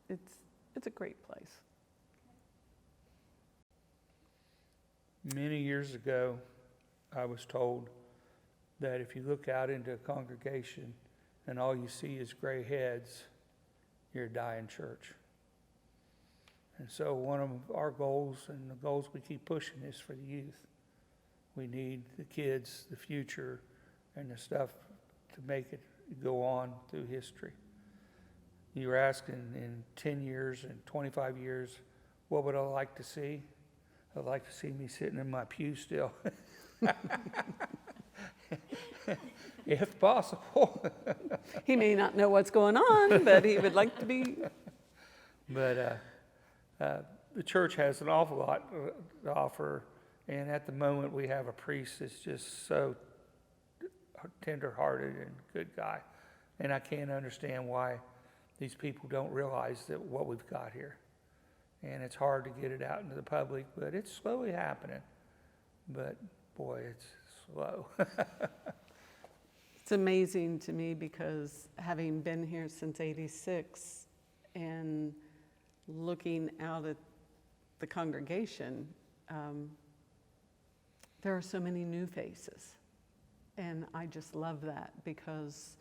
it's a great place. Many years ago, I was told that if you look out into a congregation and all you see is gray heads, you're a dying church. And so one of our goals, and the goals we keep pushing, is for the youth. We need the kids, the future, and the stuff to make it go on through history. You were asking in 10 years and 25 years, what would I like to see? I'd like to see me sitting in my pew still. If possible. He may not know what's going on, but he would like to be. But the church has an awful lot to offer, and at the moment we have a priest that's just so tender-hearted and good guy, and I can't understand why these people don't realize that what we've got here. And it's hard to get it out into the public, but it's slowly happening. But boy, it's slow. It's amazing to me because having been here since '86 and looking out at the congregation, there are so many new faces. And I just love that because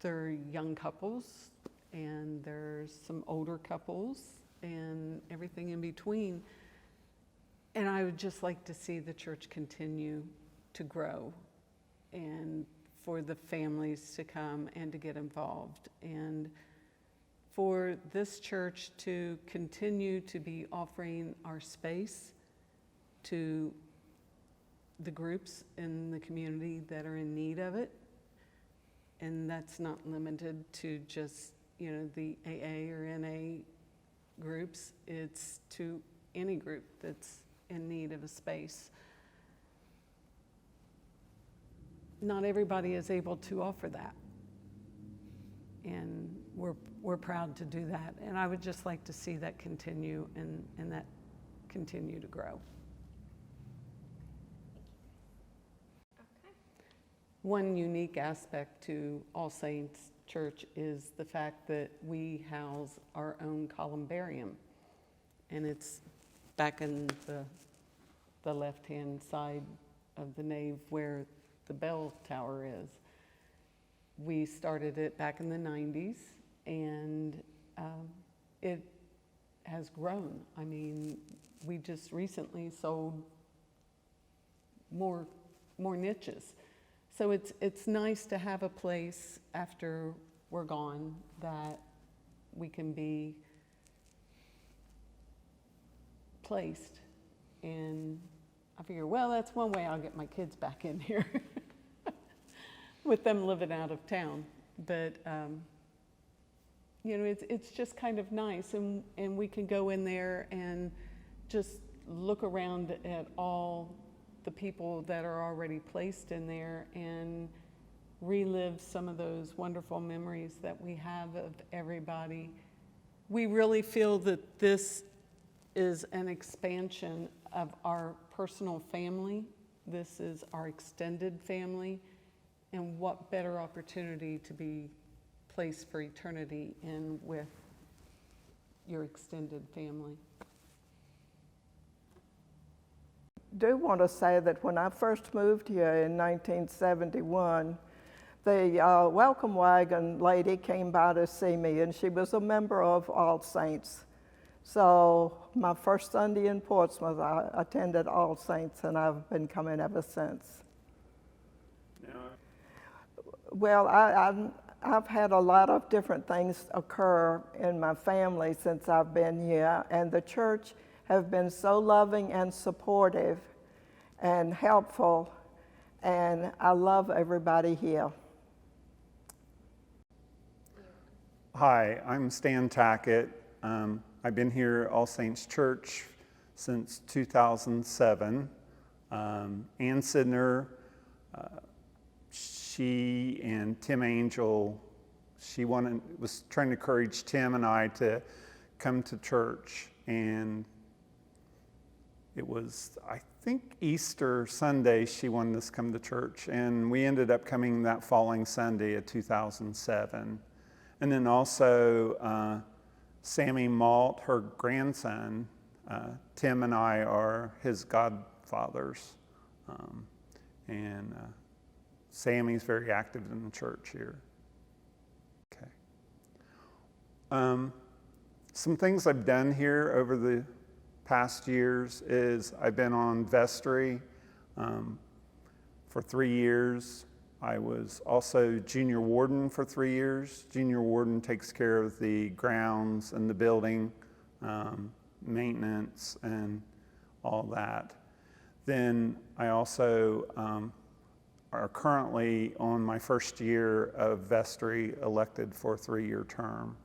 there are young couples and there's some older couples and everything in between. And I would just like to see the church continue to grow and for the families to come and to get involved, and for this church to continue to be offering our space to the groups in the community that are in need of it. And that's not limited to just, you know, the AA or NA groups. It's to any group that's in need of a space. Not everybody is able to offer that. And we're proud to do that. And I would just like to see that continue and that continue to grow. One unique aspect to All Saints Church is the fact that we house our own columbarium. And it's back in the left-hand side of the nave where the bell tower is. We started it back in the 90s, and it has grown. I mean, we just recently sold more niches. So it's nice to have a place after we're gone that we can be placed. And I figure, well, that's one way I'll get my kids back in here with them living out of town. But, you know, it's just kind of nice. And we can go in there and just look around at all the people that are already placed in there and relive some of those wonderful memories that we have of everybody. We really feel that this is an expansion of our personal family. This is our extended family. And what better opportunity to be placed for eternity in with your extended family. Do want to say that when I first moved here in 1971, the welcome wagon lady came by to see me, and she was a member of All Saints. So my first Sunday in Portsmouth, I attended All Saints, and I've been coming ever since. Well, I've had a lot of different things occur in my family since I've been here, and the church have been so loving and supportive and helpful, and I love everybody here. Hi, I'm Stan Tackett. I've been here at All Saints Church since 2007. Ann Sidner, she and Tim Angel, she was trying to encourage Tim and I to come to church, and it was, I think, Easter Sunday she wanted us to come to church, and we ended up coming that following Sunday of 2007. And then also Sammy Malt, her grandson, Tim and I are his godfathers. And Sammy's very active in the church here. Okay. Some things I've done here over the past years is I've been on vestry for 3 years. I was also junior warden for 3 years. Junior warden takes care of the grounds and the building, maintenance and all that. Then I also are currently on my first year of vestry, elected for a 3-year term.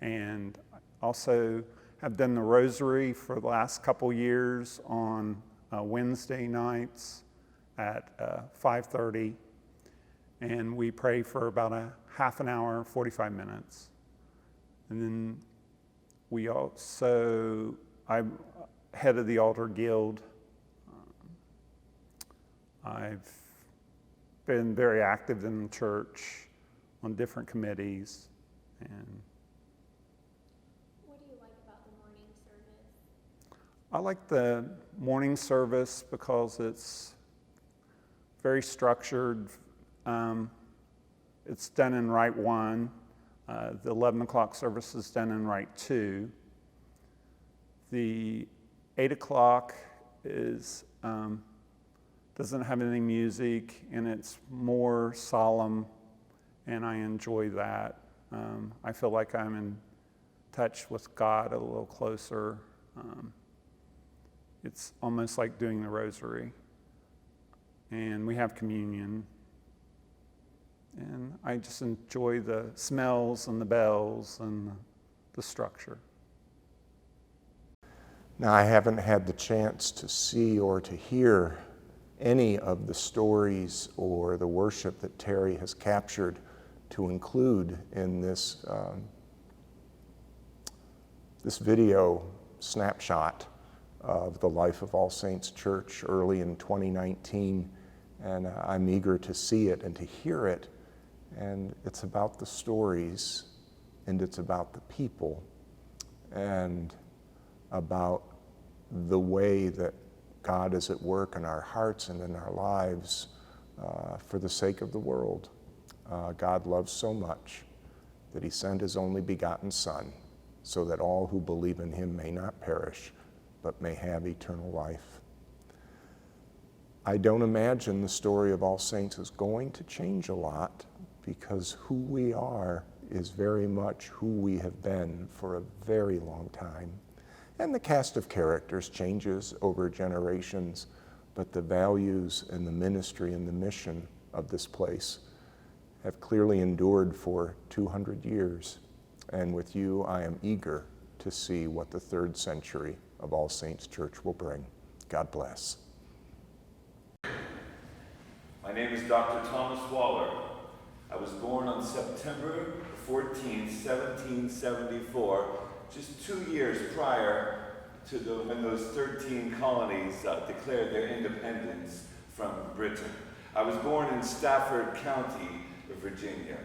And also have done the rosary for the last couple years on Wednesday nights at 5:30. And we pray for about a half an hour, 45 minutes. And then we also, I'm head of the Altar Guild. I've been very active in the church on different committees. And what do you like about the morning service? I like the morning service because it's very structured. It's done in Rite 1. The 11 o'clock service is done in Rite 2. The 8 o'clock is doesn't have any music, and it's more solemn, and I enjoy that. I feel like I'm in touch with God a little closer. It's almost like doing the rosary. And we have communion. And I just enjoy the smells and the bells and the structure. Now, I haven't had the chance to see or to hear any of the stories or the worship that Terry has captured to include in this, this video snapshot of the life of All Saints Church early in 2019. And I'm eager to see it and to hear it. And it's about the stories, and it's about the people, and about the way that God is at work in our hearts and in our lives for the sake of the world. God loves so much that he sent his only begotten Son so that all who believe in him may not perish, but may have eternal life. I don't imagine the story of All Saints is going to change a lot, because who we are is very much who we have been for a very long time. And the cast of characters changes over generations, but the values and the ministry and the mission of this place have clearly endured for 200 years. And with you, I am eager to see what the 3rd century of All Saints Church will bring. God bless. My name is Dr. Thomas Waller. I was born on September 14, 1774, just 2 years prior to when those 13 colonies declared their independence from Britain. I was born in Stafford County, Virginia.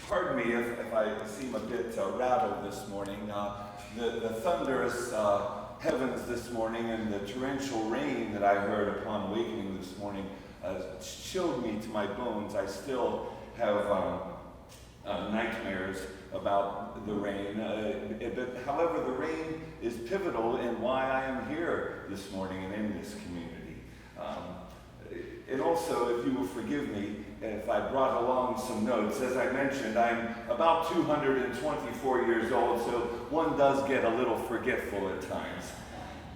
Pardon me if I seem a bit rattled this morning. The thunderous heavens this morning and the torrential rain that I heard upon awakening this morning chilled me to my bones. I still have nightmares about the rain. But however, the rain is pivotal in why I am here this morning and in this community. And also, if you will forgive me, if I brought along some notes, as I mentioned, I'm about 224 years old, so one does get a little forgetful at times.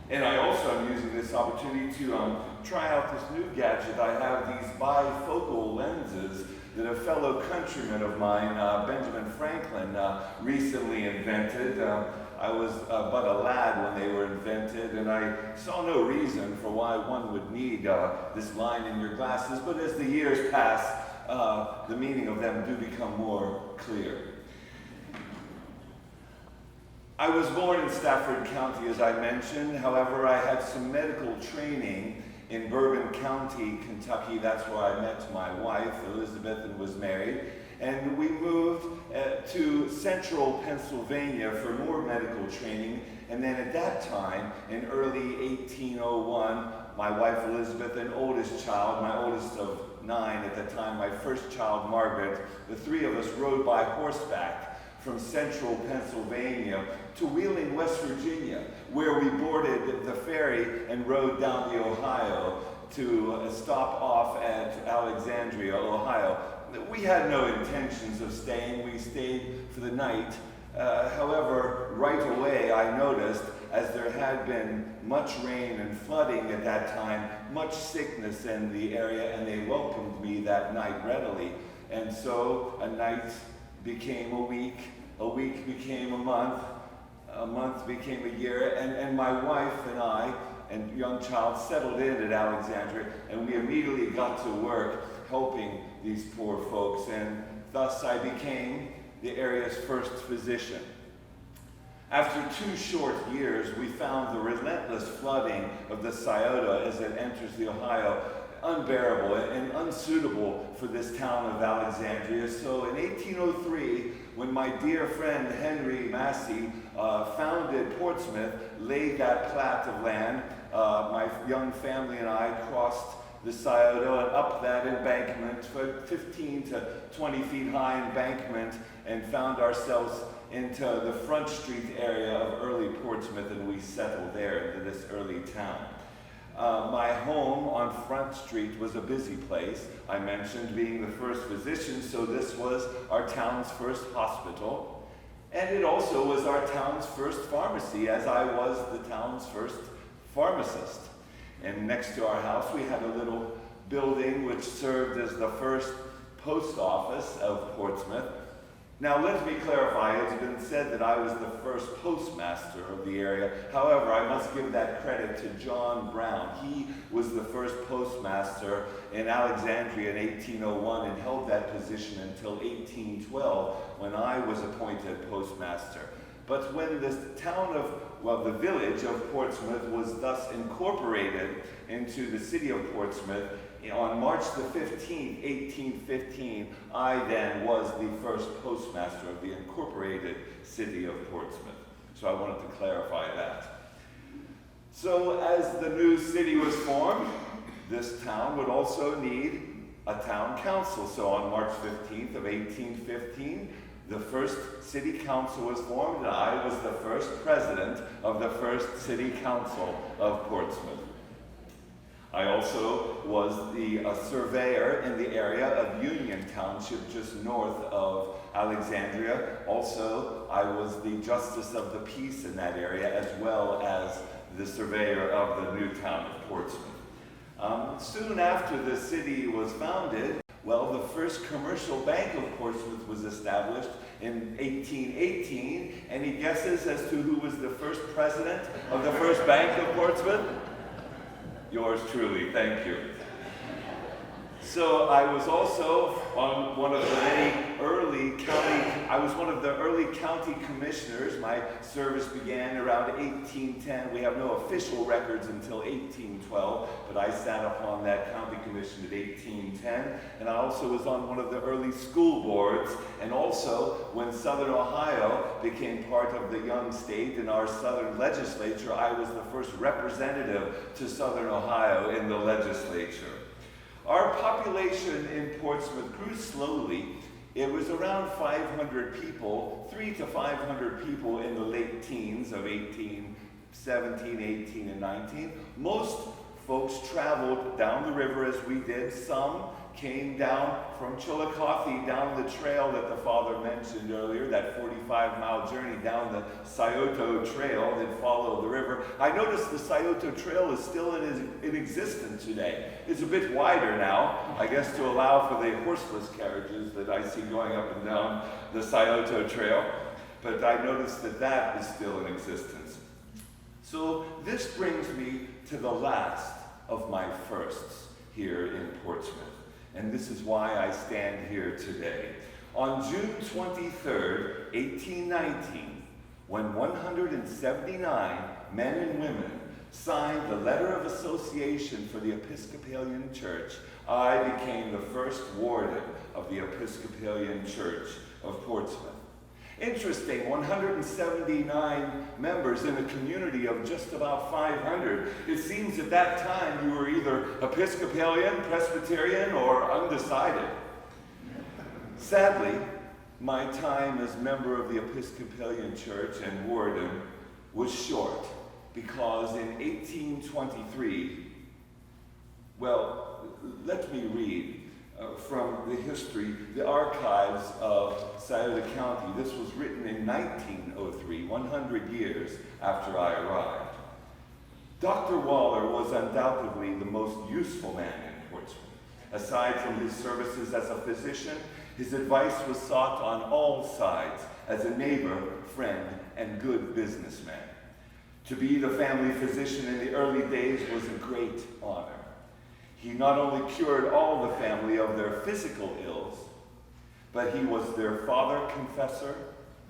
And I also am using this opportunity to try out this new gadget. I have these bifocal lenses that a fellow countryman of mine, Benjamin Franklin, recently invented. I was but a lad when they were invented, and I saw no reason for why one would need this line in your glasses, but as the years pass, the meaning of them do become more clear. I was born in Stafford County, as I mentioned. However, I had some medical training in Bourbon County, Kentucky. That's where I met my wife, Elizabeth, and was married. And we moved to central Pennsylvania for more medical training. And then at that time, in early 1801, my wife Elizabeth and oldest child, my oldest of 9 at the time, my first child Margaret, the three of us rode by horseback from central Pennsylvania to Wheeling, West Virginia, where we boarded the ferry and rode down the Ohio to stop off at Alexandria, Ohio. We had no intentions of staying. We stayed for the night. However, right away I noticed, as there had been much rain and flooding at that time, much sickness in the area, and they welcomed me that night readily. And so a night became a week became a month became a year, and my wife and I and young child settled in at Alexandria, and we immediately got to work helping these poor folks, and thus I became the area's first physician. After 2 short years, we found the relentless flooding of the Scioto as it enters the Ohio unbearable and unsuitable for this town of Alexandria. So in 1803, when my dear friend Henry Massey founded Portsmouth, laid that plat of land, my young family and I crossed the Scioto and up that embankment, 15 to 20 feet high embankment, and found ourselves into the Front Street area of early Portsmouth, and we settled there into this early town. My home on Front Street was a busy place. I mentioned being the first physician, so this was our town's first hospital. And it also was our town's first pharmacy, as I was the town's first pharmacist. And next to our house, we had a little building which served as the first post office of Portsmouth. Now, let me clarify, it's been said that I was the first postmaster of the area. However, I must give that credit to John Brown. He was the first postmaster in Alexandria in 1801 and held that position until 1812 when I was appointed postmaster. But when the the village of Portsmouth was thus incorporated into the city of Portsmouth, on March the 15th, 1815, I then was the first postmaster of the incorporated city of Portsmouth. So I wanted to clarify that. So as the new city was formed, this town would also need a town council. So on March 15th of 1815, the first city council was formed, and I was the first president of the first city council of Portsmouth. I also was the surveyor in the area of Union Township, just north of Alexandria. Also, I was the justice of the peace in that area, as well as the surveyor of the new town of Portsmouth. Soon after the city was founded, the first commercial bank of Portsmouth was established in 1818. Any guesses as to who was the first president of the first bank of Portsmouth? Yours truly, thank you. So I was also on one of the many I was one of the early county commissioners. My service began around 1810. We have no official records until 1812, but I sat upon that county commission at 1810. And I also was on one of the early school boards, and also when Southern Ohio became part of the young state in our Southern legislature, I was the first representative to Southern Ohio in the legislature. Our population in Portsmouth grew slowly. It was around 500 people, 300 to 500 people in the late teens of 17, 18, and 19. Most folks traveled down the river as we did. Some came down from Chillicothe down the trail that the father mentioned earlier, that 45-mile journey down the Scioto Trail that followed the river. I noticed the Scioto Trail is still in existence today. It's a bit wider now, I guess to allow for the horseless carriages that I see going up and down the Scioto Trail. But I noticed that that is still in existence. So this brings me to the last of my firsts here in Portsmouth. And this is why I stand here today. On June 23rd, 1819, when 179 men and women signed the letter of association for the Episcopalian Church, I became the first warden of the Episcopalian Church of Portsmouth. Interesting, 179 members in a community of just about 500. It seems at that time you were either Episcopalian, Presbyterian, or undecided. Sadly, my time as member of the Episcopalian Church and warden was short, because in 1823, well, let me read from the history, the archives of Scioto County. This was written in 1903, 100 years after I arrived. Dr. Waller was undoubtedly the most useful man in Portsmouth. Aside from his services as a physician, his advice was sought on all sides as a neighbor, friend, and good businessman. To be the family physician in the early days was a great honor. He not only cured all the family of their physical ills, but he was their father confessor,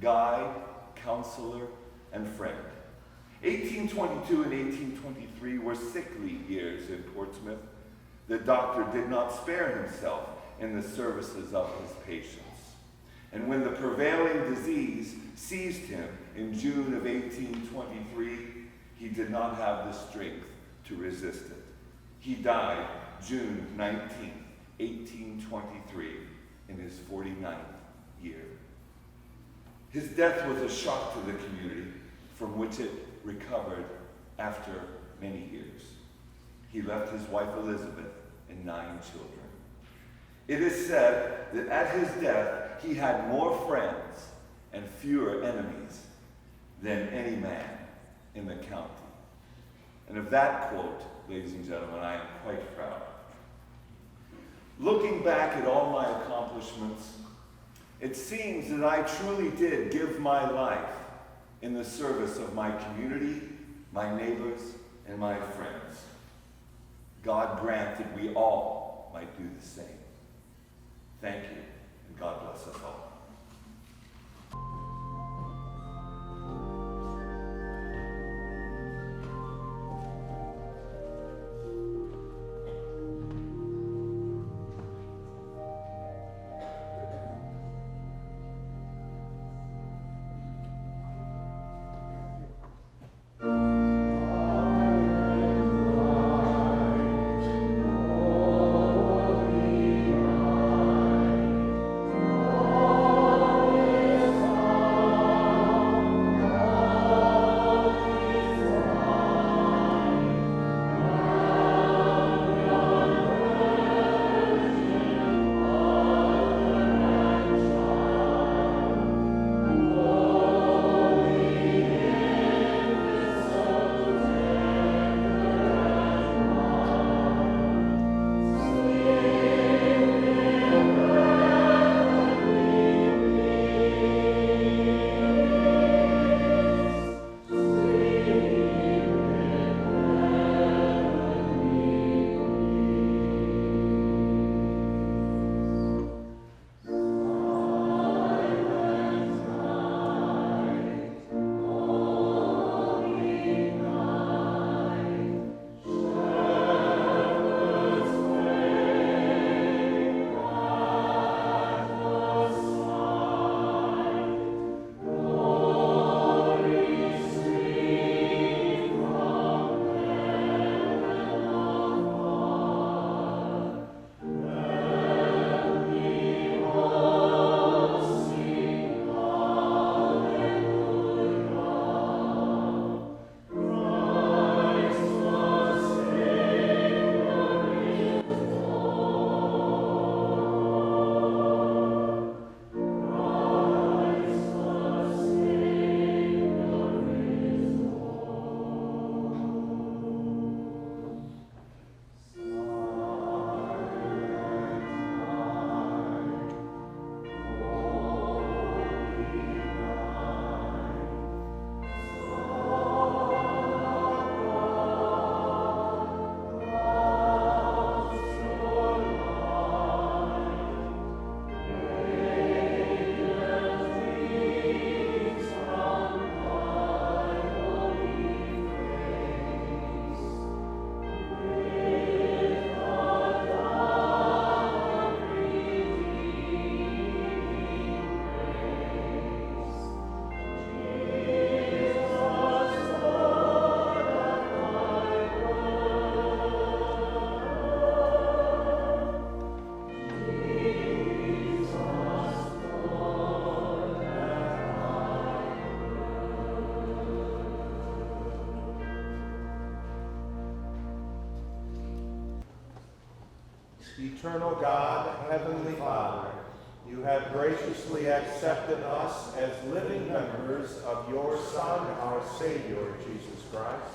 guide, counselor, and friend. 1822 and 1823 were sickly years in Portsmouth. The doctor did not spare himself in the services of his patients. And when the prevailing disease seized him in June of 1823, he did not have the strength to resist it. He died June 19, 1823, in his 49th year. His death was a shock to the community, from which it recovered after many years. He left his wife Elizabeth and 9 children. It is said that at his death he had more friends and fewer enemies than any man in the county. And of that quote, ladies and gentlemen, I am quite proud. Looking back at all my accomplishments, it seems that I truly did give my life in the service of my community, my neighbors, and my friends. God grant that we all might do the same. Thank you, and God bless us all. Oh Eternal God, Heavenly Father, you have graciously accepted us as living members of your Son, our Savior, Jesus Christ,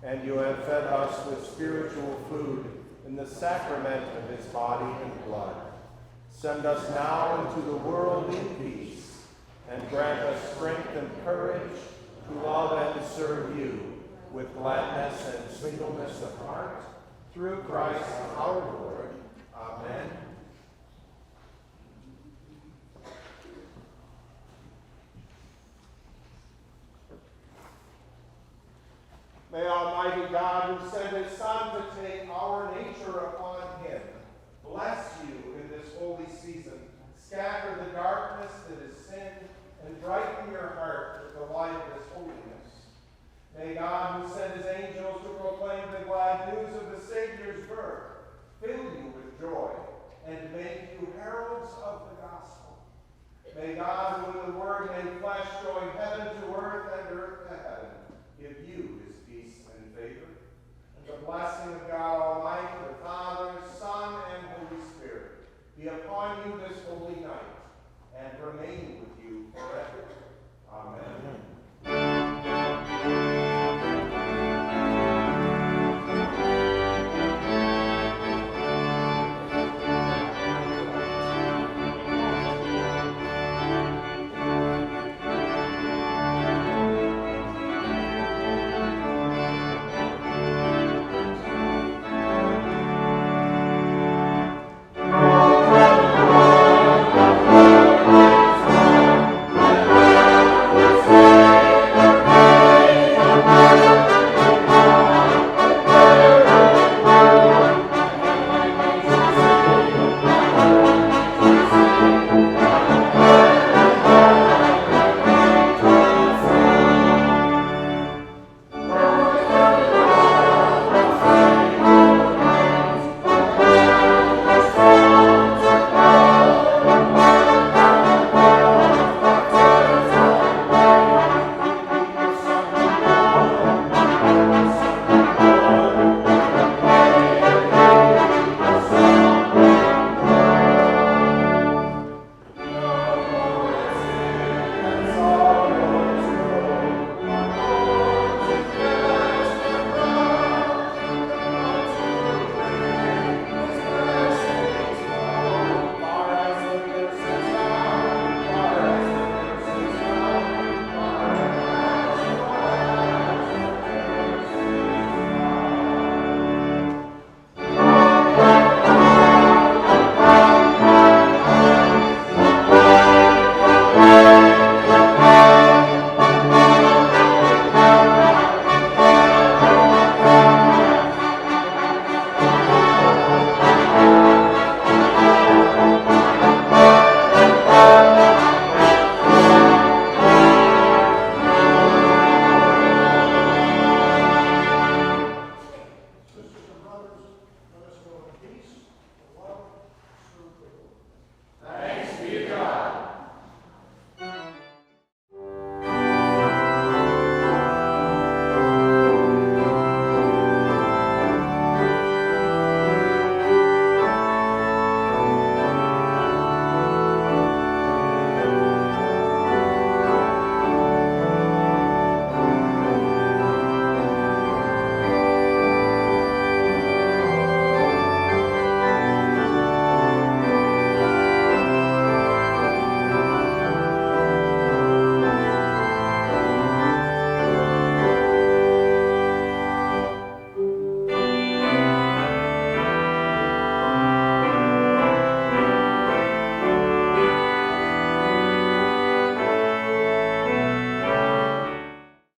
and you have fed us with spiritual food in the sacrament of his body and blood. Send us now into the world in peace, and grant us strength and courage to love and serve you with gladness and singleness of heart, through Christ our Lord. Amen. May Almighty God, who sent his Son to take our nature upon